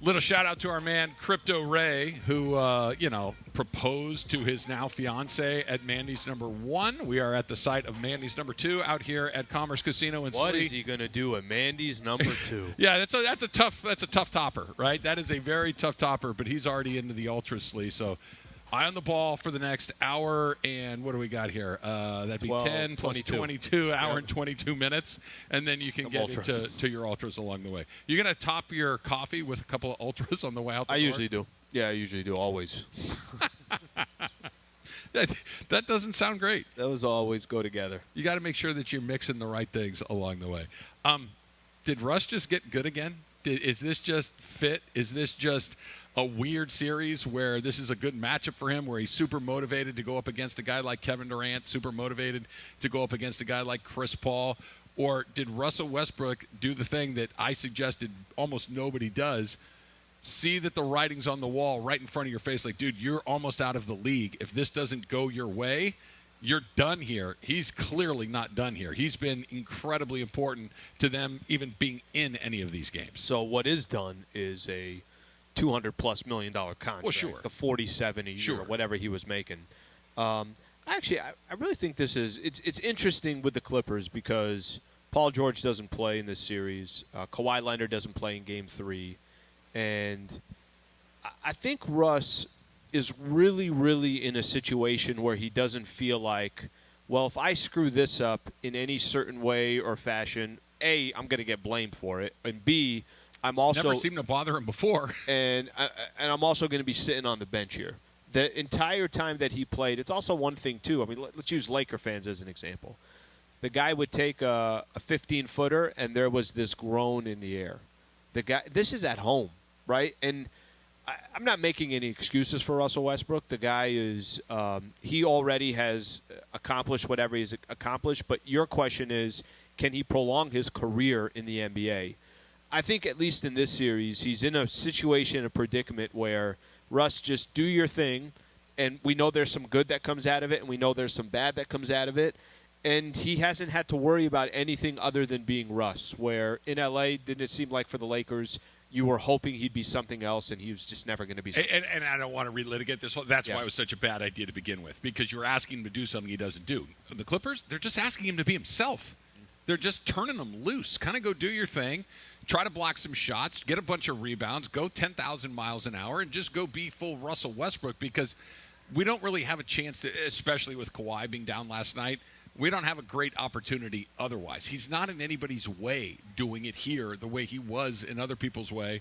Little shout out to our man Crypto Ray, who proposed to his now fiance at Mandy's number 1. We are at the site of Mandy's number 2 out here at Commerce Casino in What Slee. is he going to do at Mandy's number 2? Yeah, that's a tough topper, right? That is a very tough topper, but he's already into the Ultra Slee, so eye on the ball for the next hour, and what do we got here? That'd be 10 plus 22, hour and 22 minutes, and then you can get into your Ultras along the way. You're going to top your coffee with a couple of Ultras on the way out the door? I usually do. Yeah, I usually do, always. That doesn't sound great. Those always go together. You got to make sure that you're mixing the right things along the way. Did Russ just get good again? Is this just fit? Is this just a weird series where this is a good matchup for him, where he's super motivated to go up against a guy like Kevin Durant, super motivated to go up against a guy like Chris Paul? Or did Russell Westbrook do the thing that I suggested almost nobody does, see that the writing's on the wall right in front of your face, like, dude, you're almost out of the league. If this doesn't go your way, you're done here. He's clearly not done here. He's been incredibly important to them even being in any of these games. So what is done is a $200+ million contract. Well, sure. The 47 a year, Sure. or whatever he was making. Actually, I really think this is it's interesting with the Clippers because Paul George doesn't play in this series. Kawhi Leonard doesn't play in Game 3. And I think Russ is really, really in a situation where he doesn't feel like, well, if I screw this up in any certain way or fashion, A, I'm going to get blamed for it, and B, I'm also never seemed to bother him before. and I'm also going to be sitting on the bench here. The entire time that he played, it's also one thing, too. I mean, let's use Laker fans as an example. The guy would take a 15-footer, and there was this groan in the air. The guy, this is at home, right? And I'm not making any excuses for Russell Westbrook. The guy is he already has accomplished whatever he's accomplished. But your question is, can he prolong his career in the NBA? I think at least in this series, he's in a situation, a predicament where, Russ, just do your thing. And we know there's some good that comes out of it, and we know there's some bad that comes out of it. And he hasn't had to worry about anything other than being Russ, where in L.A., didn't it seem like for the Lakers, you were hoping he'd be something else, and he was just never going to be something else. And I don't want to relitigate this. That's why it was such a bad idea to begin with, because you're asking him to do something he doesn't do. The Clippers, they're just asking him to be himself. They're just turning him loose. Kind of go do your thing. Try to block some shots, get a bunch of rebounds, go 10,000 miles an hour, and just go be full Russell Westbrook, because we don't really have a chance to, especially with Kawhi being down last night, we don't have a great opportunity otherwise. He's not in anybody's way doing it here the way he was in other people's way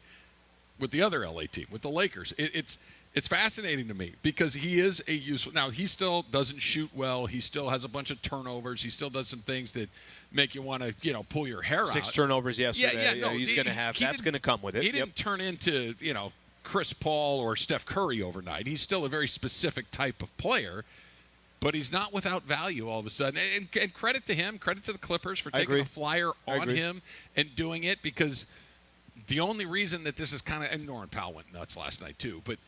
with the other LA team, with the Lakers. It's fascinating to me because he is a useful – now, he still doesn't shoot well. He still has a bunch of turnovers. He still does some things that make you want to, pull your hair out. 6 turnovers yesterday. No, he's going to have – that's going to come with it. He didn't turn into, Chris Paul or Steph Curry overnight. He's still a very specific type of player. But he's not without value all of a sudden. And credit to him, credit to the Clippers for taking a flyer on him and doing it, because the only reason that this is kind of – and Norman Powell went nuts last night too. But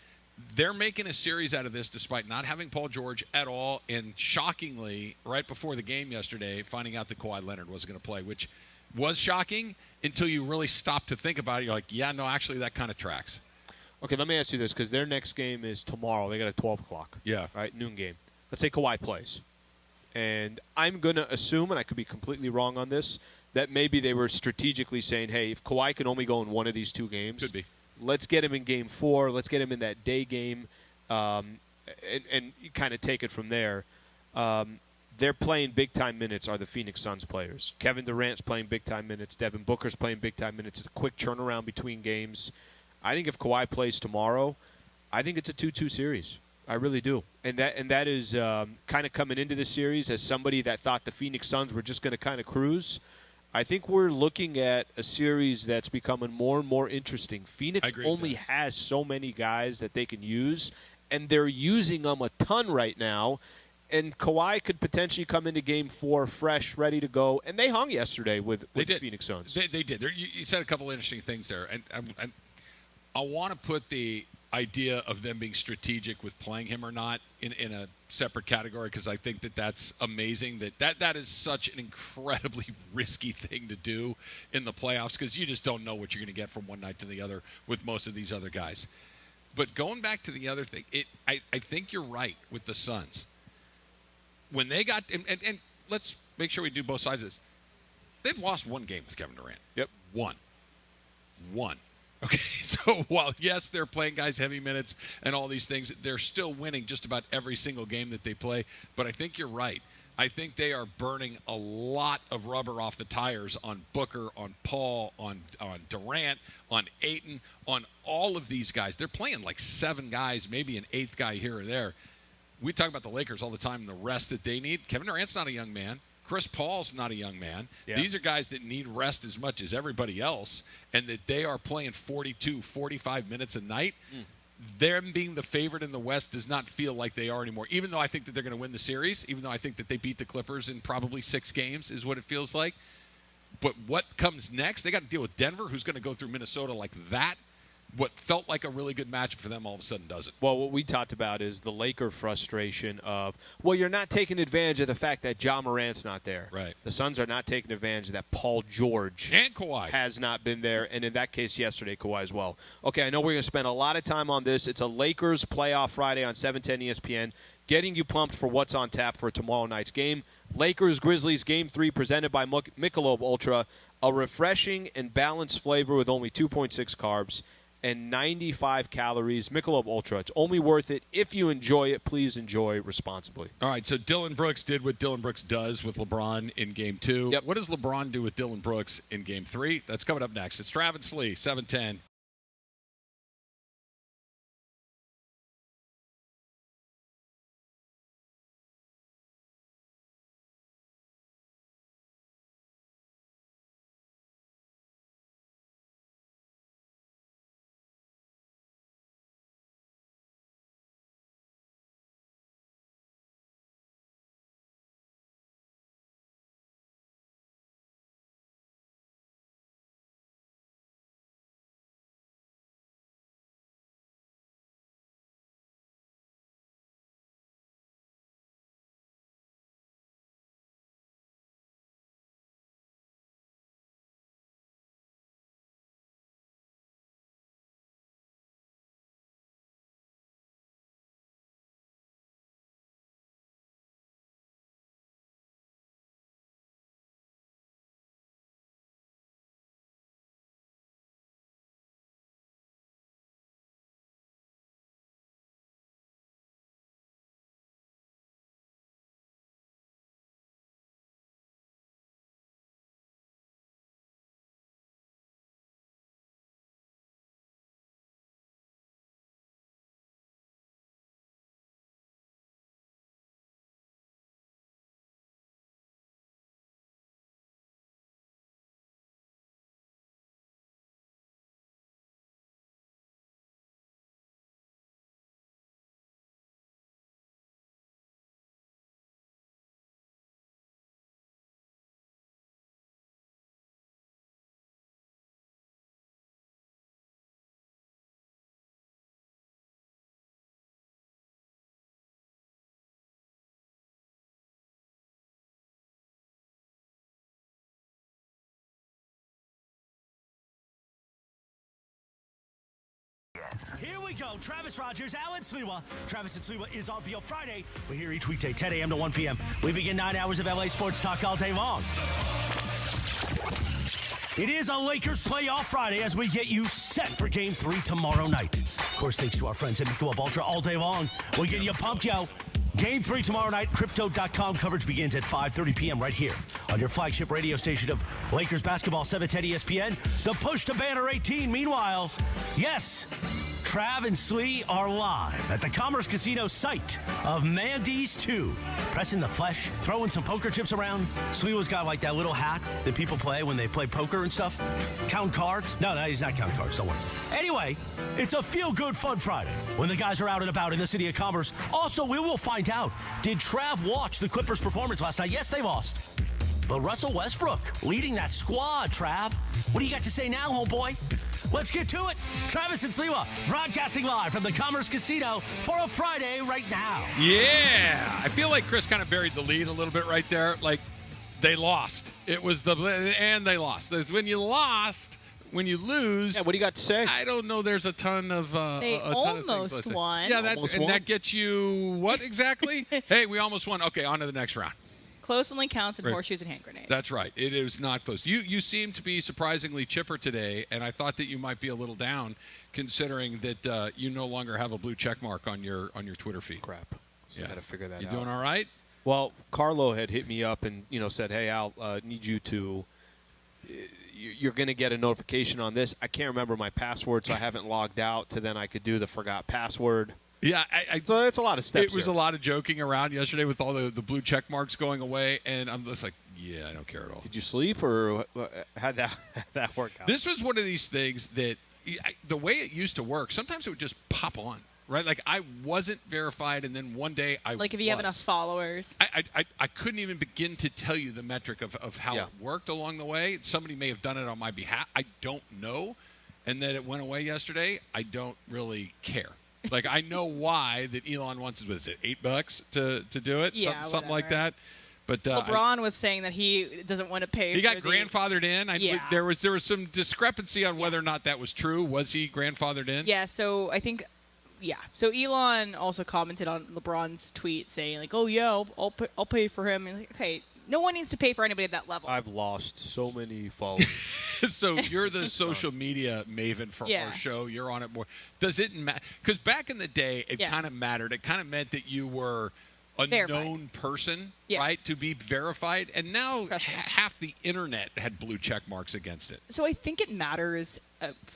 they're making a series out of this despite not having Paul George at all, and shockingly, right before the game yesterday, finding out that Kawhi Leonard wasn't going to play, which was shocking until you really stop to think about it. You're like, yeah, no, actually that kind of tracks. Okay, let me ask you this, because their next game is tomorrow. They got a 12 o'clock. Yeah. Right, noon game. Let's say Kawhi plays. And I'm going to assume, and I could be completely wrong on this, that maybe they were strategically saying, hey, if Kawhi can only go in one of these 2 games, could be. Let's get him in Game 4. Let's get him in that day game, and you kind of take it from there. They're playing big-time minutes are the Phoenix Suns players. Kevin Durant's playing big-time minutes. Devin Booker's playing big-time minutes. It's a quick turnaround between games. I think if Kawhi plays tomorrow, I think it's a 2-2 series. I really do. And that is kind of coming into this series as somebody that thought the Phoenix Suns were just going to kind of cruise. I think we're looking at a series that's becoming more and more interesting. Phoenix only has so many guys that they can use, and they're using them a ton right now. And Kawhi could potentially come into Game 4 fresh, ready to go. And they hung yesterday with the Phoenix Suns. They did. You said a couple interesting things there. And I want to put the idea of them being strategic with playing him or not in a separate category, because I think that's amazing. That is such an incredibly risky thing to do in the playoffs, because you just don't know what you're going to get from one night to the other with most of these other guys. But going back to the other thing, I think you're right with the Suns. When they got and let's make sure we do both sides of this. They've lost one game with Kevin Durant. Yep. One. Okay, so while, yes, they're playing guys heavy minutes and all these things, they're still winning just about every single game that they play. But I think you're right. I think they are burning a lot of rubber off the tires on Booker, on Paul, on Durant, on Ayton, on all of these guys. They're playing like 7 guys, maybe an 8th guy here or there. We talk about the Lakers all the time and the rest that they need. Kevin Durant's not a young man. Chris Paul's not a young man. Yeah. These are guys that need rest as much as everybody else, and that they are playing 42, 45 minutes a night. Them being the favorite in the West does not feel like they are anymore, even though I think that they're going to win the series, even though I think that they beat the Clippers in probably 6 games is what it feels like. But what comes next? They got to deal with Denver, who's going to go through Minnesota like that. What felt like a really good matchup for them all of a sudden doesn't. Well, what we talked about is the Laker frustration of, well, you're not taking advantage of the fact that Ja Morant's not there. Right. The Suns are not taking advantage that Paul George and Kawhi has not been there, and in that case yesterday, Kawhi as well. Okay, I know we're going to spend a lot of time on this. It's a Lakers playoff Friday on 710 ESPN, getting you pumped for what's on tap for tomorrow night's game. Lakers-Grizzlies Game 3 presented by Michelob Ultra, a refreshing and balanced flavor with only 2.6 carbs and 95 calories. Michelob Ultra. It's only worth it if you enjoy it. Please enjoy responsibly. All right, so Dylan Brooks did what Dylan Brooks does with LeBron in Game 2. Yep. What does LeBron do with Dylan Brooks in Game 3? That's coming up next. It's Travis Lee, 710. Here we go. Travis Rogers, Alan Sliwa. Travis and Sliwa is on field Friday. We're here each weekday, 10 a.m. to 1 p.m. We begin 9 hours of LA sports talk all day long. It is a Lakers playoff Friday as we get you set for Game 3 tomorrow night. Of course, thanks to our friends at Michelob Ultra all day long. We're getting you pumped, yo. Game 3 tomorrow night. Crypto.com coverage begins at 5:30 p.m. right here on your flagship radio station of Lakers basketball, 710 ESPN. The push to banner 18. Meanwhile, yes, Trav and Slee are live at the Commerce Casino site of Mandy's 2. Pressing the flesh, throwing some poker chips around. Sliwa's got like that little hat that people play when they play poker and stuff. Count cards. No, he's not counting cards. Don't worry. Anyway, it's a feel-good fun Friday when the guys are out and about in the city of Commerce. Also, we will find out, did Trav watch the Clippers' performance last night? Yes, they lost. But Russell Westbrook leading that squad, Trav. What do you got to say now, homeboy? Let's get to it. Travis and Sliwa broadcasting live from the Commerce Casino for a Friday right now. Yeah. I feel like Chris kind of buried the lead a little bit right there. Like, they lost. And they lost. When you lost, when you lose. Yeah, what do you got to say? I don't know. There's a ton of. They almost won. Yeah, won? That gets you what exactly? Hey, we almost won. Okay, on to the next round. Close only counts in horseshoes and hand grenades. That's right. It is not close. You seem to be surprisingly chipper today, and I thought that you might be a little down, considering that you no longer have a blue check mark on your Twitter feed. Crap. So I got to figure that out. You doing all right? Well, Carlo had hit me up and said, "Hey, Al, need you to. You're going to get a notification on this. I can't remember my password, so I haven't logged out. To then I could do the forgot password." Yeah, so it's a lot of steps. It was a lot of joking around yesterday with all the blue check marks going away, and I'm just like, yeah, I don't care at all. Did you sleep, or how'd that work out? This was one of these things that the way it used to work, sometimes it would just pop on, right? Like I wasn't verified, and then one day I like if you have enough followers. I couldn't even begin to tell you the metric of how it worked along the way. Somebody may have done it on my behalf. I don't know, and that it went away yesterday. I don't really care. Like, I know why that Elon wants, was it $8 to do it? Yeah, something like that. But LeBron was saying that he doesn't want to pay. He got grandfathered in. Yeah. There was some discrepancy on whether or not that was true. Was he grandfathered in? Yeah. So I think, So Elon also commented on LeBron's tweet saying like, "Oh yeah, I'll pay for him." And like, okay, no one needs to pay for anybody at that level. I've lost so many followers. So you're the social media maven for our show. You're on it more. Does it matter? Because back in the day, it kind of mattered. It kind of meant that you were a known person, right, to be verified. And now half the internet had blue check marks against it. So I think it matters.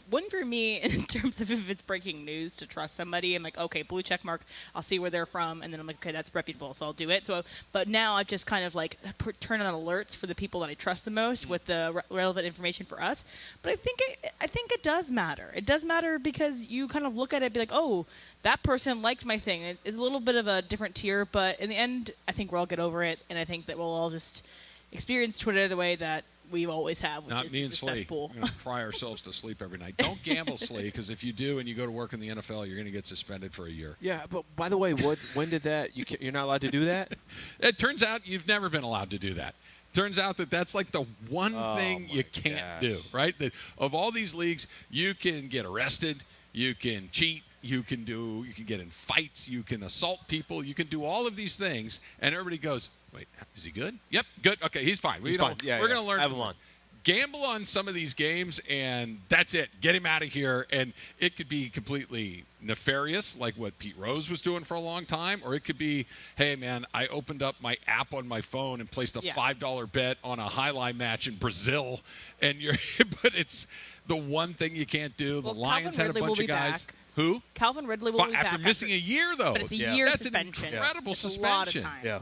One for me in terms of if it's breaking news to trust somebody. I'm like, okay, blue check mark. I'll see where they're from, and then I'm like, okay, that's reputable, so I'll do it. So, but now I've just kind of like turn on alerts for the people that I trust the most with the relevant information for us. But I think it does matter. It does matter because you kind of look at it and be like, oh, that person liked my thing. It's a little bit of a different tier, but in the end, I think we'll all get over it, and I think that we'll all just experience Twitter the way that we always have, which Not is me and Slee. cesspool. We're going to cry ourselves to sleep every night. Don't gamble, Slee, because if you do and you go to work in the NFL, you're going to get suspended for a year. Yeah, but by the way, when did that? You're not allowed to do that? It turns out you've never been allowed to do that. Turns out that's like the one thing you can't do, right? That of all these leagues, you can get arrested, you can cheat, you can get in fights, you can assault people, you can do all of these things, and everybody goes, wait, is he good? Yep, good. Okay, he's fine. He's fine. We're going to learn. Have him on. Gamble on some of these games, and that's it. Get him out of here. And it could be completely nefarious, like what Pete Rose was doing for a long time, or it could be, hey, man, I opened up my app on my phone and placed a $5 bet on a highlight match in Brazil, and but it's the one thing you can't do. Well, The Lions had a bunch of guys. Back. Who? Calvin Ridley will be back after missing a year, though. But it's a year That's suspension. An incredible suspension. A lot of time. Yeah.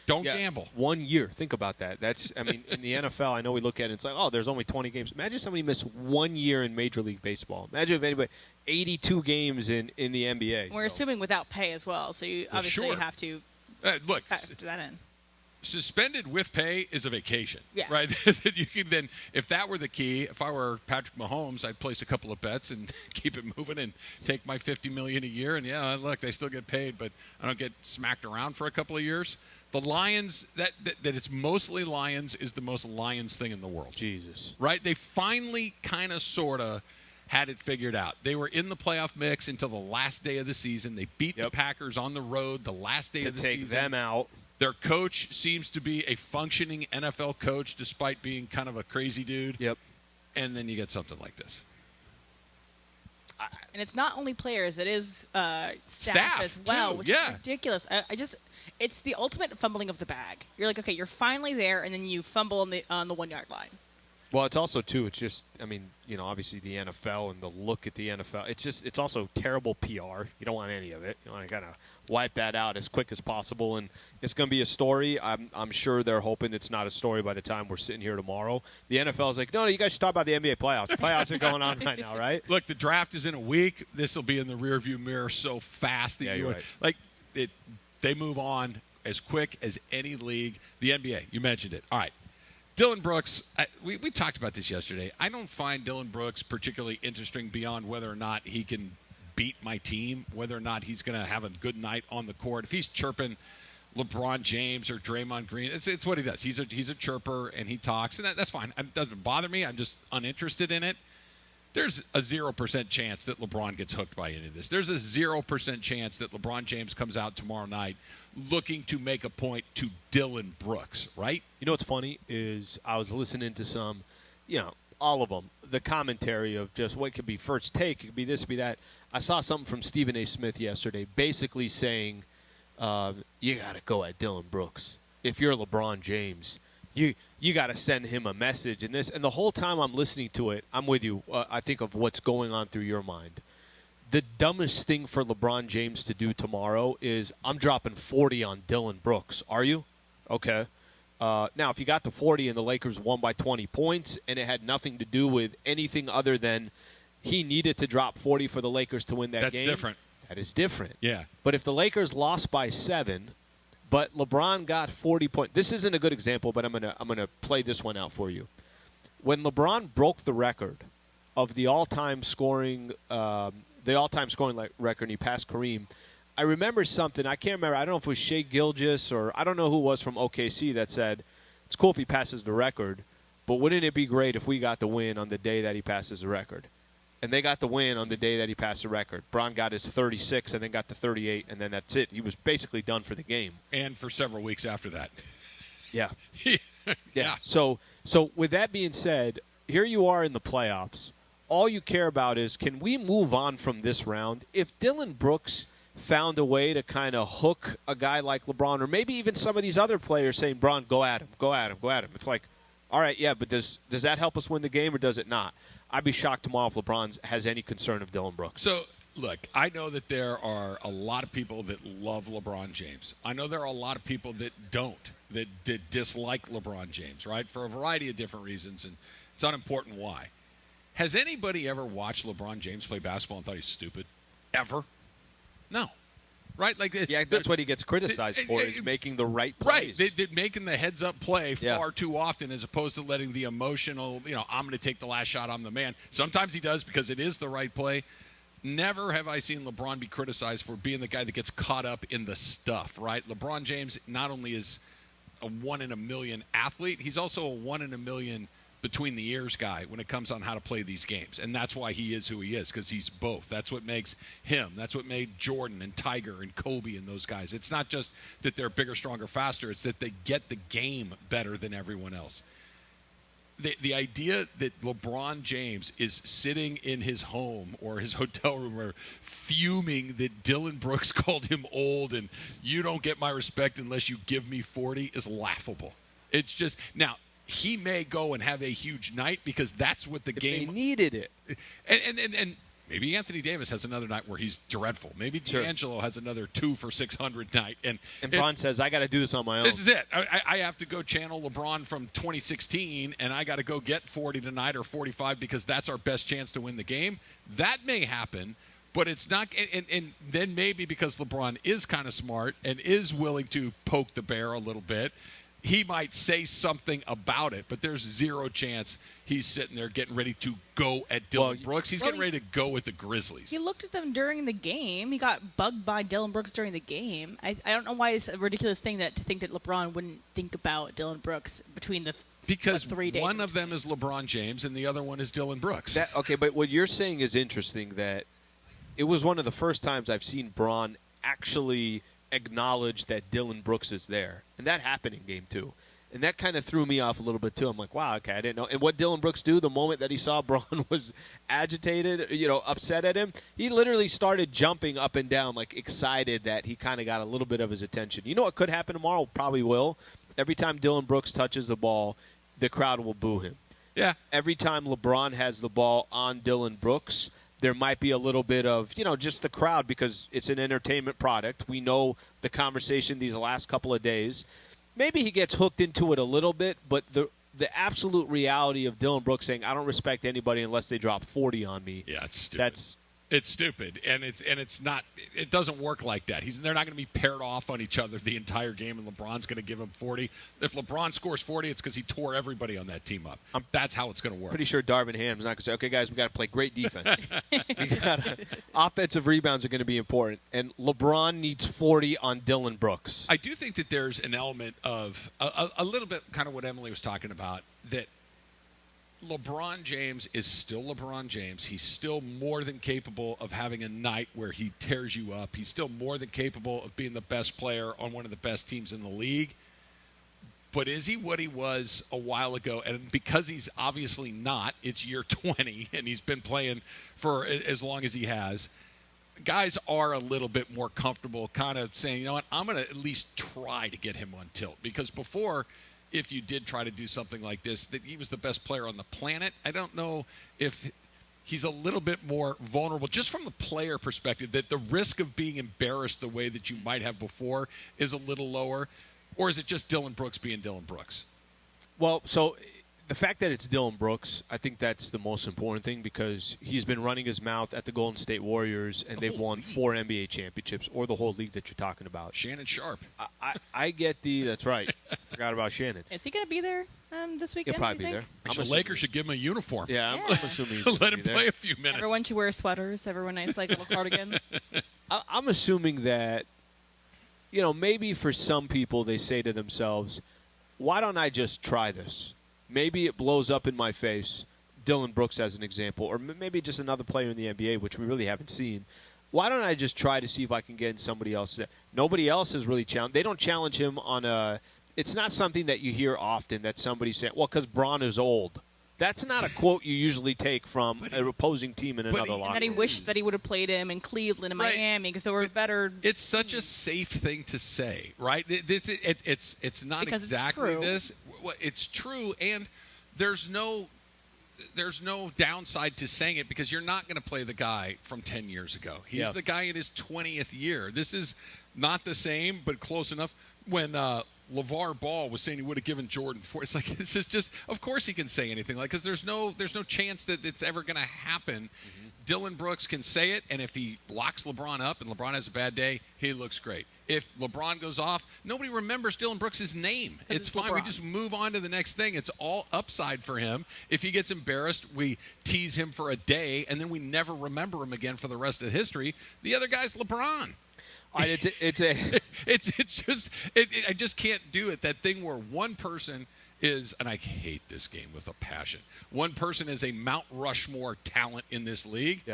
Don't gamble. 1 year. Think about that. That's, I mean, in the NFL, I know we look at it, it's like, oh, there's only 20 games. Imagine somebody missed 1 year in Major League Baseball. Imagine if anybody, 82 games in the NBA. We're assuming without pay as well, so you obviously have to factor that in. Suspended with pay is a vacation, right? That you can then, if that were the key, if I were Patrick Mahomes, I'd place a couple of bets and keep it moving and take my $50 million a year. And look, they still get paid, but I don't get smacked around for a couple of years. The Lions, that it's mostly Lions is the most Lions thing in the world. Jesus, right? They finally kind of sort of had it figured out. They were in the playoff mix until the last day of the season. They beat the Packers on the road the last day of the season. To take them out. Their coach seems to be a functioning NFL coach despite being kind of a crazy dude. Yep. And then you get something like this. And it's not only players; it is staff as well, too. Which is ridiculous. It's the ultimate fumbling of the bag. You're like, okay, you're finally there, and then you fumble on the 1 yard line. Well, it's also, too, it's just, I mean, obviously the NFL and the look at the NFL, it's also terrible PR. You don't want any of it. You want to kind of wipe that out as quick as possible, and it's going to be a story. I'm sure they're hoping it's not a story by the time we're sitting here tomorrow. The NFL is like, no, you guys should talk about the NBA playoffs. Playoffs are going on right now, right? Look, the draft is in a week. This will be in the rearview mirror so fast that you're right. Like, they move on as quick as any league. The NBA, you mentioned it. All right. Dylan Brooks, we talked about this yesterday. I don't find Dylan Brooks particularly interesting beyond whether or not he can beat my team, whether or not he's going to have a good night on the court. If he's chirping LeBron James or Draymond Green, it's what he does. He's a chirper, and he talks, and that's fine. It doesn't bother me. I'm just uninterested in it. There's a 0% chance that LeBron gets hooked by any of this. There's a 0% chance that LeBron James comes out tomorrow night looking to make a point to Dylan Brooks, right? You know what's funny is I was listening to some, all of them, the commentary of just what could be first take, it could be this, be that. I saw something from Stephen A. Smith yesterday basically saying you got to go at Dylan Brooks. If you're LeBron James, you got to send him a message and this. And the whole time I'm listening to it, I'm with you. I think of what's going on through your mind. The dumbest thing for LeBron James to do tomorrow is I'm dropping 40 on Dylan Brooks. Are you? Okay. Now, if you got the 40 and the Lakers won by 20 points and it had nothing to do with anything other than he needed to drop 40 for the Lakers to win that game. That's different. That is different. Yeah. But if the Lakers lost by 7, but LeBron got 40 points. This isn't a good example, but I'm gonna play this one out for you. When LeBron broke the record of the all-time scoring record, and he passed Kareem, I remember something. I can't remember. I don't know if it was Shea Gilgeous or I don't know who it was from OKC that said, it's cool if he passes the record, but wouldn't it be great if we got the win on the day that he passes the record? And they got the win on the day that he passed the record. Bron got his 36 and then got to 38, and then that's it. He was basically done for the game. And for several weeks after that. Yeah. Yeah. So with that being said, here you are in the playoffs. All you care about is, can we move on from this round? If Dylan Brooks found a way to kind of hook a guy like LeBron, or maybe even some of these other players saying, Bron, go at him, go at him, go at him. It's like, all right, yeah, but does that help us win the game or does it not? I'd be shocked tomorrow if LeBron has any concern of Dylan Brooks. So, look, I know that there are a lot of people that love LeBron James. I know there are a lot of people that don't, that dislike LeBron James, right, for a variety of different reasons, and it's unimportant why. Has anybody ever watched LeBron James play basketball and thought he's stupid? Ever? No. Right? That's what he gets criticized for, is making the right plays. Right. They're making the heads-up play far too often as opposed to letting the emotional, I'm going to take the last shot, I'm the man. Sometimes he does because it is the right play. Never have I seen LeBron be criticized for being the guy that gets caught up in the stuff, right? LeBron James not only is a 1 in a million athlete, he's also a 1 in a million between the ears guy when it comes on how to play these games. And that's why he is who he is, because he's both. That's what makes him. That's what made Jordan and Tiger and Kobe and those guys. It's not just that they're bigger, stronger, faster. It's that they get the game better than everyone else. The idea that LeBron James is sitting in his home or his hotel room or fuming that Dylan Brooks called him old and you don't get my respect unless you give me 40 is laughable. It's just – now, he may go and have a huge night because that's what the game – they needed it. And maybe Anthony Davis has another night where he's dreadful. Maybe D'Angelo has another 2 for 600 night. And Bron says, I got to do this on my own. This is it. I have to go channel LeBron from 2016, and I got to go get 40 tonight or 45 because that's our best chance to win the game. That may happen, but it's not – and then maybe because LeBron is kind of smart and is willing to poke the bear a little bit, he might say something about it, but there's zero chance he's sitting there getting ready to go at Dylan Brooks. He's getting ready to go with the Grizzlies. He looked at them during the game. He got bugged by Dylan Brooks during the game. I don't know why it's a ridiculous thing to think that LeBron wouldn't think about Dylan Brooks between the 3 days. One of them is LeBron James and the other one is Dylan Brooks. Okay, but what you're saying is interesting, that it was one of the first times I've seen Bron actually acknowledge that Dylan Brooks is there. And that happened in Game 2. And that kind of threw me off a little bit, too. I'm like, wow, okay, I didn't know. And what Dylan Brooks do the moment that he saw Bron was agitated, upset at him, he literally started jumping up and down, like excited that he kind of got a little bit of his attention. You know what could happen tomorrow? Probably will. Every time Dylan Brooks touches the ball, the crowd will boo him. Yeah. Every time LeBron has the ball on Dylan Brooks, there might be a little bit of, just the crowd, because it's an entertainment product. We know the conversation these last couple of days. Maybe he gets hooked into it a little bit, but the absolute reality of Dylan Brooks saying, I don't respect anybody unless they drop 40 on me. Yeah, it's stupid. It's stupid, and it's not. It doesn't work like that. They're not going to be paired off on each other the entire game, and LeBron's going to give him 40. If LeBron scores 40, it's because he tore everybody on that team up. That's how it's going to work. Pretty sure Darvin Ham's not going to say, "Okay, guys, we got to play great defense. Offensive rebounds are going to be important, and LeBron needs 40 on Dylan Brooks." I do think that there's an element of a little bit, kind of what Emily was talking about, that LeBron James is still LeBron James. He's still more than capable of having a night where he tears you up. He's still more than capable of being the best player on one of the best teams in the league. But is he what he was a while ago? And because he's obviously not, it's year 20, and he's been playing for as long as he has, guys are a little bit more comfortable kind of saying, you know what, I'm going to at least try to get him on tilt. Because before, if you did try to do something like this, that he was the best player on the planet. I don't know if he's a little bit more vulnerable, just from the player perspective, that the risk of being embarrassed the way that you might have before is a little lower. Or is it just Dylan Brooks being Dylan Brooks? Well, so the fact that it's Dylan Brooks, I think that's the most important thing, because he's been running his mouth at the Golden State Warriors, and they've won 4 NBA championships, or the whole league that you're talking about. Shannon Sharp. I get that's right. Forgot about Shannon. Is he going to be there this weekend? He'll probably be there. The Lakers should give him a uniform. Yeah, I'm assuming he's let him there. play a few minutes. Everyone should wear sweaters. Everyone nice, like, little cardigan. I'm assuming that, maybe for some people they say to themselves, why don't I just try this? Maybe it blows up in my face. Dylan Brooks as an example, or maybe just another player in the NBA, which we really haven't seen. Why don't I just try to see if I can get in somebody else? Nobody else has really challenged. They don't challenge him on a – it's not something that you hear often that somebody saying, well, because Braun is old. That's not a quote you usually take from an opposing team in another locker room. That he wished that he would have played him in Cleveland and Miami because they were better. It's such a safe thing to say, right? It's not because exactly it's true. this. It's true, and there's no downside to saying it, because you're not going to play the guy from 10 years ago. He's the guy in his 20th year. This is not the same, but close enough. When LeVar Ball was saying he would have given Jordan 4, it's like, this is just, of course he can say anything, like, because there's no chance that it's ever going to happen. Mm-hmm. Dylan Brooks can say it, and if he locks LeBron up and LeBron has a bad day, he looks great. If LeBron goes off, nobody remembers Dylan Brooks' name. It's fine. LeBron. We just move on to the next thing. It's all upside for him. If he gets embarrassed, we tease him for a day, and then we never remember him again for the rest of history. The other guy's LeBron. I just can't do it. That thing where one person is, and I hate this game with a passion, one person is a Mount Rushmore talent in this league,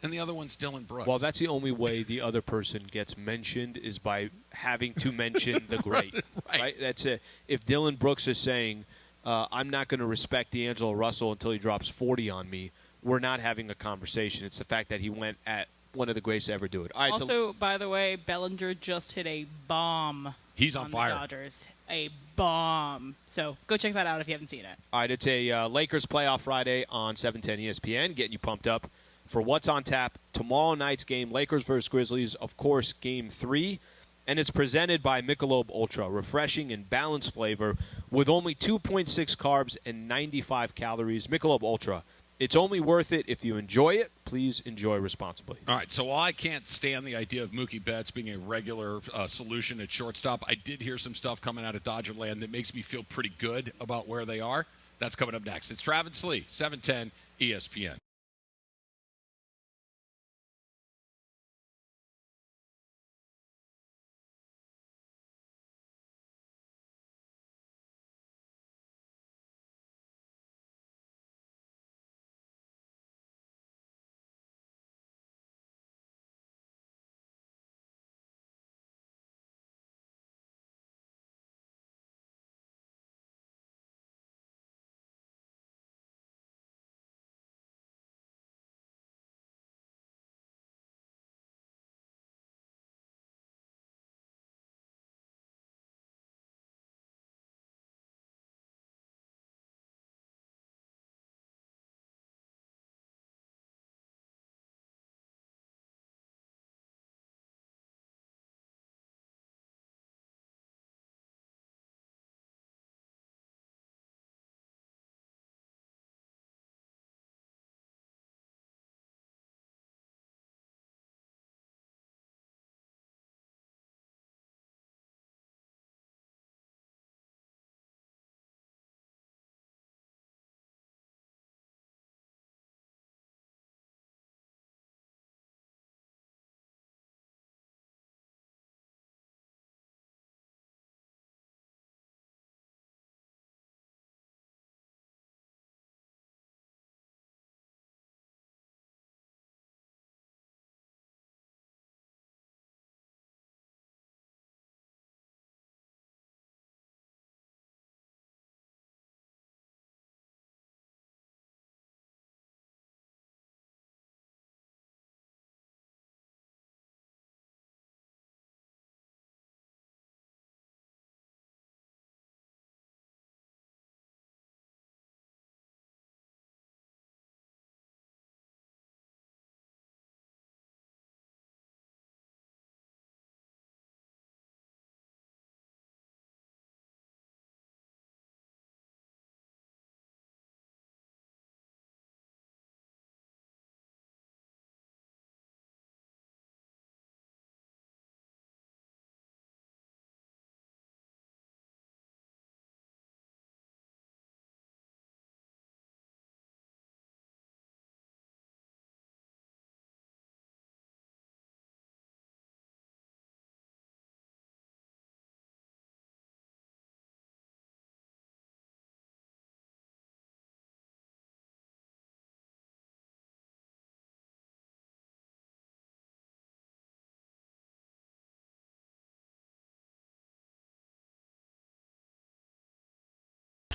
and the other one's Dylan Brooks. Well, that's the only way the other person gets mentioned, is by having to mention the great. right? That's it. If Dylan Brooks is saying, I'm not going to respect D'Angelo Russell until he drops 40 on me, we're not having a conversation. It's the fact that he went at one of the greats to ever do it. All right, also, by the way, Bellinger just hit a bomb. He's on fire. The Dodgers. A bomb. So go check that out if you haven't seen it. All right, it's a Lakers playoff Friday on 710 ESPN, getting you pumped up for what's on tap. Tomorrow night's game, Lakers versus Grizzlies, of course, Game 3. And it's presented by Michelob Ultra, refreshing and balanced flavor with only 2.6 carbs and 95 calories. Michelob Ultra. It's only worth it if you enjoy it. Please enjoy responsibly. All right, so while I can't stand the idea of Mookie Betts being a regular solution at shortstop, I did hear some stuff coming out of Dodgerland that makes me feel pretty good about where they are. That's coming up next. It's Travis Lee, 710 ESPN.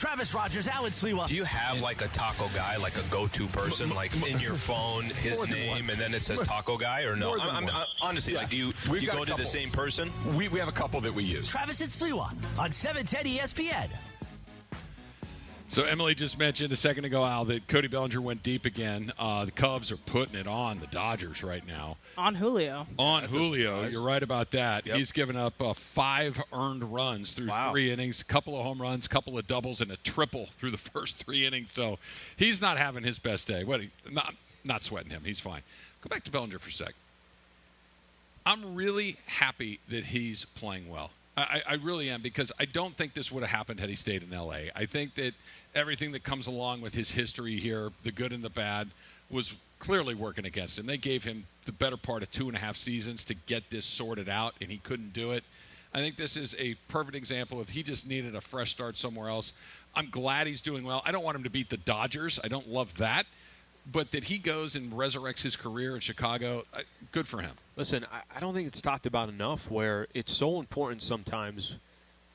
Travis Rogers, Alan Sliwa. Do you have like a taco guy, like a go-to person, like in your phone, his name, and then it says taco guy, or no? Honestly, like, do you go to the same person? We have a couple that we use. Travis and Sliwa on 710 ESPN. So Emily just mentioned a second ago, Al, that Cody Bellinger went deep again. The Cubs are putting it on the Dodgers right now. On Julio. You're right about that. Yep. He's given up 5 earned runs through 3 innings, a couple of home runs, a couple of doubles, and a triple through the first 3 innings. So he's not having his best day. Not sweating him. He's fine. Go back to Bellinger for a sec. I'm really happy that he's playing well. I really am, because I don't think this would have happened had he stayed in L.A. I think that everything that comes along with his history here, the good and the bad, was clearly working against him. They gave him the better part of 2.5 seasons to get this sorted out, and he couldn't do it. I think this is a perfect example of he just needed a fresh start somewhere else. I'm glad he's doing well. I don't want him to beat the Dodgers. I don't love that. But that he goes and resurrects his career in Chicago, good for him. Listen, I don't think it's talked about enough where it's so important sometimes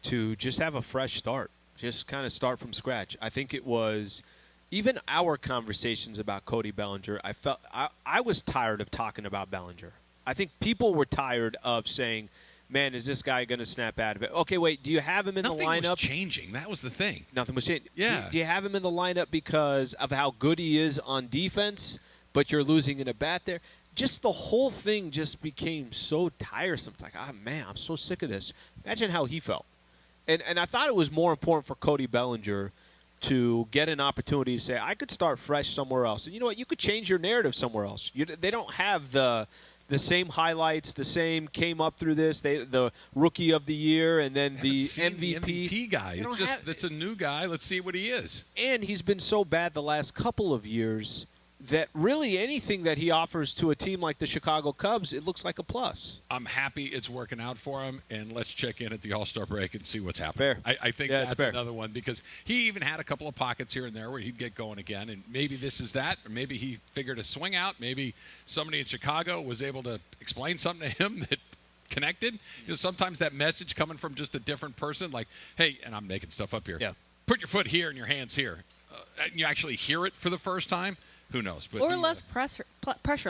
to just have a fresh start, just kind of start from scratch. I think it was even our conversations about Cody Bellinger, I was tired of talking about Bellinger. I think people were tired of saying, man, is this guy going to snap out of it? Okay, wait, do you have him in the lineup? Nothing was changing. That was the thing. Nothing was changing. Yeah. Do you have him in the lineup because of how good he is on defense, but you're losing in a bat there? Just the whole thing just became so tiresome. It's like, man, I'm so sick of this. Imagine how he felt. And I thought it was more important for Cody Bellinger to get an opportunity to say, I could start fresh somewhere else. And you know what? You could change your narrative somewhere else. They don't have the same highlights, the same came up through this, the rookie of the year, and then the MVP guy. It's a new guy. Let's see what he is. And he's been so bad the last couple of years that really anything that he offers to a team like the Chicago Cubs, it looks like a plus. I'm happy it's working out for him, and let's check in at the All-Star break and see what's happening. Fair. I think that's another one, because he even had a couple of pockets here and there where he'd get going again, and maybe this is that, or maybe he figured a swing out. Maybe somebody in Chicago was able to explain something to him that connected. Sometimes that message coming from just a different person, like, hey, and I'm making stuff up here. Yeah. Put your foot here and your hands here. And you actually hear it for the first time. Who knows? But or less pressure,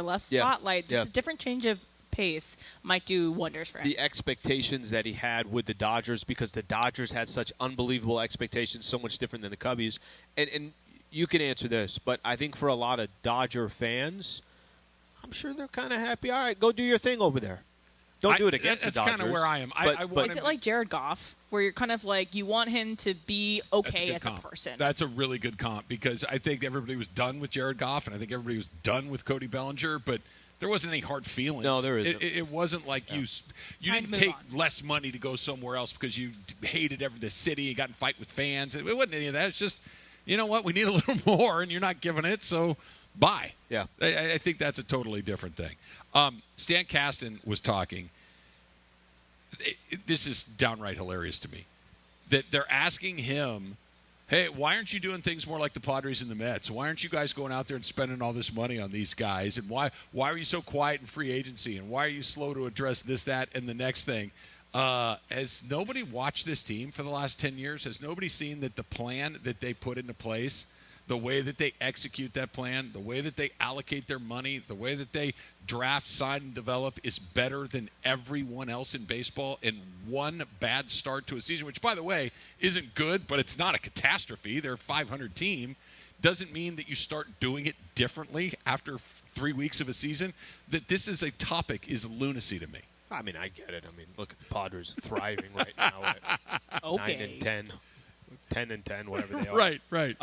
less spotlight. Just a different change of pace might do wonders for him. The expectations that he had with the Dodgers, because the Dodgers had such unbelievable expectations, so much different than the Cubbies. And you can answer this, but I think for a lot of Dodger fans, I'm sure they're kind of happy. All right, go do your thing over there. Don't do it against the Dodgers. That's kind of where I am. Is it like Jared Goff, where you're kind of like, you want him to be okay as a person? That's a really good comp, because I think everybody was done with Jared Goff, and I think everybody was done with Cody Bellinger, but there wasn't any hard feelings. No, there isn't. It wasn't like you didn't take less money to go somewhere else because you hated the city, you got in a fight with fans. It wasn't any of that. It's just, you know what, we need a little more, and you're not giving it, so bye. Yeah. I think that's a totally different thing. Stan Kasten was talking. This is downright hilarious to me. That they're asking him, hey, why aren't you doing things more like the Padres and the Mets? Why aren't you guys going out there and spending all this money on these guys? And why are you so quiet in free agency? And why are you slow to address this, that, and the next thing? Has nobody watched this team for the last 10 years? Has nobody seen that the plan that they put into place, the way that they execute that plan, the way that they allocate their money, the way that they draft, sign, and develop is better than everyone else in baseball? And one bad start to a season, which, by the way, isn't good, but it's not a catastrophe. They're a 500 team. Doesn't mean that you start doing it differently after 3 weeks of a season. That this is a topic is lunacy to me. I mean, I get it. I mean, look, the Padres are thriving right now at 9-10, 10-10, whatever they are. Right.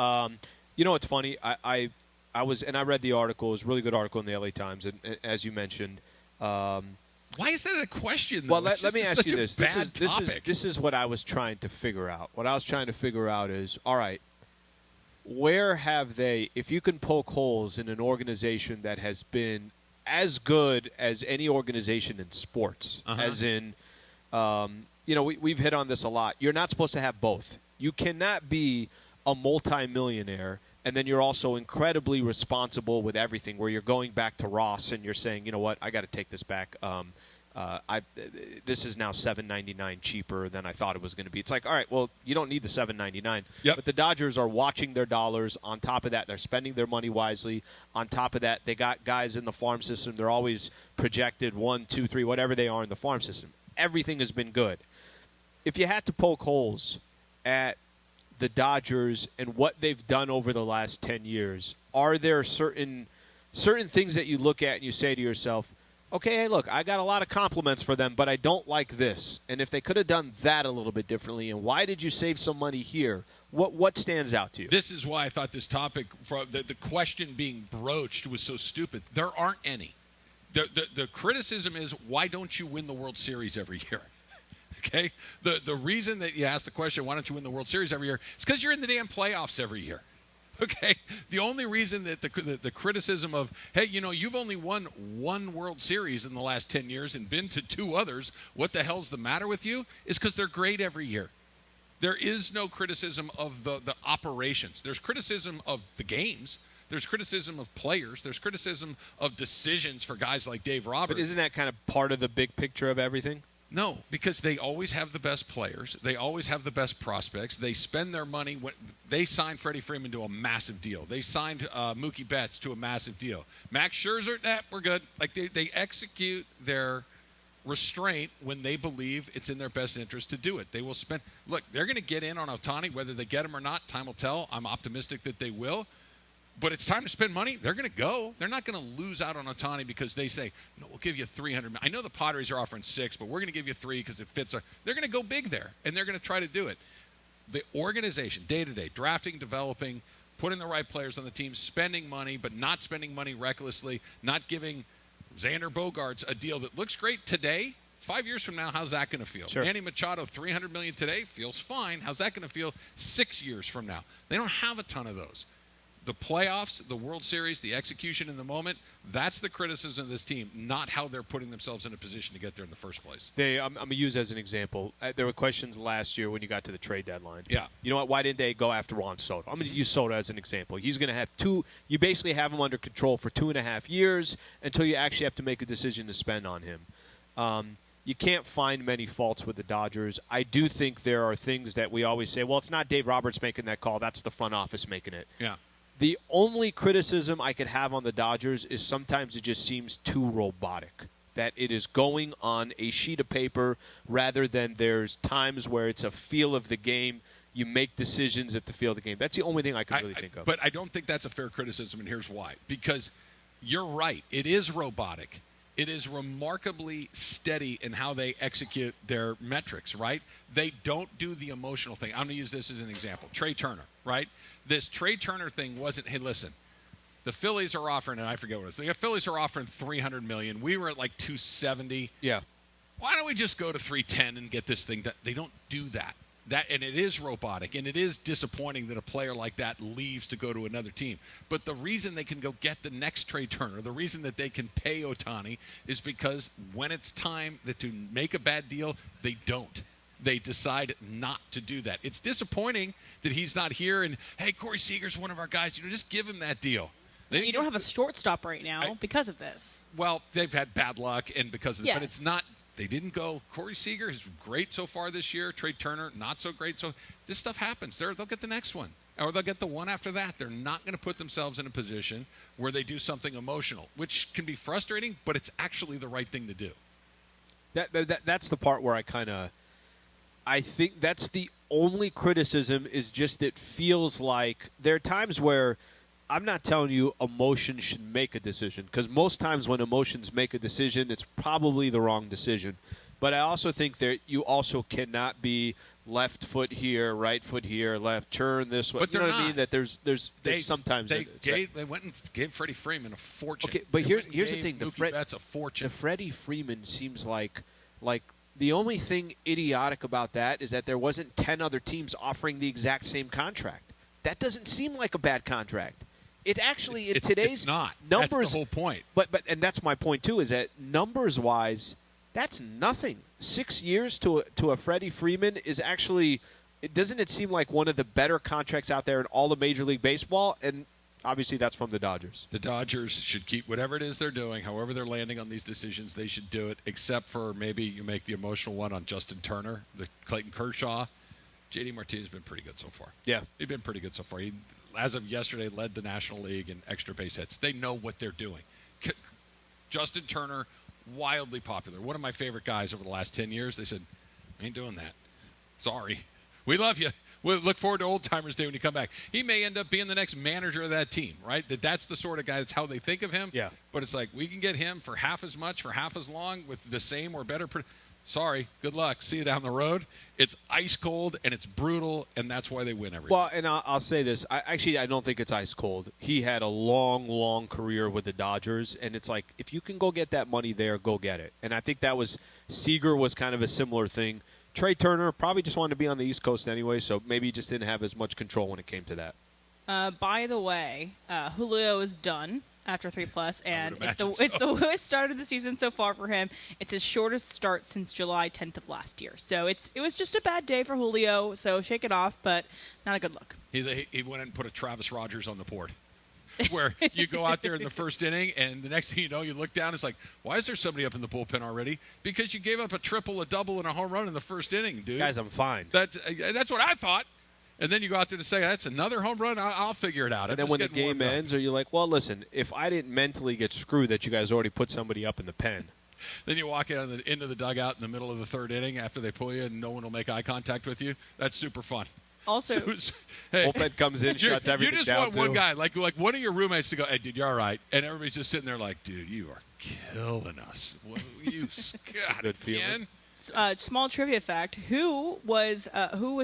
You know what's funny? I read the article. It was a really good article in the LA Times, and as you mentioned, why is that a question, though? Well, let me ask you this. This is what I was trying to figure out. What I was trying to figure out is, all right, where have they, if you can poke holes in an organization that has been as good as any organization in sports, as in, we've hit on this a lot. You're not supposed to have both. You cannot be a multimillionaire and then you're also incredibly responsible with everything, where you're going back to Ross and you're saying, you know what, I got to take this back this is now $7.99 cheaper than I thought it was going to be. It's like, all right, well, you don't need the $7.99. Yep. But the Dodgers are watching their dollars. On top of that, they're spending their money wisely. On top of that, they got guys in the farm system. They're always projected 1, 2, 3, whatever they are in the farm system. Everything has been good. If you had to poke holes at the Dodgers and what they've done over the last 10 years, are there certain things that you look at and you say to yourself, okay, hey, look, I got a lot of compliments for them, but I don't like this. And if they could have done that a little bit differently, and why did you save some money here? What stands out to you? This is why I thought this topic, the question being broached, was so stupid. There aren't any. The criticism is, why don't you win the World Series every year? Okay? The reason that you ask the question, why don't you win the World Series every year, is because you're in the damn playoffs every year. Okay, the only reason that the criticism of, hey, you've only won one World Series in the last 10 years and been to 2 others, what the hell's the matter with you, is because they're great every year. There is no criticism of the operations. There's criticism of the games. There's criticism of players. There's criticism of decisions for guys like Dave Roberts. But isn't that kind of part of the big picture of everything? No, because they always have the best players. They always have the best prospects. They spend their money. They signed Freddie Freeman to a massive deal. They signed Mookie Betts to a massive deal. Max Scherzer, we're good. Like they execute their restraint when they believe it's in their best interest to do it. They will spend. Look, they're going to get in on Ohtani, whether they get him or not. Time will tell. I'm optimistic that they will. But it's time to spend money. They're going to go. They're not going to lose out on Ohtani because they say, no, we'll give you $300. I know the Padres are offering 6, but we're going to give you 3 because it fits. They're going to go big there, and they're going to try to do it. The organization, day-to-day, drafting, developing, putting the right players on the team, spending money, but not spending money recklessly, not giving Xander Bogaerts a deal that looks great today. 5 years from now, how's that going to feel? Sure. Manny Machado, $300 million today, feels fine. How's that going to feel 6 years from now? They don't have a ton of those. The playoffs, the World Series, the execution in the moment, that's the criticism of this team, not how they're putting themselves in a position to get there in the first place. I'm going to use as an example. There were questions last year when you got to the trade deadline. Yeah. You know what? Why didn't they go after Juan Soto? I'm going to use Soto as an example. He's going to have you basically have him under control for 2.5 years until you actually have to make a decision to spend on him. You can't find many faults with the Dodgers. I do think there are things that we always say, well, it's not Dave Roberts making that call. That's the front office making it. Yeah. The only criticism I could have on the Dodgers is sometimes it just seems too robotic, that it is going on a sheet of paper rather than there's times where it's a feel of the game. You make decisions at the feel of the game. That's the only thing I can really think of. But I don't think that's a fair criticism, and here's why. Because you're right. It is robotic. It is remarkably steady in how they execute their metrics, right? They don't do the emotional thing. I'm going to use this as an example. Trey Turner, right? This Trey Turner thing wasn't, hey, listen, the Phillies are offering, and I forget what it is. The Phillies are offering $300 million. We were at like $270. Yeah. Why don't we just go to $310 and get this thing done? They don't do that. And it is robotic, and it is disappointing that a player like that leaves to go to another team. But the reason they can go get the next Trey Turner, the reason that they can pay Ohtani, is because when it's time to make a bad deal, they don't. They decide not to do that. It's disappointing that he's not here, and, hey, Corey Seager's one of our guys. Just give him that deal. You don't have a shortstop right now because of this. Well, they've had bad luck, and because of yes. But it's not. They didn't go. Corey Seager is great so far this year. Trey Turner, not so great. So this stuff happens. They'll get the next one, or they'll get the one after that. They're not going to put themselves in a position where they do something emotional, which can be frustrating, but it's actually the right thing to do. That's the part where I think that's the only criticism is just it feels like there are times where I'm not telling you emotion should make a decision, because most times when emotions make a decision, it's probably the wrong decision. But I also think that you also cannot be left foot here, right foot here, left turn this way. But you know they're what I mean? not. That there's sometimes they went and gave Freddie Freeman a fortune. Okay, but here's the thing: that's a fortune. The Freddie Freeman seems like the only thing idiotic about that is that there wasn't 10 other teams offering the exact same contract. That doesn't seem like a bad contract. It actually in today's it's not. numbers. That's the whole point. But and that's my point too, is that numbers wise, that's nothing. 6 years to a Freddie Freeman is actually. Doesn't it seem like one of the better contracts out there in all of Major League Baseball? And obviously that's from the Dodgers. The Dodgers should keep whatever it is they're doing, however they're landing on these decisions, they should do it, except for maybe you make the emotional one on Justin Turner, the Clayton Kershaw. J.D. Martinez's been pretty good so far. Yeah. He's been pretty good so far. He, as of yesterday, led the National League in extra base hits. They know what they're doing. Justin Turner, wildly popular. One of my favorite guys over the last 10 years. They said, ain't doing that. Sorry. We love you. We'll look forward to Old Timers Day when you come back. He may end up being the next manager of that team, right? That's the sort of guy, that's how they think of him. Yeah. But it's like, we can get him for half as much, for half as long, with the same or better. Sorry. Good luck. See you down the road. It's ice cold, and it's brutal, and that's why they win every Well, and I'll say this. I don't think it's ice cold. He had a long, long career with the Dodgers, and it's like, if you can go get that money there, go get it. And I think that was – Seager was kind of a similar thing. Trey Turner probably just wanted to be on the East Coast anyway, so maybe he just didn't have as much control when it came to that. By the way, Julio is done after 3+, and it's the worst start of the season so far for him. It's his shortest start since July 10th of last year. So it was just a bad day for Julio, so shake it off, but not a good look. He went and put a Travis Rogers on the board. Where you go out there in the first inning, and the next thing you know, you look down, it's like, why is there somebody up in the bullpen already? Because you gave up a triple, a double, and a home run in the first inning, dude. Guys, I'm fine. That's what I thought. And then you go out there to say, that's another home run, I'll figure it out. And then when the game ends, are you like, well, listen, if I didn't mentally get screwed that you guys already put somebody up in the pen. Then you walk out into the dugout in the middle of the third inning after they pull you and no one will make eye contact with you. That's super fun. Also, hey, bullpen comes in, shuts everything down. You just want one guy, like one of your roommates to go, hey, dude, you're all right. And everybody's just sitting there like, dude, you are killing us. You got it, Ken. Small trivia fact: Who was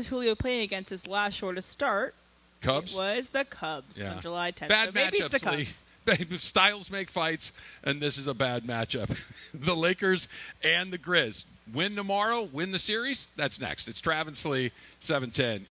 Julio playing against his last shortest start? Cubs. It was the Cubs on July 10th. Bad so maybe matchups, it's the Cubs. Styles make fights, and this is a bad matchup. The Lakers and the Grizz win tomorrow, win the series. That's next. It's Travis Lee, 710.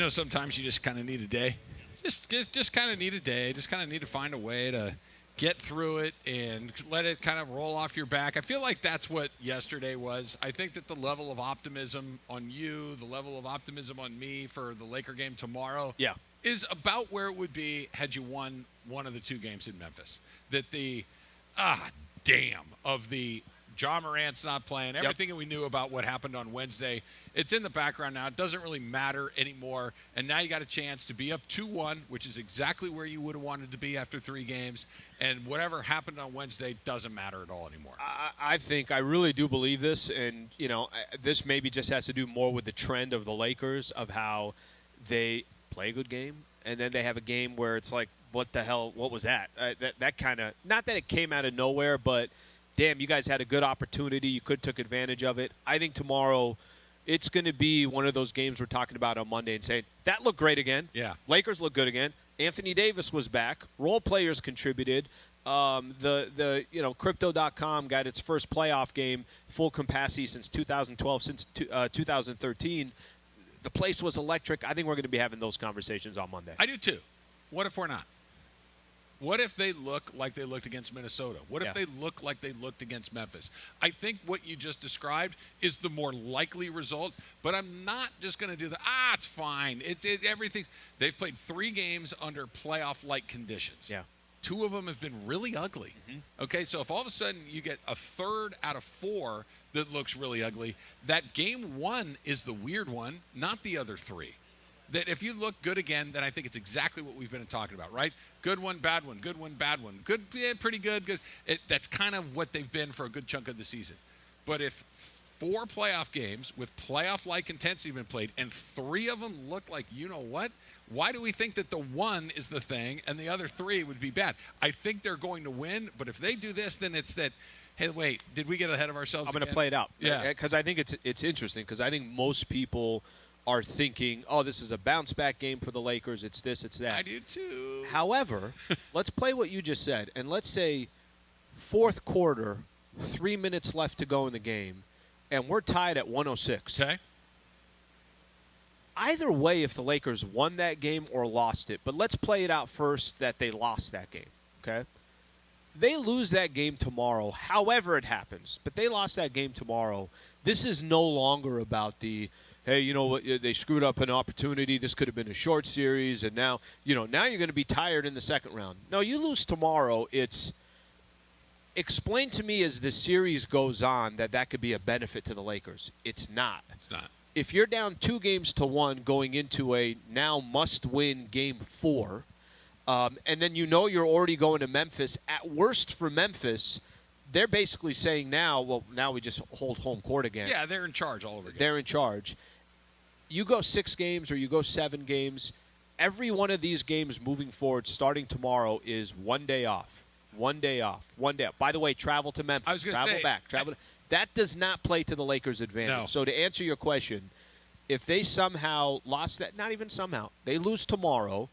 sometimes you just kind of need a day. Just kind of need a day. Just kind of need to find a way to get through it and let it kind of roll off your back. I feel like that's what yesterday was. I think that the level of optimism on you, the level of optimism on me for the Laker game tomorrow is about where it would be had you won one of the two games in Memphis. That the damn of the Ja Morant's not playing. Everything that we knew about what happened on Wednesday, it's in the background now. It doesn't really matter anymore. And now you got a chance to be up 2-1, which is exactly where you would have wanted to be after 3 games. And whatever happened on Wednesday doesn't matter at all anymore. I really do believe this. And, this maybe just has to do more with the trend of the Lakers, of how they play a good game, and then they have a game where it's like, what the hell, what was that? That kind of, not that it came out of nowhere, but damn, you guys had a good opportunity. You could have took advantage of it. I think tomorrow it's going to be one of those games we're talking about on Monday and saying, that looked great again. Yeah. Lakers look good again. Anthony Davis was back. Role players contributed. Crypto.com got its first playoff game, full capacity since 2012, since 2013. The place was electric. I think we're going to be having those conversations on Monday. I do too. What if we're not? What if they look like they looked against Minnesota? What if they look like they looked against Memphis? I think what you just described is the more likely result, but I'm not just going to do it's fine. Everything. They've played 3 games under playoff-like conditions. Yeah. 2 of them have been really ugly. Mm-hmm. Okay, so if all of a sudden you get a third out of 4 that looks really ugly, that game 1 is the weird one, not the other 3. That if you look good again, then I think it's exactly what we've been talking about, right? Good one, bad one, good one, bad one. Good, pretty good, good. That's kind of what they've been for a good chunk of the season. But if 4 playoff games with playoff-like intensity have been played and 3 of them look like you-know-what, why do we think that the 1 is the thing and the other 3 would be bad? I think they're going to win, but if they do this, then it's that, hey, wait, did we get ahead of ourselves I'm going to play it out. Yeah. Because I think it's interesting, because I think most people are thinking, this is a bounce-back game for the Lakers. It's this, it's that. I do too. However, let's play what you just said, and let's say fourth quarter, 3 minutes left to go in the game, and we're tied at 106. Okay. Either way, if the Lakers won that game or lost it, but let's play it out first that they lost that game, okay? They lose that game tomorrow, however it happens, but they lost that game tomorrow. This is no longer about the, hey, you know what, they screwed up an opportunity. This could have been a short series, and now you're going to be tired in the second round. No, you lose tomorrow. It's explain to me as the series goes on that could be a benefit to the Lakers. It's not. It's not. If you're down 2-1 going into a now must-win game 4, and then you're already going to Memphis, at worst for Memphis, they're basically saying now we just hold home court again. Yeah, they're in charge all over again. They're in charge. You go 6 games or you go 7 games, every one of these games moving forward starting tomorrow is 1 day off. 1 day off. 1 day off. By the way, travel to Memphis. I was travel say, back. That does not play to the Lakers' advantage. No. So to answer your question, if they somehow lost that, not even somehow, they lose tomorrow,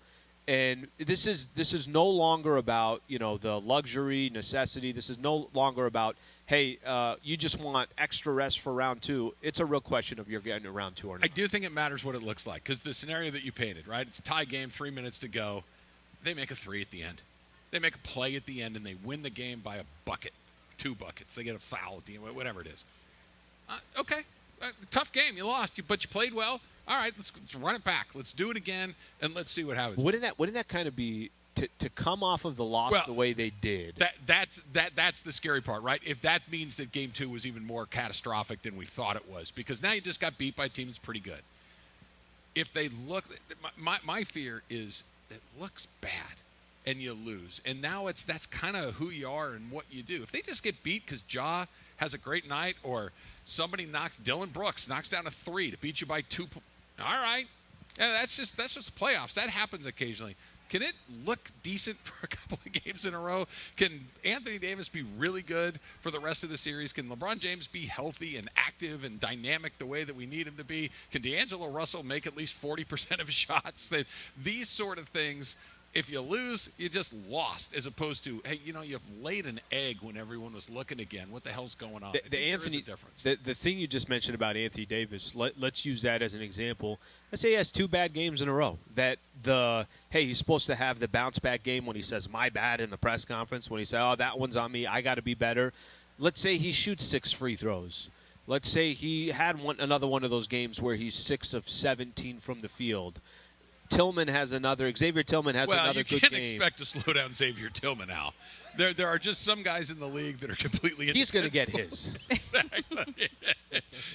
and this is no longer about the luxury necessity. This is no longer about, hey, you just want extra rest for round 2. It's a real question of you're getting to round 2 or not. I do think it matters what it looks like, because the scenario that you painted, right? It's a tie game, 3 minutes to go. They make a 3 at the end. They make a play at the end, and they win the game by a bucket, 2 buckets. They get a foul at the end, whatever it is. Okay, tough game. You lost, but you played well. All right, let's run it back. Let's do it again, and let's see what happens. Wouldn't that kind of be to come off of the loss the way they did? That's the scary part, right? If that means that Game 2 was even more catastrophic than we thought it was, because now you just got beat by a team that's pretty good. If they look, my fear is it looks bad, and you lose, and now that's kind of who you are and what you do. If they just get beat because Ja has a great night, or somebody Dylan Brooks knocks down a 3 to beat you by 2. All right, yeah, that's just playoffs. That happens occasionally. Can it look decent for a couple of games in a row? Can Anthony Davis be really good for the rest of the series? Can LeBron James be healthy and active and dynamic the way that we need him to be? Can D'Angelo Russell make at least 40% of his shots? These sort of things, If you lose, you just lost, as opposed to, hey, you've laid an egg when everyone was looking again. What the hell's going on? There is a difference. The thing you just mentioned about Anthony Davis, let's use that as an example. Let's say he has 2 bad games in a row. He's supposed to have the bounce-back game when he says, my bad, in the press conference, when he says, oh, that one's on me, I got to be better. Let's say he shoots 6 free throws. Let's say he had another one of those games where he's 6 of 17 from the field. Xavier Tillman has another good game. Well, you can't expect to slow down Xavier Tillman, Al. There are just some guys in the league that are completely He's going to get his.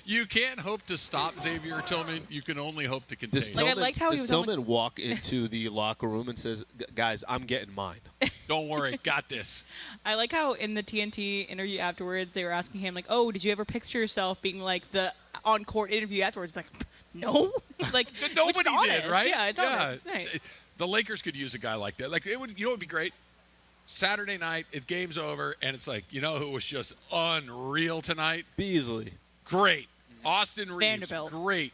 You can't hope to stop Xavier Tillman. You can only hope to contain him. Does Tillman walk into the locker room and says, guys, I'm getting mine? Don't worry. Got this. I like how in the TNT interview afterwards, they were asking him, like, oh, did you ever picture yourself being like the on-court interview afterwards? It's like, no. Like, nobody did, right? Yeah, it's honest. It's nice. The Lakers could use a guy like that. Like, it would, would be great? Saturday night, game's over, and it's like, who was just unreal tonight? Beasley. Great. Austin Reeves. Vanderbilt. Great.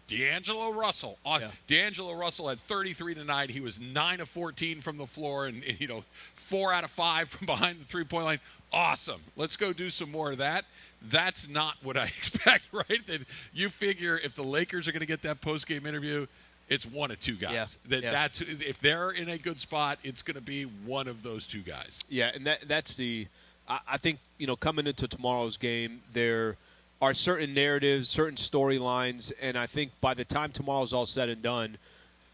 D'Angelo Russell. D'Angelo Russell had 33 tonight. He was 9 of 14 from the floor and 4 out of 5 from behind the three-point line. Awesome. Let's go do some more of that. That's not what I expect, right? That you figure if the Lakers are going to get that post-game interview, it's one of 2 guys. That's if they're in a good spot, it's going to be one of those 2 guys. Yeah, and that's the I think, coming into tomorrow's game, there are certain narratives, certain storylines, and I think by the time tomorrow's all said and done,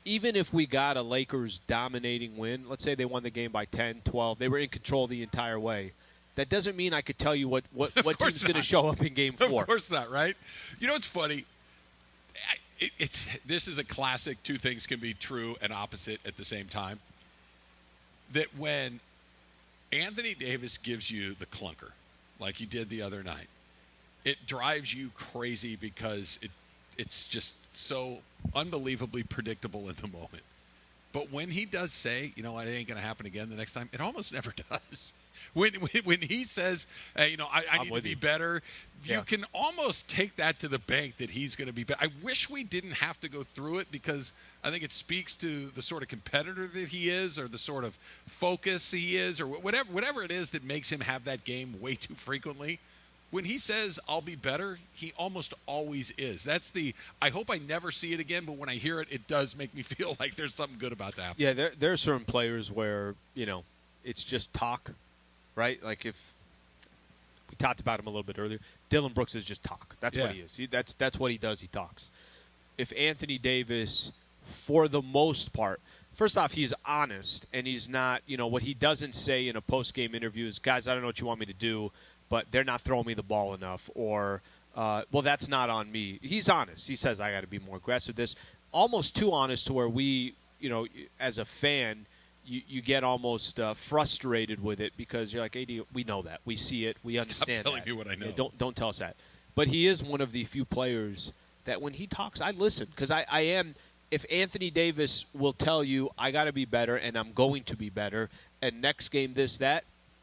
even if we got a Lakers dominating win, let's say they won the game by 10, 12, they were in control the entire way. That doesn't mean I could tell you what team's going to show up in Game 4. Of course not, right? It's funny. This is a classic 2 things can be true and opposite at the same time. That when Anthony Davis gives you the clunker, like he did the other night, it drives you crazy because it's just so unbelievably predictable in the moment. But when he does say, it ain't going to happen again the next time, it almost never does. When he says, hey, I need to be better, you can almost take that to the bank that he's going to be better. I wish we didn't have to go through it because I think it speaks to the sort of competitor that he is or the sort of focus he is or whatever it is that makes him have that game way too frequently. When he says, I'll be better, he almost always is. That's I hope I never see it again, but when I hear it, it does make me feel like there's something good about that. Yeah, there are certain players where, it's just talk. Right? Like if we talked about him a little bit earlier, Dylan Brooks is just talk. That's what he is. That's what he does. He talks. If Anthony Davis, for the most part, first off, he's honest and he's not, what he doesn't say in a post-game interview is, guys, I don't know what you want me to do, but they're not throwing me the ball enough or, well, that's not on me. He's honest. He says, I got to be more aggressive. This almost too honest to where we, as a fan, you get almost frustrated with it because you're like, AD, we know that. We see it. We understand Stop telling me what I know. Yeah, don't tell us that. But he is one of the few players that when he talks, I listen because I am – if Anthony Davis will tell you I got to be better and I'm going to be better and next game this, that,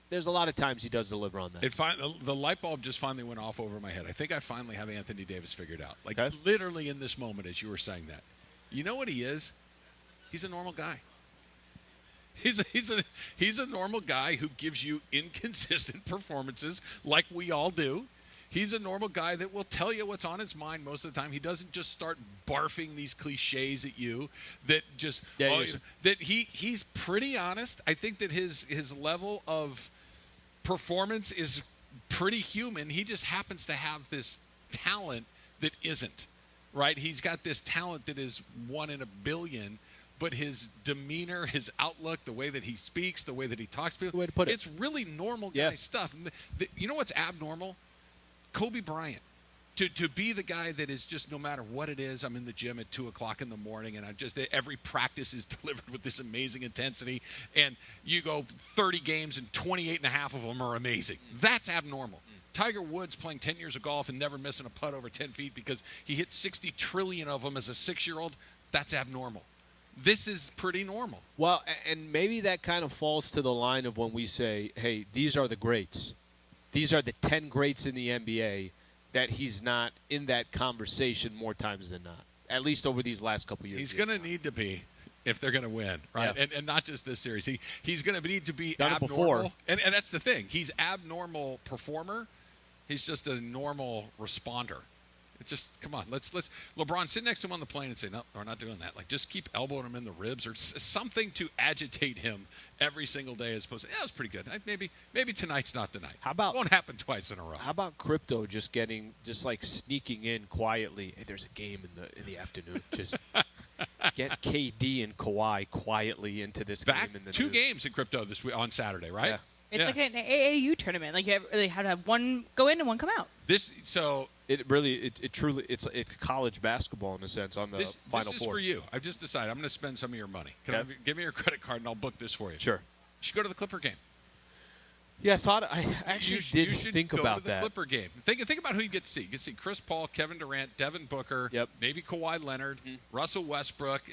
there's a lot of times he does deliver on that. The light bulb just finally went off over my head. I think I finally have Anthony Davis figured out. Like literally in this moment as you were saying that. You know what he is? He's a normal guy. He's a normal guy who gives you inconsistent performances like we all do. He's a normal guy that will tell you what's on his mind most of the time. He doesn't just start barfing these cliches at you that just that he's pretty honest. I think that his level of performance is pretty human. He just happens to have this talent that isn't, right? He's got this talent that is 1 in a billion. But his demeanor, his outlook, the way that he speaks, the way that he talks to people, way to put it. It's really normal guy stuff. You know what's abnormal? Kobe Bryant. To be the guy that is just no matter what it is, I'm in the gym at 2 o'clock in the morning, and every practice is delivered with this amazing intensity, and you go 30 games and 28 and a half of them are amazing. That's abnormal. Tiger Woods playing 10 years of golf and never missing a putt over 10 feet because he hit 60 trillion of them as a 6-year-old, that's abnormal. This is pretty normal. Well, and maybe that kind of falls to the line of when we say, hey, these are the greats. These are the 10 greats in the NBA, that he's not in that conversation more times than not, at least over these last couple years. He's going to need to be. if they're going to win, right? Yeah. And not just this series. He's going to need to be Done it abnormal. before. And that's the thing. He's abnormal performer. He's just a normal responder. It's just, come on, let's LeBron, sit next to him on the plane and say, no, we're not doing that. Like, just keep elbowing him in the ribs or something to agitate him every single day as opposed to, yeah, that was pretty good. Maybe tonight's not the night. How about, it won't happen twice in a row. How about Crypto just like sneaking in quietly? Hey, there's a game in the afternoon. Just get KD and Kawhi quietly into this game. In the two games in Crypto this week on Saturday, right? Yeah. It's like an AAU tournament. Like they had to have one go in and one come out. It's college basketball in a sense on the Final Four. This is for you. I've just decided I'm going to spend some of your money. Give me your credit card and I'll book this for you. Sure. You should go to the Clipper game. Yeah, I actually did think about go to the that. Clipper game. Think about who you get to see. You get to see Chris Paul, Kevin Durant, Devin Booker, maybe Kawhi Leonard, Russell Westbrook.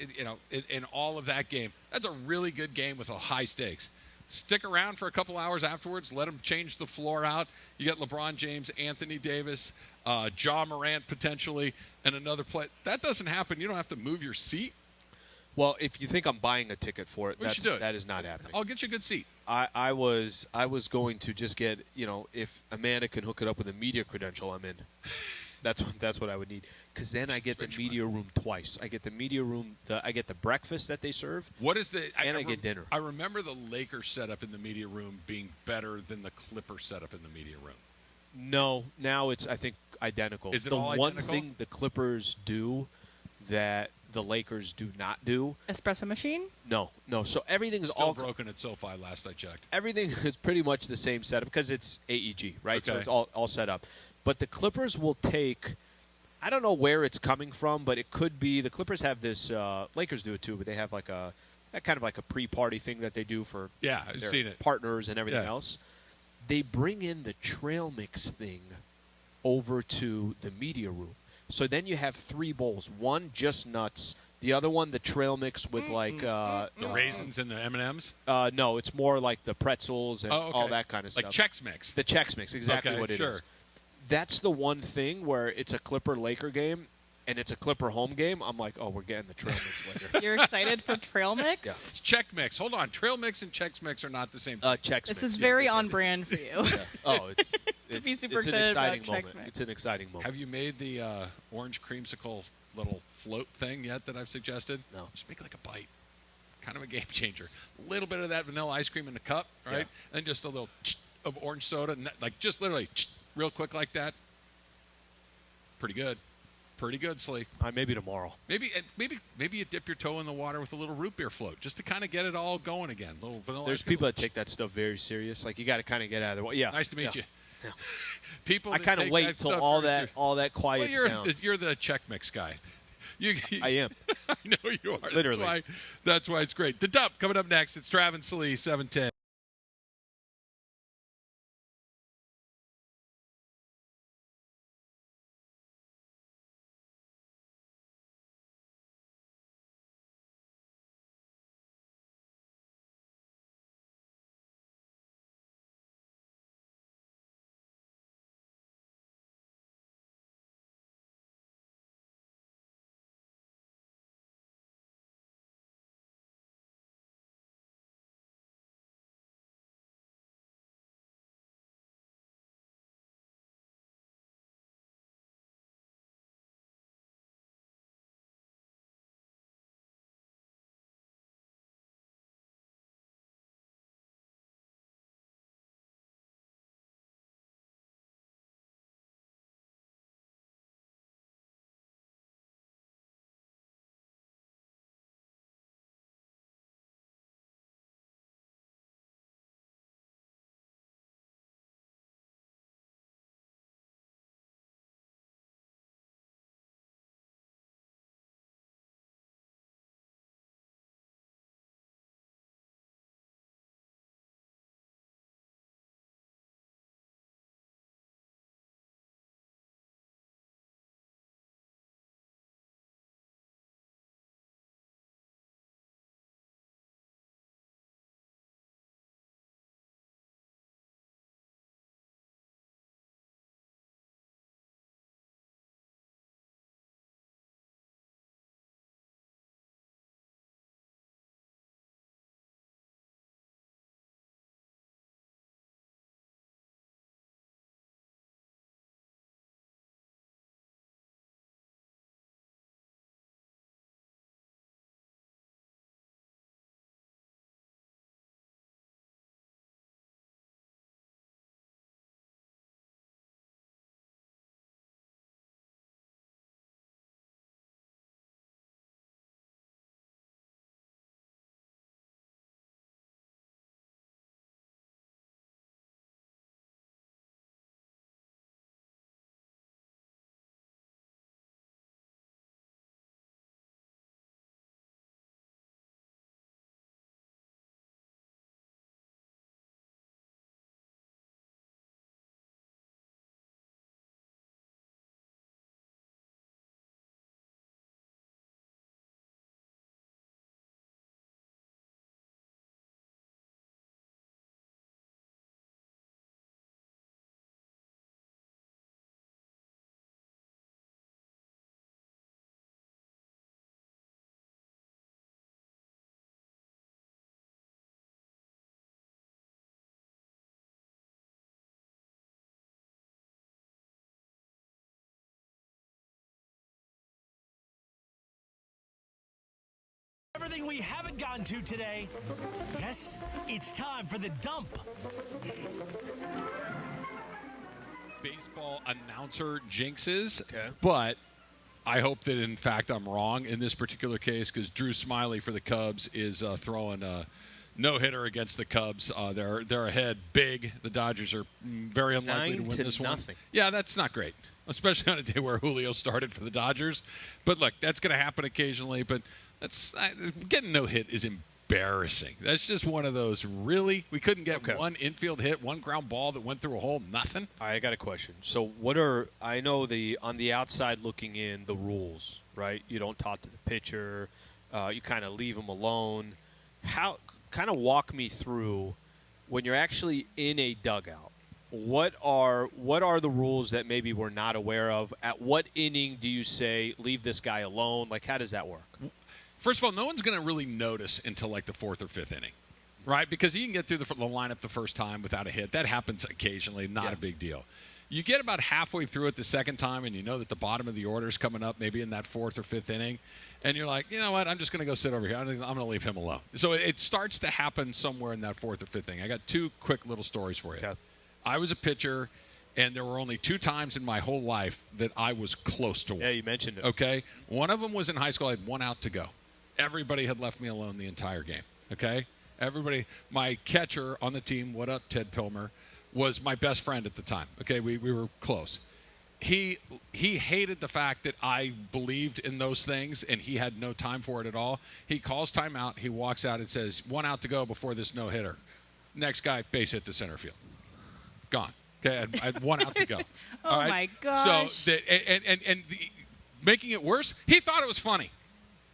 In all of that game, that's a really good game with a high stakes. Stick around for a couple hours afterwards. Let them change the floor out. You got LeBron James, Anthony Davis, Ja Morant potentially, and another play. That doesn't happen. You don't have to move your seat. Well, if you think I'm buying a ticket for it, We should do it. that is not happening. I'll get you a good seat. I was going to just get, if Amanda can hook it up with a media credential, I'm in. That's what I would need, because then I get the media room twice. I get the media room. I get the breakfast that they serve. What is the? I get dinner. I remember the Lakers setup in the media room being better than the Clippers setup in the media room. No, now it's I think identical. Is it the all one identical? thing the Clippers do that the Lakers do not do? Espresso machine? No. So everything's Still all broken at SoFi. Last I checked, everything is pretty much the same setup because it's AEG, right? So Okay. it's all set up. But the Clippers will take. I don't know where it's coming from, but it could be the Clippers have this. Lakers do it too, but they have like a kind of like a pre-party thing that they do for I've their seen it. partners and everything Yeah. else. They bring in the trail mix thing over to the media room. So then you have 3 bowls. One just nuts. The other one, the trail mix with the raisins and the M&Ms. No, it's more like the pretzels and all that kind of stuff. Like Chex Mix. The Chex Mix, exactly Okay, what it is. sure. That's the one thing where it's a Clipper-Laker game and it's a Clipper home game. I'm like, oh, we're getting the trail mix later. You're excited for trail mix? Yeah. It's Chex Mix. Hold on. Trail Mix and Chex Mix are not the same thing. Chex This Mix. is very on brand for you. Yeah. Oh, it's To be super it's an excited about exciting Chex moment. Mix. It's an exciting moment. Have you made the orange creamsicle little float thing yet that I've suggested? No. Just make like a bite. Kind of a game changer. A little bit of that vanilla ice cream in the cup, right? Yeah. And just a little of orange soda, like just literally real quick like that. Pretty good. Pretty good, Slee. Maybe tomorrow. Maybe you dip your toe in the water with a little root beer float just to kind of get it all going again. Little vanilla There's ice cream. people that take that stuff very serious. Like you got to kind of get out of the way. Yeah. Nice to meet you. Yeah. People. I that kind of take wait that till stuff all very that serious. quiets Well, down. you're the Check Mix guy. I am. I know you are. Literally. That's why it's great. The Dump coming up next. It's Travis Lee, 710. Anything we haven't gotten to today? Yes, it's time for the dump. Baseball announcer jinxes, but I hope that, in fact, I'm wrong in this particular case because Drew Smiley for the Cubs is throwing a no-hitter against the Cubs. They're ahead big. The Dodgers are very unlikely to win this one. Yeah, that's not great, especially on a day where Julio started for the Dodgers. But, look, that's going to happen occasionally, but getting no-hit is embarrassing. That's just one of those, really? We couldn't get one infield hit, one ground ball that went through a hole, nothing? I got a question. So I know on the outside looking in, the rules, right? You don't talk to the pitcher. You kind of leave them alone. Kind of walk me through when you're actually in a dugout. What are the rules that maybe we're not aware of? At what inning do you say leave this guy alone? Like, how does that work? First of all, no one's going to really notice until like the fourth or fifth inning, right? Because you can get through the lineup the first time without a hit. That happens occasionally, not a big deal. You get about halfway through it the second time, and you know that the bottom of the order is coming up maybe in that fourth or fifth inning, and you're like, you know what, I'm just going to go sit over here. I'm going to leave him alone. So it starts to happen somewhere in that fourth or fifth inning. I got two quick little stories for you. Okay. I was a pitcher, and there were only 2 times in my whole life that I was close to one. Yeah, you mentioned it. Okay? One of them was in high school. I had 1 out to go. Everybody had left me alone the entire game. Okay? Everybody. My catcher on the team, what up, Ted Pilmer, was my best friend at the time. Okay? We were close. He hated the fact that I believed in those things, and he had no time for it at all. He calls timeout. He walks out and says, 1 out to go before this no-hitter. Next guy, base hit to center field. Gone. Okay, I had 1 out to go. Oh, right? My gosh. So, making it worse, he thought it was funny.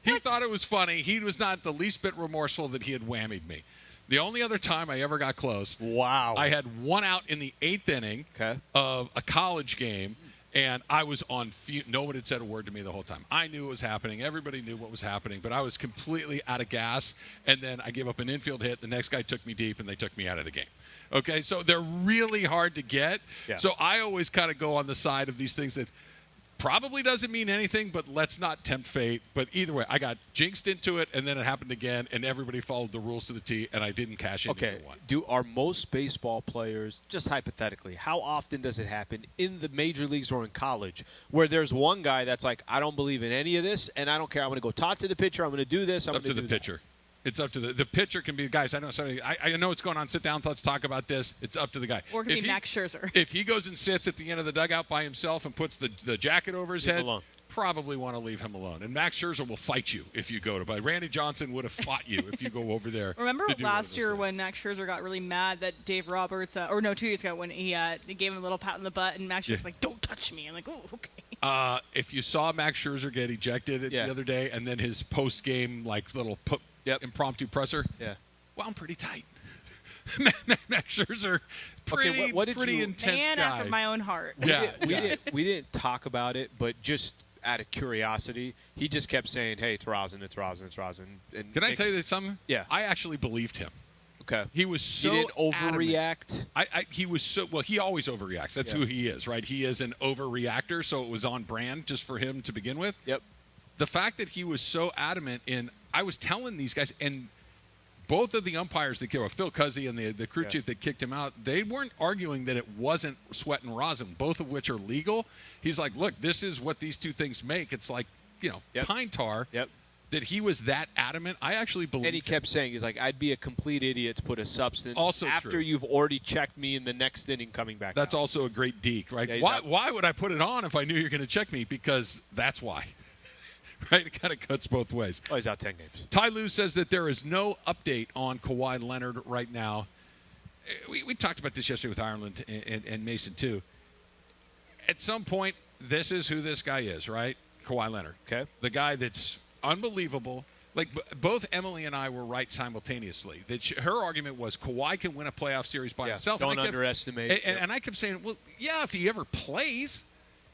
He thought it was funny. He was not the least bit remorseful that he had whammied me. The only other time I ever got close, I had 1 out in the 8th inning of a college game, and I was on nobody had said a word to me the whole time. I knew what was happening. Everybody knew what was happening, but I was completely out of gas, and then I gave up an infield hit. The next guy took me deep, and they took me out of the game. Okay, so they're really hard to get. Yeah. So I always kind of go on the side of these things that probably doesn't mean anything, but let's not tempt fate. But either way, I got jinxed into it, and then it happened again, and everybody followed the rules to the T, and I didn't cash in either one. Are most baseball players, just hypothetically, how often does it happen in the major leagues or in college where there's one guy that's like, I don't believe in any of this, and I don't care. I'm going to go talk to the pitcher. I'm going to do this. It's up to the pitcher. It's up to the pitcher. Can be, guys, I know what's going on. Sit down. Let's talk about this. It's up to the guy. Or it could be Max Scherzer. If he goes and sits at the end of the dugout by himself and puts the jacket over his head, probably want to leave him alone. And Max Scherzer will fight you if you go to. But Randy Johnson would have fought you if you go over there. Remember last year when Max Scherzer got really mad that Dave Roberts, 2 years ago when he gave him a little pat on the butt, and Max Scherzer's like, "Don't touch me." I'm like, "Oh, okay." If you saw Max Scherzer get ejected the other day, and then his post-game little impromptu presser. Yeah. Well, I'm pretty tight. Max Scherzer, pretty intense man guy. After my own heart. We didn't talk about it, but just out of curiosity, he just kept saying, "Hey, it's rosin, it's rosin, it's rosin." And Can I tell you something? Yeah. I actually believed him. Okay. He was so He didn't overreact. He was so he always overreacts. That's who he is, right? He is an overreactor, so it was on brand just for him to begin with. Yep. The fact that he was so adamant I was telling these guys, and both of the umpires that killed Phil Cuzzy and the crew chief that kicked him out, they weren't arguing that it wasn't sweat and rosin, both of which are legal. He's like, look, this is what these two things make. It's like, pine tar. Yep. That he was that adamant, I actually believe. And he kept saying, he's like, I'd be a complete idiot to put a substance also after true. You've already checked me in the next inning coming back. That's also a great deke, right? Yeah, why would I put it on if I knew you're going to check me? Because that's why. Right? It kind of cuts both ways. Oh, he's out 10 games. Ty Lue says that there is no update on Kawhi Leonard right now. We talked about this yesterday with Ireland and Mason, too. At some point, this is who this guy is, right? Kawhi Leonard. Okay. The guy that's unbelievable. Like, both Emily and I were right simultaneously. Her argument was Kawhi can win a playoff series by himself. Don't underestimate. And I kept saying, well, yeah, if he ever plays.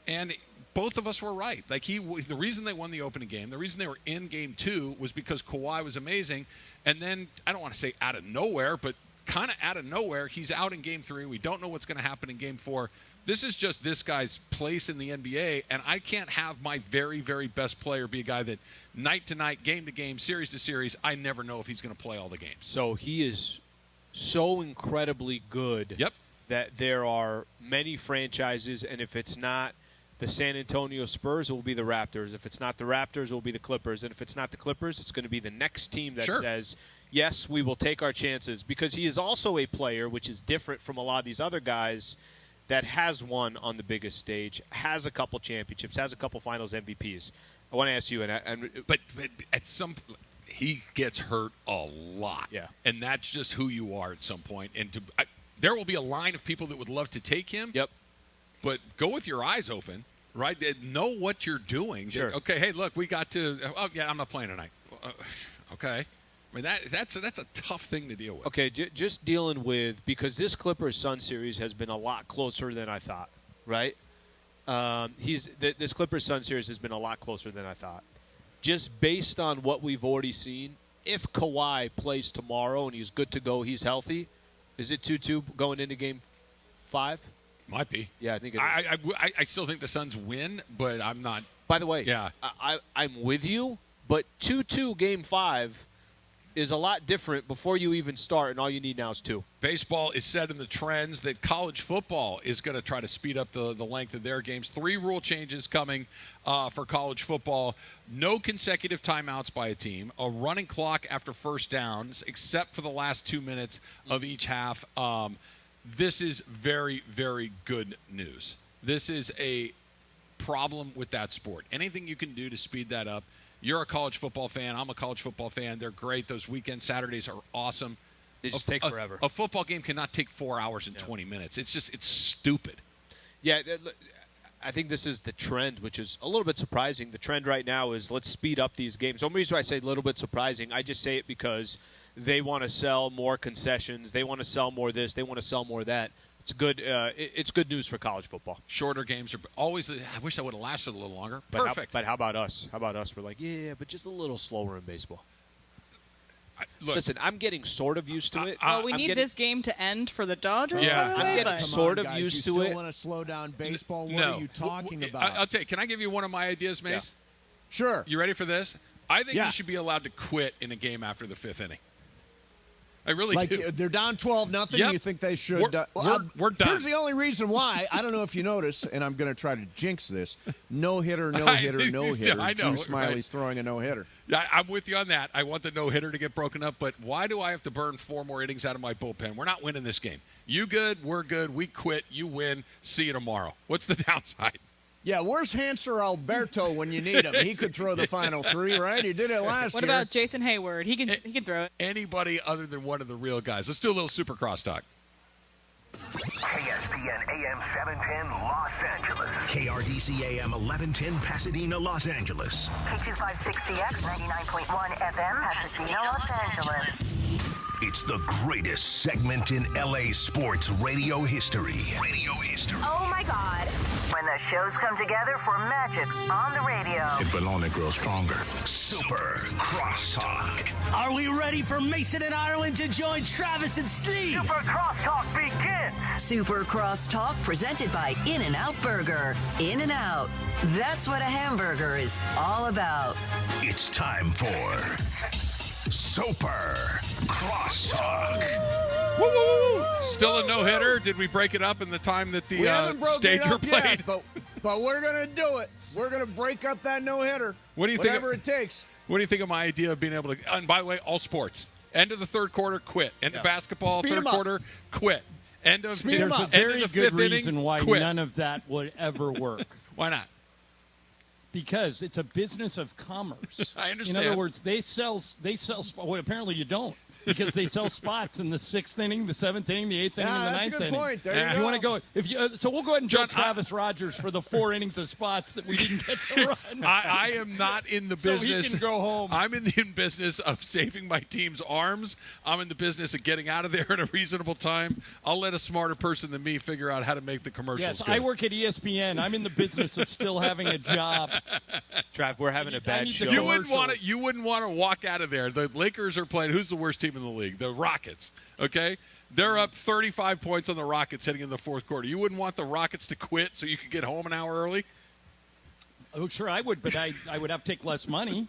And both of us were right. Like, the reason they won the opening game, the reason they were in Game 2 was because Kawhi was amazing. And then, I don't want to say out of nowhere, but kind of out of nowhere, he's out in Game 3. We don't know what's going to happen in Game 4. This is just this guy's place in the NBA, and I can't have my very, very best player be a guy that night to night, game to game, series to series, I never know if he's going to play all the games. So he is so incredibly good that there are many franchises, and if it's not the San Antonio Spurs, it will be the Raptors. If it's not the Raptors, it will be the Clippers. And if it's not the Clippers, it's going to be the next team that says, yes, we will take our chances. Because he is also a player, which is different from a lot of these other guys, that has won on the biggest stage, has a couple championships, has a couple finals MVPs. I want to ask you, but at some he gets hurt a lot, and that's just who you are at some point. And there will be a line of people that would love to take him. But go with your eyes open, right? Know what you're doing. Okay, hey, look, we got to. Oh yeah, I'm not playing tonight. Okay. I mean, that's a tough thing to deal with. Okay, just dealing with, because this Clippers-Sun series has been a lot closer than I thought, right? This Clippers-Sun series has been a lot closer than I thought. Just based on what we've already seen, if Kawhi plays tomorrow and he's good to go, he's healthy, is it 2-2 going into Game 5? Might be. Yeah, I think it is. I still think the Suns win, but I'm not. By the way, I'm with you, but 2-2 Game 5 is a lot different before you even start, and all you need now is 2. Baseball is set in the trends that college football is going to try to speed up the length of their games. 3 rule changes coming for college football. No consecutive timeouts by a team. A running clock after first downs, except for the last 2 minutes of each half. This is very, very good news. This is a problem with that sport. Anything you can do to speed that up. You're a college football fan. I'm a college football fan. They're great. Those weekend Saturdays are awesome. They just take forever. A football game cannot take 4 hours and 20 minutes. It's stupid. Yeah, I think this is the trend, which is a little bit surprising. The trend right now is let's speed up these games. The only reason why I say a little bit surprising, I just say it because they want to sell more concessions. They want to sell more this. They want to sell more that. It's good. It's good news for college football. Shorter games are always. I wish that would have lasted a little longer. Perfect. But how about us? How about us? We're like, but just a little slower in baseball. Listen, I'm getting sort of used to it. We need this game to end for the Dodgers. Yeah, I'm getting sort of used to it. You still want to slow down baseball? What are you talking about? I'll tell you. Can I give you one of my ideas, Mace? Yeah. Sure. You ready for this? I think you should be allowed to quit in a game after the 5th inning. I really do. They're down 12-0. Yep. You think they should? We're done. Here's the only reason why. I don't know if you notice, and I'm going to try to jinx this. No-hitter, no-hitter, no-hitter. I know. Drew Smiley's throwing a no-hitter. I'm with you on that. I want the no-hitter to get broken up, but why do I have to burn 4 more innings out of my bullpen? We're not winning this game. You good, we're good, we quit, you win, see you tomorrow. What's the downside? Yeah, where's Hanser Alberto when you need him? He could throw the final 3, right? He did it last year. What about Jason Hayward? He can throw it. Anybody other than one of the real guys. Let's do a little Supercross talk. ESPN AM 710 Los Angeles. KRDC AM 1110 Pasadena, Los Angeles. K256CX 99.1 FM Pasadena, Los Angeles. It's the greatest segment in LA sports radio history. Oh my God. When the shows come together for magic on the radio. It will only grow stronger. Super Crosstalk. Are we ready for Mason and Ireland to join Travis and Slee? Super Crosstalk begins. Super Crosstalk presented by In-N-Out Burger. In-N-Out. That's what a hamburger is all about. It's time for Super Crosstalk. Woo! Still a no-hitter. Did we break it up in the time that the stager played? Yet, but we're going to do it. We're going to break up that no-hitter. What do you Whatever it takes. What do you think of my idea of being able to? And by the way, all sports. End of the third quarter, quit. End of basketball, third quarter, quit. End of There's a very good reason why quit. None of that would ever work. Why not? Because it's a business of commerce. I understand. In other words, they sell. Well, apparently you don't, because they sell spots in the 6th inning, the 7th inning, the 8th inning, and the 9th inning. That's a good point. There you want to go? If you, so we'll go ahead and John, put Travis Rogers for the 4 innings of spots that we didn't get to run. I am not in the business. So he can go home. I'm in the business of saving my team's arms. I'm in the business of getting out of there in a reasonable time. I'll let a smarter person than me figure out how to make the commercials. Yes, good. I work at ESPN. I'm in the business of still having a job. Trav, we're having a bad show. You wouldn't want to walk out of there. The Lakers are playing. Who's the worst team in the league? The Rockets. Okay. They're up 35 points on the Rockets heading in the fourth quarter. You wouldn't want the Rockets to quit so you could get home an hour early? Oh, sure, I would, but I would have to take less money.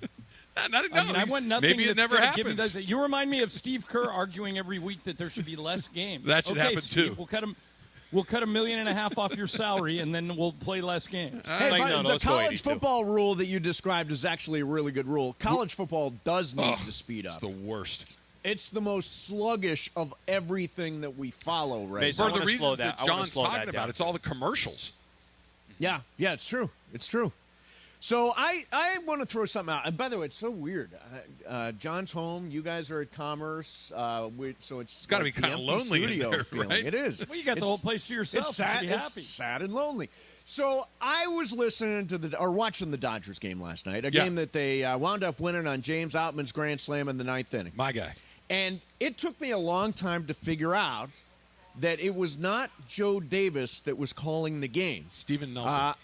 I want nothing. Maybe it never happens. You remind me of Steve Kerr arguing every week that there should be less games. That should happen, Steve, too. We'll cut $1.5 million off your salary, and then we'll play less games. Hey, the college football rule that you described is actually a really good rule. College football does need to speed up. It's the worst. It's the most sluggish of everything that we follow right now. For the reasons that John's talking about, it's all the commercials. Yeah, it's true. It's true. So I want to throw something out. And by the way, it's so weird. John's home. You guys are at Commerce. So it's got to be kind of lonely in there, right? It is. Well, you got the whole place to yourself. It's sad. It's sad and lonely. So I was listening to watching the Dodgers game last night. A game that they wound up winning on James Outman's grand slam in the ninth inning. My guy. And it took me a long time to figure out that it was not Joe Davis that was calling the game. Steven Nelson.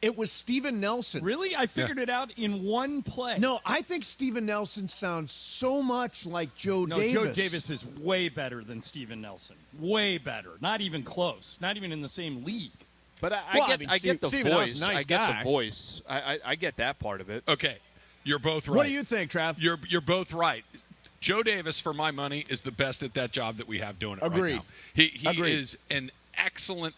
It was Steven Nelson. Really? I figured it out in one play. No, I think Steven Nelson sounds so much like Joe Davis. Joe Davis is way better than Steven Nelson. Way better. Not even close. Not even in the same league. But I get the voice. I get the voice. I get that part of it. Okay. You're both right. What do you think, Trav? You're both right. Joe Davis, for my money, is the best at that job that we have doing it Agreed. right now. He is an excellent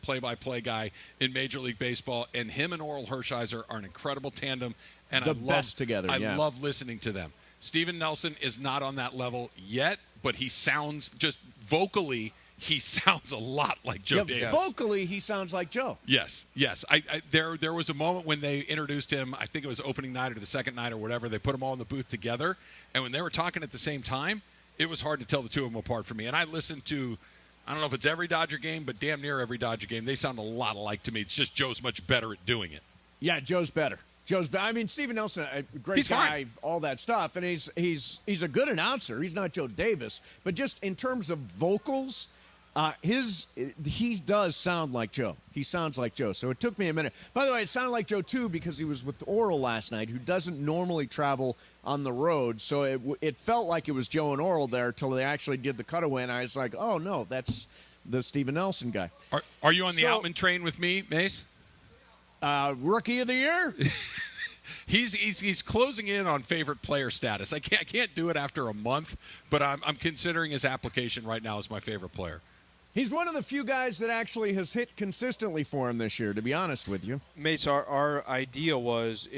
play-by-play guy in Major League Baseball, and him and Oral Hershiser are an incredible tandem. And best together. I love listening to them. Steven Nelson is not on that level yet, but he sounds just vocally. He sounds a lot like Joe Davis. Vocally, he sounds like Joe. Yes. There was a moment when they introduced him. I think it was opening night or the second night or whatever. They put them all in the booth together, and when they were talking at the same time, it was hard to tell the two of them apart for me. And I listened to, I don't know if it's every Dodger game, but damn near every Dodger game. They sound a lot alike to me. It's just Joe's much better at doing it. Yeah, Joe's better. I mean, Steven Nelson, a great guy, fine. all that stuff, and he's a good announcer. He's not Joe Davis, but just in terms of vocals. He does sound like Joe. He sounds like Joe. So it took me a minute. By the way, it sounded like Joe, too, because he was with Oral last night, who doesn't normally travel on the road. So it felt like it was Joe and Oral there until they actually did the cutaway, and I was like, oh, no, that's the Steven Nelson guy. Are you on the Outman train with me, Mace? Rookie of the year? He's closing in on favorite player status. I can't do it after a month, but I'm considering his application right now as my favorite player. He's one of the few guys that actually has hit consistently for him this year, to be honest with you. Mace, our idea was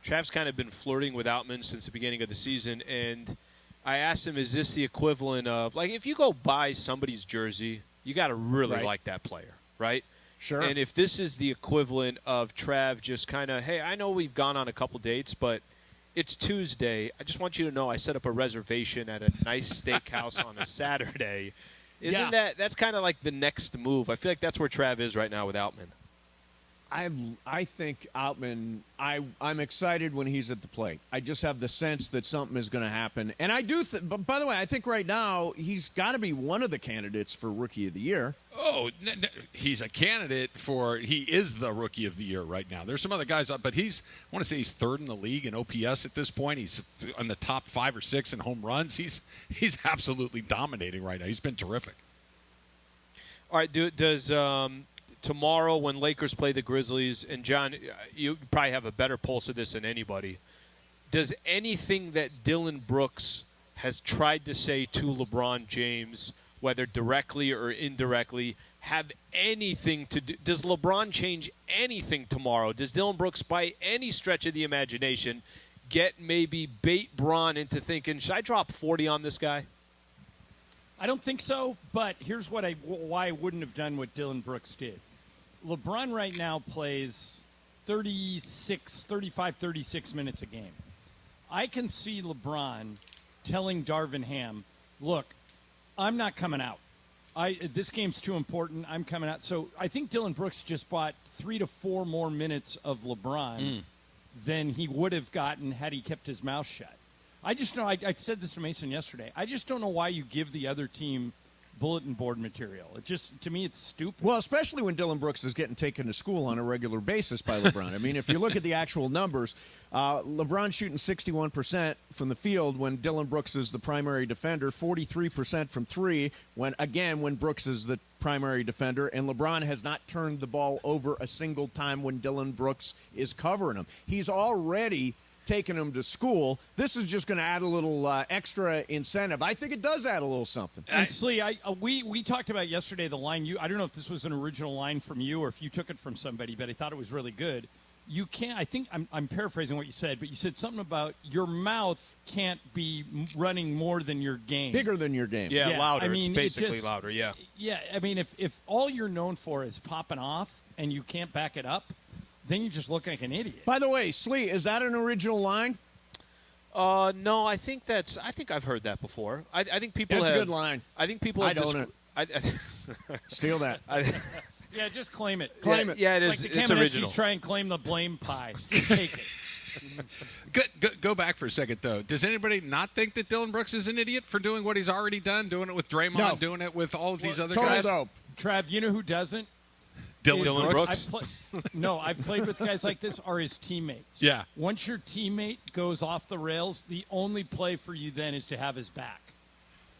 Trav's kind of been flirting with Outman since the beginning of the season, and I asked him, is this the equivalent of, like, if you go buy somebody's jersey, you got to really like that player, right? Sure. And if this is the equivalent of Trav just kind of, hey, I know we've gone on a couple dates, but it's Tuesday. I just want you to know I set up a reservation at a nice steakhouse on a Saturday. Isn't that's kind of like the next move? I feel like that's where Trav is right now with Outman. I think Outman, I'm excited when he's at the plate. I just have the sense that something is going to happen. And I do but by the way, I think right now he's got to be one of the candidates for Rookie of the Year. Oh, he's a candidate he is the Rookie of the Year right now. There's some other guys up, but I want to say he's third in the league in OPS at this point. He's on the top 5 or 6 in home runs. He's absolutely dominating right now. He's been terrific. All right, does tomorrow when Lakers play the Grizzlies, and John, you probably have a better pulse of this than anybody, does anything that Dylan Brooks has tried to say to LeBron James, whether directly or indirectly, have anything to do? Does LeBron change anything tomorrow? Does Dylan Brooks, by any stretch of the imagination, bait Bron into thinking, should I drop 40 on this guy? I don't think so, but here's why I wouldn't have done what Dylan Brooks did. LeBron right now plays 35, 36 minutes a game. I can see LeBron telling Darvin Ham, look, I'm not coming out. This game's too important. I'm coming out. So I think Dylan Brooks just bought 3 to 4 more minutes of LeBron than he would have gotten had he kept his mouth shut. I just know, I said this to Mason yesterday, I just don't know why you give the other team bulletin board material. It just, to me, it's stupid. Well, especially when Dillon Brooks is getting taken to school on a regular basis by LeBron. I mean, if you look at the actual numbers, LeBron shooting 61% from the field when Dillon Brooks is the primary defender, 43% from three when Brooks is the primary defender, and LeBron has not turned the ball over a single time when Dillon Brooks is covering him. He's already taking him to school. This is just going to add a little extra incentive. I think it does add a little something. And Slee, we talked about yesterday the line. I don't know if this was an original line from you or if you took it from somebody, but I thought it was really good. You can't. I think I'm paraphrasing what you said, but you said something about your mouth can't be running more than your game, bigger than your game. Yeah, louder. I mean, it's basically louder. Yeah. Yeah. I mean, if all you're known for is popping off and you can't back it up, then you just look like an idiot. By the way, Slee, is that an original line? No, I think I've heard that before. I think people That's have. a good line. I think people I have. own it. Steal that. Yeah, just claim it. Claim it. Yeah, it is. Like the It's original. Try and claim the blame pie. Just take it. Go back for a second, though. Does anybody not think that Dillon Brooks is an idiot for doing what he's already done, doing it with Draymond, No. doing it with all of these other Total guys? dope. Trav, you know who doesn't? Dillon Brooks? I've played with guys like this are his teammates. Yeah. Once your teammate goes off the rails, the only play for you then is to have his back.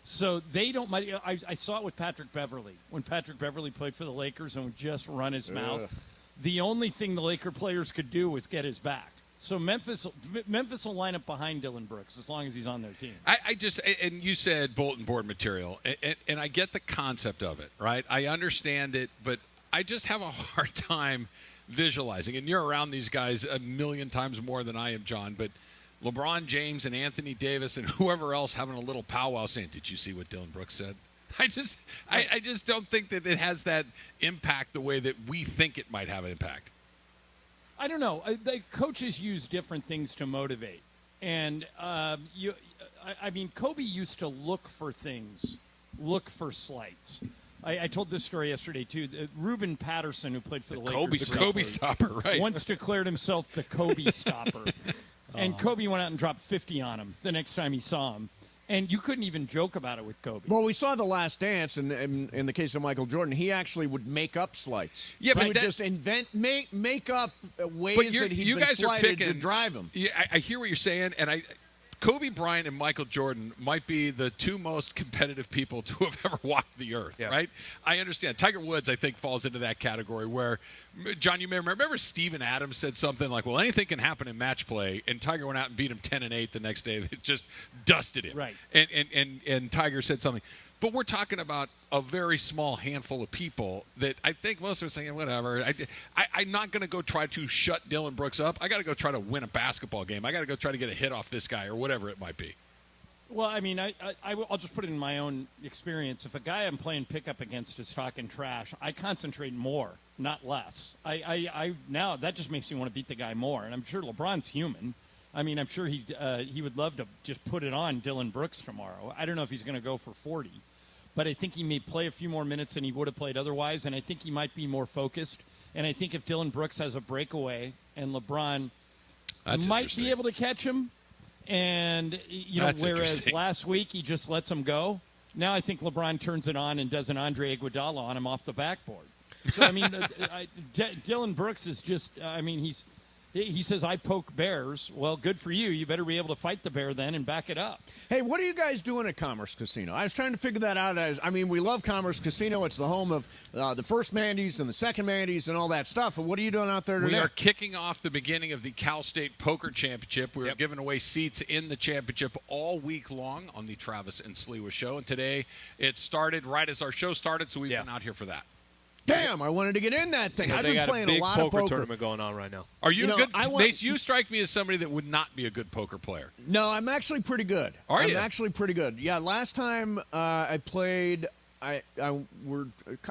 So they don't. I saw it with Patrick Beverly. When Patrick Beverly played for the Lakers and would just run his mouth, the only thing the Laker players could do was get his back. So Memphis will line up behind Dillon Brooks as long as he's on their team. And you said bulletin board material, and I get the concept of it, right? I understand it, but I just have a hard time visualizing. And you're around these guys a million times more than I am, John, but LeBron James and Anthony Davis and whoever else having a little powwow saying, "Did you see what Dillon Brooks said?" I just don't think that it has that impact the way that we think it might have an impact. I don't know. The coaches use different things to motivate, and Kobe used to look for things, look for slights. I told this story yesterday too. Ruben Patterson, who played for the Lakers, the Kobe stopper, right? Once declared himself the Kobe stopper, and Kobe went out and dropped 50 on him the next time he saw him. And you couldn't even joke about it with Kobe. Well, we saw The Last Dance, and in the case of Michael Jordan, he actually would make up slights. Yeah, but he would just make up ways that he'd been slighted to drive him. Yeah, I hear what you're saying, and Kobe Bryant and Michael Jordan might be the two most competitive people to have ever walked the earth, right? I understand. Tiger Woods, I think, falls into that category where, John, you may remember Steven Adams said something like, well, anything can happen in match play, and Tiger went out and beat him 10-8 the next day. It just dusted him. Right. And Tiger said something. But we're talking about a very small handful of people that I think most of us are saying, whatever. I'm not going to go try to shut Dillon Brooks up. I got to go try to win a basketball game. I got to go try to get a hit off this guy or whatever it might be. Well, I mean, I'll just put it in my own experience. If a guy I'm playing pickup against is talking trash, I concentrate more, not less. I now that just makes me want to beat the guy more. And I'm sure LeBron's human. I mean, I'm sure he would love to just put it on Dillon Brooks tomorrow. I don't know if he's going to go for 40, but I think he may play a few more minutes than he would have played otherwise, and I think he might be more focused. And I think if Dillon Brooks has a breakaway and LeBron might be able to catch him, and whereas last week he just lets him go, now I think LeBron turns it on and does an Andre Iguodala on him off the backboard. So I mean, Dillon Brooks is just, he says, I poke bears. Well, good for you. You better be able to fight the bear then and back it up. Hey, what are you guys doing at Commerce Casino? I was trying to figure that out. We love Commerce Casino. It's the home of the first Mandy's and the second Mandy's and all that stuff. But what are you doing out there today? We are kicking off the beginning of the Cal State Poker Championship. We're giving away seats in the championship all week long on the Travis and Sliwa Show. And today it started right as our show started, so we've been out here for that. Damn, I wanted to get in that thing. So I've been playing a lot of poker. Tournament going on right now. Are you good? Mace, you strike me as somebody that would not be a good poker player. No, I'm actually pretty good. I'm actually pretty good. Yeah, last time I played, we're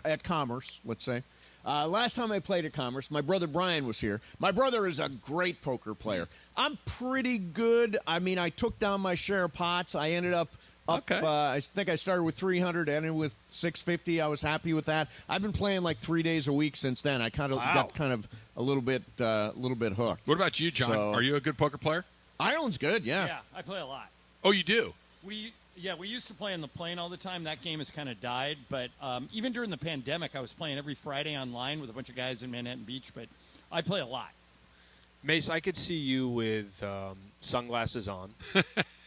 at Commerce, let's say. Last time I played at Commerce, my brother Brian was here. My brother is a great poker player. I'm pretty good. I mean, I took down my share of pots. I ended up I think I started with 300, ended with 650. I was happy with that. I've been playing like 3 days a week since then. I got a little bit hooked. What about you, John? Are you a good poker player? Ione's good, yeah. Yeah, I play a lot. Oh, you do? Yeah, we used to play on the plane all the time. That game has kind of died. But even during the pandemic, I was playing every Friday online with a bunch of guys in Manhattan Beach. But I play a lot. Mace, I could see you with sunglasses on.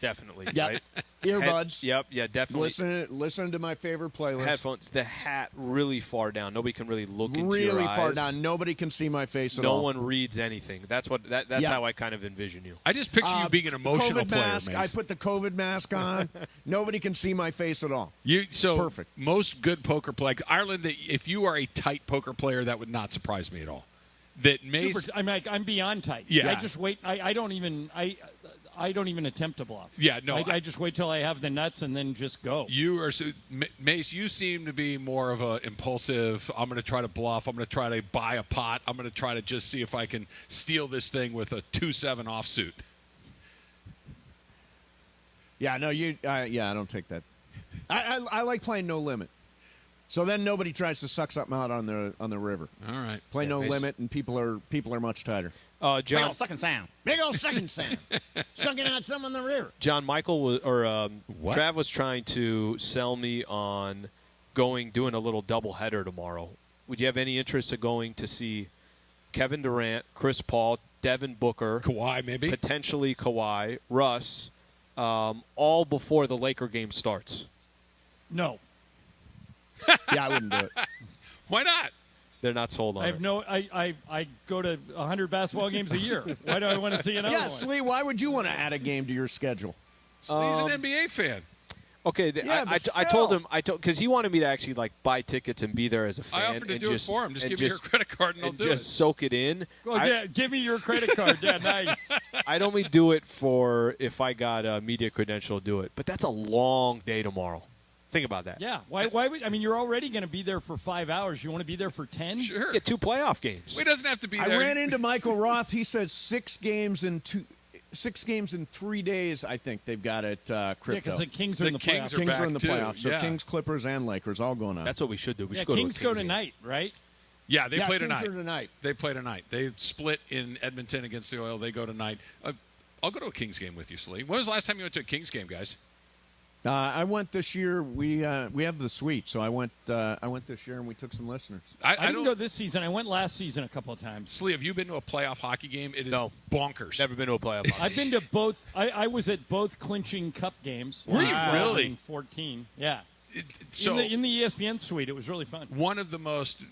Definitely. Yep. Right? Earbuds. Definitely. Listen to my favorite playlist. Headphones. The hat really far down. Nobody can really look into your eyes. Really far down. Nobody can see my face at all. No one reads anything. That's how I kind of envision you. I just picture you being an emotional COVID player, mask. Mace. I put the COVID mask on. Nobody can see my face at all. Perfect. Most good poker players, like Ireland, if you are a tight poker player, that would not surprise me at all. That Mace, I'm beyond tight. Yeah. I just wait. I don't even attempt to bluff. Yeah, no. I just wait till I have the nuts and then just go. Mace, you seem to be more of a impulsive, I'm going to try to bluff, I'm going to try to buy a pot, I'm going to try to just see if I can steal this thing with a 2-7 offsuit. Yeah, no, I don't take that. I like playing no limit. So then nobody tries to suck something out on the river. All right. Play no limit, and people are much tighter. John, big old sucking sound. Big old sucking sound. Sucking out some on the river. John, Michael Trav was trying to sell me on doing a little doubleheader tomorrow. Would you have any interest in going to see Kevin Durant, Chris Paul, Devin Booker, Kawhi maybe, potentially Kawhi, Russ, all before the Laker game starts? No. Yeah, I wouldn't do it. Why not? They're not sold on it. I go to 100 basketball games a year. Why do I want to see another one? Slee, why would you want to add a game to your schedule? Slee's an NBA fan. Okay, I told him because he wanted me to actually buy tickets and be there as a fan. I offered to do it for him. Just give me your credit card and I'll do just soak it in. Well, give me your credit card. Yeah, nice. I'd only do it for if I got a media credential to do it. But that's a long day tomorrow. Think about that. Yeah. Why would you're already going to be there for 5 hours. You want to be there for 10? Sure. Get 2 playoff games. He doesn't have to be there. I ran into Michael Roth. He said 6 games in 3 days. I think they've got it crypto. Yeah, because the Kings are in the playoffs. Kings are in the playoffs. So yeah. Kings, Clippers, and Lakers all going on. That's what we should do. We should go Kings to a Kings tonight, right? Yeah, they play tonight. tonight. They play tonight. They split in Edmonton against the Oil. They go tonight. I'll go to a Kings game with you, Slee. When was the last time you went to a Kings game, guys? I went this year. We have the suite, so I went this year, and we took some listeners. I didn't go this season. I went last season a couple of times. Slee, have you been to a playoff hockey game? It is bonkers. Never been to a playoff hockey I've been to both. I was at both clinching cup games. Were you really? 14, yeah. So in the ESPN suite, it was really fun. One of the most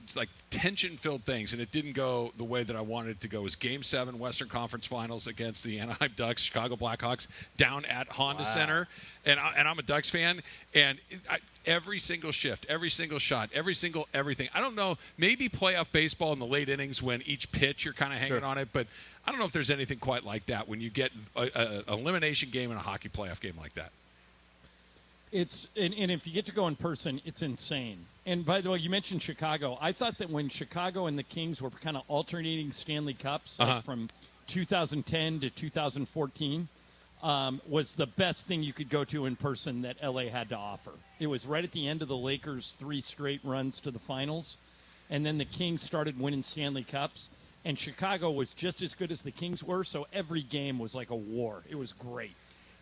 tension-filled things, and it didn't go the way that I wanted it to go, was Game 7 Western Conference Finals against the Anaheim Ducks, Chicago Blackhawks, down at Honda Center. And I'm a Ducks fan, and every single shift, every single shot, every single everything. I don't know, maybe playoff baseball in the late innings when each pitch you're kind of hanging on it, but I don't know if there's anything quite like that when you get an elimination game and a hockey playoff game like that. And if you get to go in person, it's insane. And by the way, you mentioned Chicago. I thought that when Chicago and the Kings were kind of alternating Stanley Cups from 2010 to 2014 was the best thing you could go to in person that LA had to offer. It was right at the end of the Lakers' 3 straight runs to the finals, and then the Kings started winning Stanley Cups, and Chicago was just as good as the Kings were, so every game was like a war. It was great.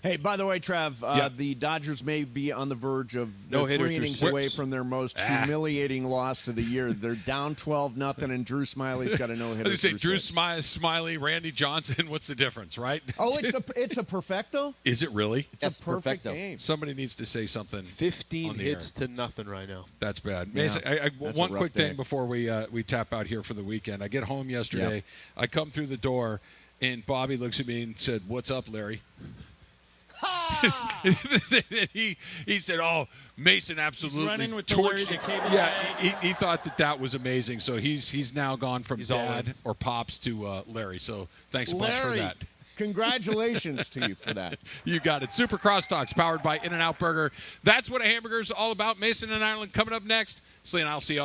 Hey, by the way, Trav, the Dodgers may be on the verge of 3 innings away from their most humiliating loss of the year. They're down 12-0, and Drew Smiley's got a no-hitter. I was going to say, Drew Smiley, Randy Johnson, what's the difference, right? Oh, it's a perfecto? Is it really? It's a perfect game. Somebody needs to say something. 15 hits to nothing right now. That's bad. Yeah, Mason, one quick thing before we tap out here for the weekend. I get home yesterday. Yeah. I come through the door, and Bobby looks at me and said, "What's up, Larry?" he said, "Oh, Mason absolutely running with torched." The cable he thought that was amazing. So he's now gone from dad or pops to Larry. So thanks a bunch for that. Congratulations to you for that. You got it. Super Crosstalks powered by In-N-Out Burger. That's what a hamburger is all about. Mason and Ireland coming up next. Slee and I'll see you on